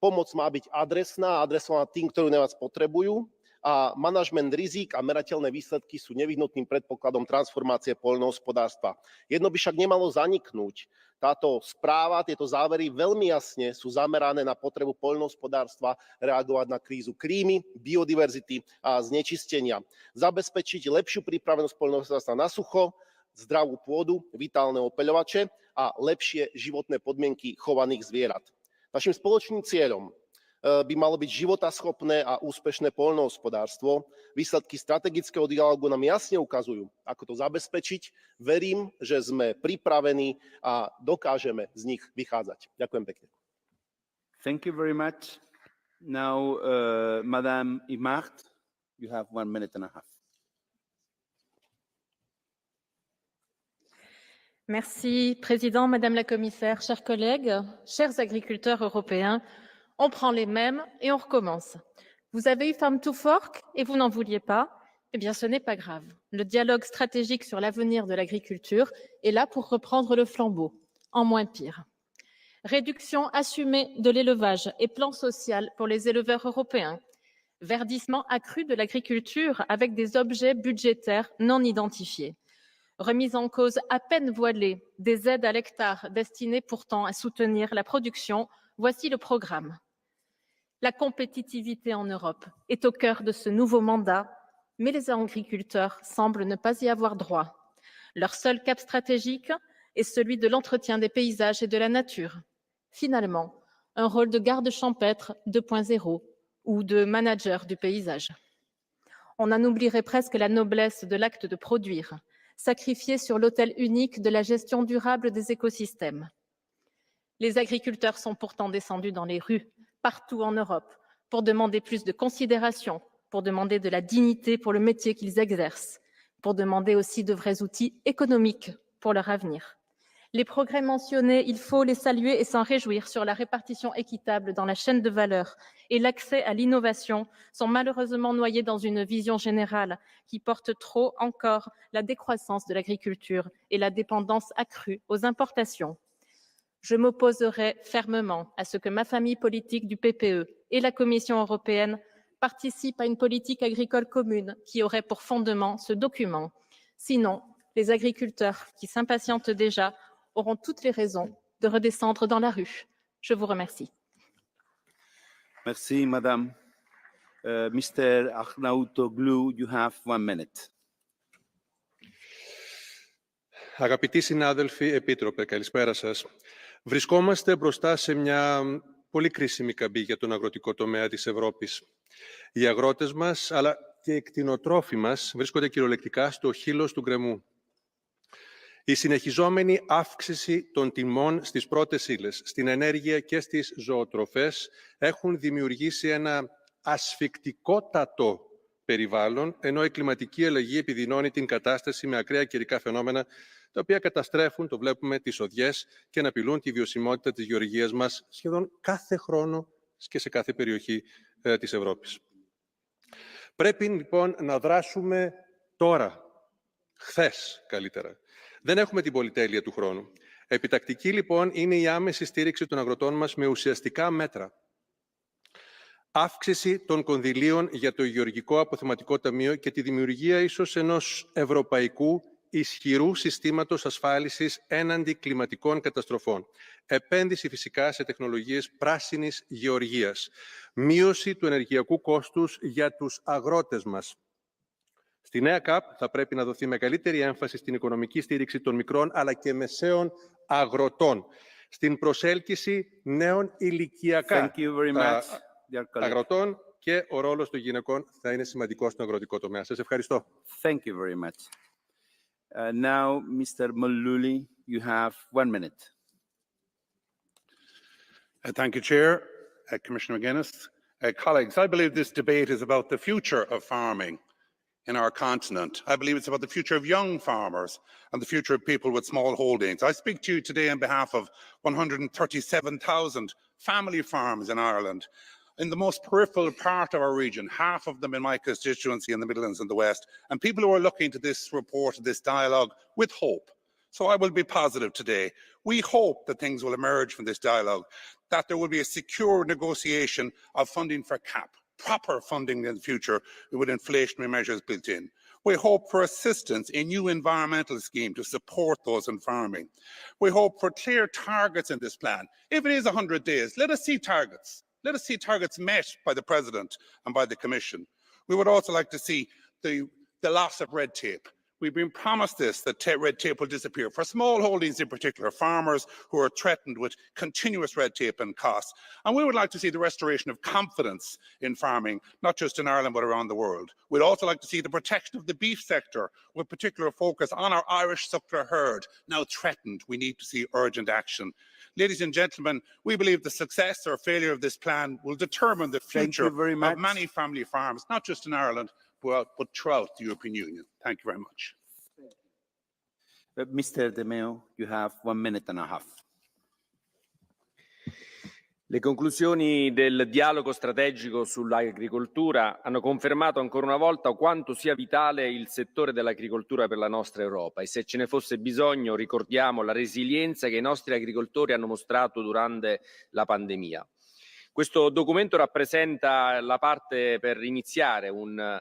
Pomoc má byť adresná a adresovaná tým, ktorí najviac potrebujú a manažment rizík a merateľné výsledky sú nevyhnutným predpokladom transformácie poľnohospodárstva. Jedno by však nemalo zaniknúť. Táto správa, tieto závery veľmi jasne sú zamerané na potrebu poľnohospodárstva reagovať na krízu klímy, biodiverzity a znečistenia. Zabezpečiť lepšiu pripravenosť poľnohospodárstva na sucho, zdravú pôdu, vitálne opeľovače a lepšie životné podmienky chovaných zvierat. Naším spoločným cieľom by malo byť životaschopné a úspešné poľnohospodárstvo. Výsledky strategického dialógu nám jasne ukazujú, ako to zabezpečiť. Verím, že sme pripravení a dokážeme z nich vychádzať. Ďakujem pekne. Thank you very much. Now, Madame Imart, you have 1 minute and a half. Merci, Président, Madame la Commissaire, chers collègues, chers agriculteurs européens. On prend les mêmes et on recommence. Vous avez eu Farm to Fork et vous n'en vouliez pas? Eh bien, ce n'est pas grave. Le dialogue stratégique sur l'avenir de l'agriculture est là pour reprendre le flambeau, en moins pire. Réduction assumée de l'élevage et plan social pour les éleveurs européens. Verdissement accru de l'agriculture avec des objets budgétaires non identifiés. remise en cause à peine voilée des aides à l'hectare destinées pourtant à soutenir la production, voici le programme. La compétitivité en Europe est au cœur de ce nouveau mandat, mais les agriculteurs semblent ne pas y avoir droit. Leur seul cap stratégique est celui de l'entretien des paysages et de la nature. Finalement, un rôle de garde champêtre 2.0 ou de manager du paysage. On en oublierait presque la noblesse de l'acte de produire, sacrifié sur l'autel unique de la gestion durable des écosystèmes. Les agriculteurs sont pourtant descendus dans les rues, partout en Europe, pour demander plus de considération, pour demander de la dignité pour le métier qu'ils exercent, pour demander aussi de vrais outils économiques pour leur avenir. Les progrès mentionnés, il faut les saluer et s'en réjouir sur la répartition équitable dans la chaîne de valeur et l'accès à l'innovation sont malheureusement noyés dans une vision générale qui porte trop encore la décroissance de l'agriculture et la dépendance accrue aux importations. Je m'opposerai fermement à ce que ma famille politique du PPE et la Commission européenne participent à une politique agricole commune qui aurait pour fondement ce document. Sinon, les agriculteurs qui s'impatientent déjà auront toutes les raisons de redescendre dans la rue. Je vous remercie. Merci, Madame. Mr. Arnautoglu, you have 1 minute. Αγαπητοί συνάδελφοι, Επίτροπε, καλησπέρα σας. Βρισκόμαστε μπροστά σε μια πολύ κρίσιμη καμπή για τον αγροτικό τομέα της Ευρώπης. Οι αγρότες μας, αλλά και οι κτηνοτρόφοι μας, βρίσκονται κυριολεκτικά στο χείλος του γκρεμού. Η συνεχιζόμενη αύξηση των τιμών στις πρώτες ύλες, στην ενέργεια και στις ζωοτροφές έχουν δημιουργήσει ένα ασφικτικότατο περιβάλλον, ενώ η κλιματική αλλαγή επιδεινώνει την κατάσταση με ακραία καιρικά φαινόμενα, τα οποία καταστρέφουν, το βλέπουμε, τις οδιές και απειλούν τη βιωσιμότητα της γεωργίας μας σχεδόν κάθε χρόνο και σε κάθε περιοχή της Ευρώπης. Πρέπει λοιπόν να δράσουμε τώρα, χθες καλύτερα. Δεν έχουμε την πολυτέλεια του χρόνου. Επιτακτική λοιπόν είναι η άμεση στήριξη των αγροτών μας με ουσιαστικά μέτρα. Αύξηση των κονδυλίων για το Γεωργικό Αποθεματικό Ταμείο και τη δημιουργία ίσως ενός ευρωπαϊκού ισχυρού συστήματος ασφάλισης έναντι κλιματικών καταστροφών. Επένδυση φυσικά σε τεχνολογίες πράσινης γεωργίας. Μείωση του ενεργειακού κόστους για τους αγρότες μας. Στη νέα ΚΑΠ θα πρέπει να δοθεί μεγαλύτερη έμφαση στην οικονομική στήριξη των μικρών αλλά και μεσαίων αγροτών. Στην προσέλκυση νέων ηλικιακά αγροτών και ο ρόλος των γυναικών θα είναι σημαντικός στον αγροτικό τομέα. Σας ευχαριστώ. Thank you very much. Now, Mr. Mulluli, you have 1 minute. Thank you, Chair. Commissioner McGuinness. Colleagues, I believe this debate is about the future of farming in our continent. I believe it's about the future of young farmers and the future of people with small holdings. I speak to you today on behalf of 137,000 family farms in Ireland, in the most peripheral part of our region, half of them in my constituency in the Midlands and the West, and people who are looking to this report, this dialogue, with hope. So I will be positive today. We hope that things will emerge from this dialogue, that there will be a secure negotiation of funding for CAP, proper funding in the future with inflationary measures built in. We hope for assistance, a new environmental scheme to support those in farming. We hope for clear targets in this plan. If it is 100 days, let us see targets. Let us see targets met by the President and by the Commission. We would also like to see the loss of red tape. We've been promised this, that red tape will disappear. For small holdings in particular, farmers who are threatened with continuous red tape and costs. And we would like to see the restoration of confidence in farming, not just in Ireland, but around the world. We'd also like to see the protection of the beef sector, with particular focus on our Irish suckler herd, now threatened. We need to see urgent action. Ladies and gentlemen, we believe the success or failure of this plan will determine the future of many family farms, not just in Ireland, but throughout the European Union. Thank you very much. Mr. De Meo, you have 1 minute and a half. Le conclusioni del dialogo strategico sull'agricoltura hanno confermato ancora una volta quanto sia vitale il settore dell'agricoltura per la nostra Europa e se ce ne fosse bisogno ricordiamo la resilienza che i nostri agricoltori hanno mostrato durante la pandemia. Questo documento rappresenta la parte per iniziare un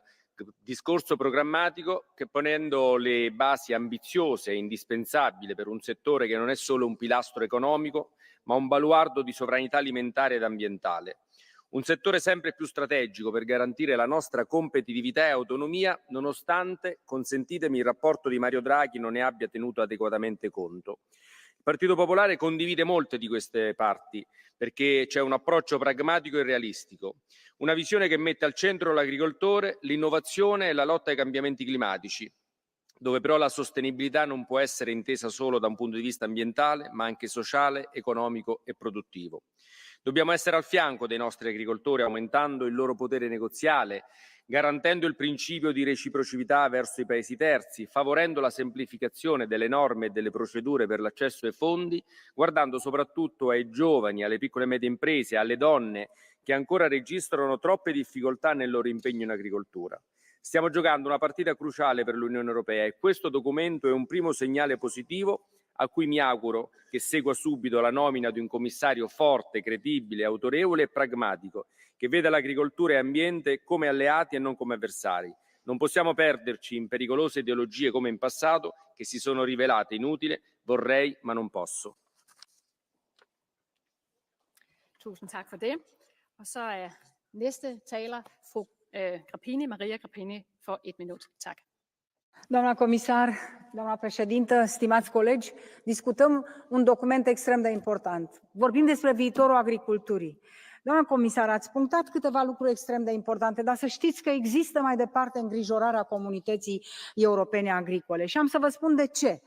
discorso programmatico che, ponendo le basi ambiziose e indispensabili per un settore che non è solo un pilastro economico, ma un baluardo di sovranità alimentare ed ambientale. Un settore sempre più strategico per garantire la nostra competitività e autonomia, nonostante, consentitemi, il rapporto di Mario Draghi non ne abbia tenuto adeguatamente conto. Il Partito Popolare condivide molte di queste parti, perché c'è un approccio pragmatico e realistico, una visione che mette al centro l'agricoltore, l'innovazione e la lotta ai cambiamenti climatici, dove però la sostenibilità non può essere intesa solo da un punto di vista ambientale, ma anche sociale, economico e produttivo. Dobbiamo essere al fianco dei nostri agricoltori, aumentando il loro potere negoziale, garantendo il principio di reciprocità verso i paesi terzi, favorendo la semplificazione delle norme e delle procedure per l'accesso ai fondi, guardando soprattutto ai giovani, alle piccole e medie imprese, alle donne che ancora registrano troppe difficoltà nel loro impegno in agricoltura. Stiamo giocando una partita cruciale per l'Unione Europea e questo documento è un primo segnale positivo a cui mi auguro che segua subito la nomina di un commissario forte, credibile, autorevole e pragmatico, che veda l'agricoltura e ambiente come alleati e non come avversari. Non possiamo perderci in pericolose ideologie come in passato, che si sono rivelate inutili. Vorrei, ma non posso. Tusind tak for det. Og så er næste taler fru Maria Grapini for 1 minut. Tak. Doamna comisar, doamna președintă, stimați colegi, discutăm un document extrem de important. Vorbim despre viitorul agriculturii. Doamna comisar, ați punctat câteva lucruri extrem de importante, dar să știți că există mai departe îngrijorarea comunității europene agricole. Și am să vă spun de ce.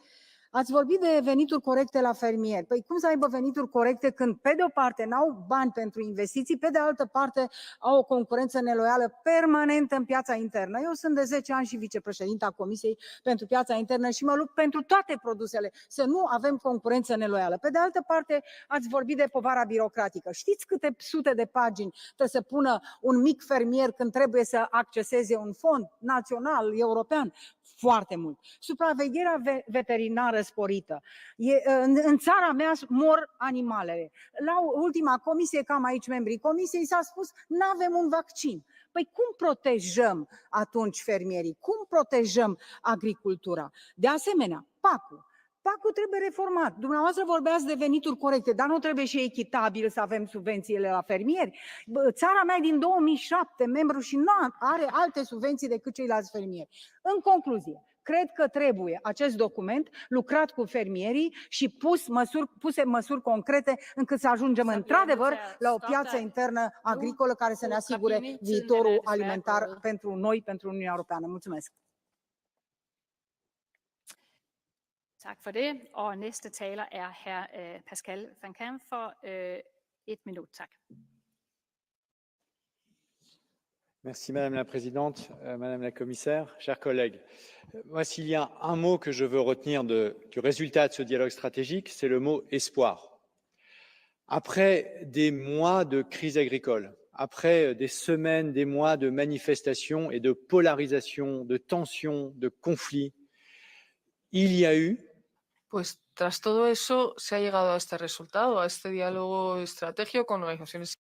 Ați vorbit de venituri corecte la fermieri. Păi cum să aibă venituri corecte când, pe de o parte, n-au bani pentru investiții, pe de altă parte, au o concurență neloială permanentă în piața internă? Eu sunt de 10 ani și vicepreședinta Comisiei pentru piața internă și mă lupt pentru toate produsele, să nu avem concurență neloială. Pe de altă parte, ați vorbit de povara birocratică. Știți câte sute de pagini trebuie să pună un mic fermier când trebuie să acceseze un fond național, european? Foarte mult. Supravegherea veterinară sporită. În țara mea mor animalele. La ultima comisie, cam aici membrii comisiei, s-a spus nu avem un vaccin. Păi cum protejăm atunci fermierii? Cum protejăm agricultura? De asemenea, PAC-ul trebuie reformat. Dumneavoastră vorbeați de venituri corecte, dar nu trebuie și echitabil să avem subvențiile la fermieri? Țara mea e din 2007, membru, și nu are alte subvenții decât ceilalți fermieri. În concluzie, cred că trebuie acest document lucrat cu fermierii și puse măsuri concrete încât să ajungem într-adevăr la o piață internă agricolă care să ne asigure viitorul alimentar pentru noi, pentru Uniunea Europeană. Mulțumesc! Tak for det. Og næste taler er hr. Pascal Van Camp for 1 minut. Tak. Merci Madame la Présidente, Madame la Commissaire, chers collègues. Moi, s'il y a un mot que je veux retenir du résultat de ce dialogue stratégique, c'est le mot espoir. Après des mois de crise agricole, après des semaines, des mois de manifestations et de polarisation, de tensions, de conflits, il y a eu Pues tras todo eso se ha llegado a este resultado, a este diálogo estratégico con organizaciones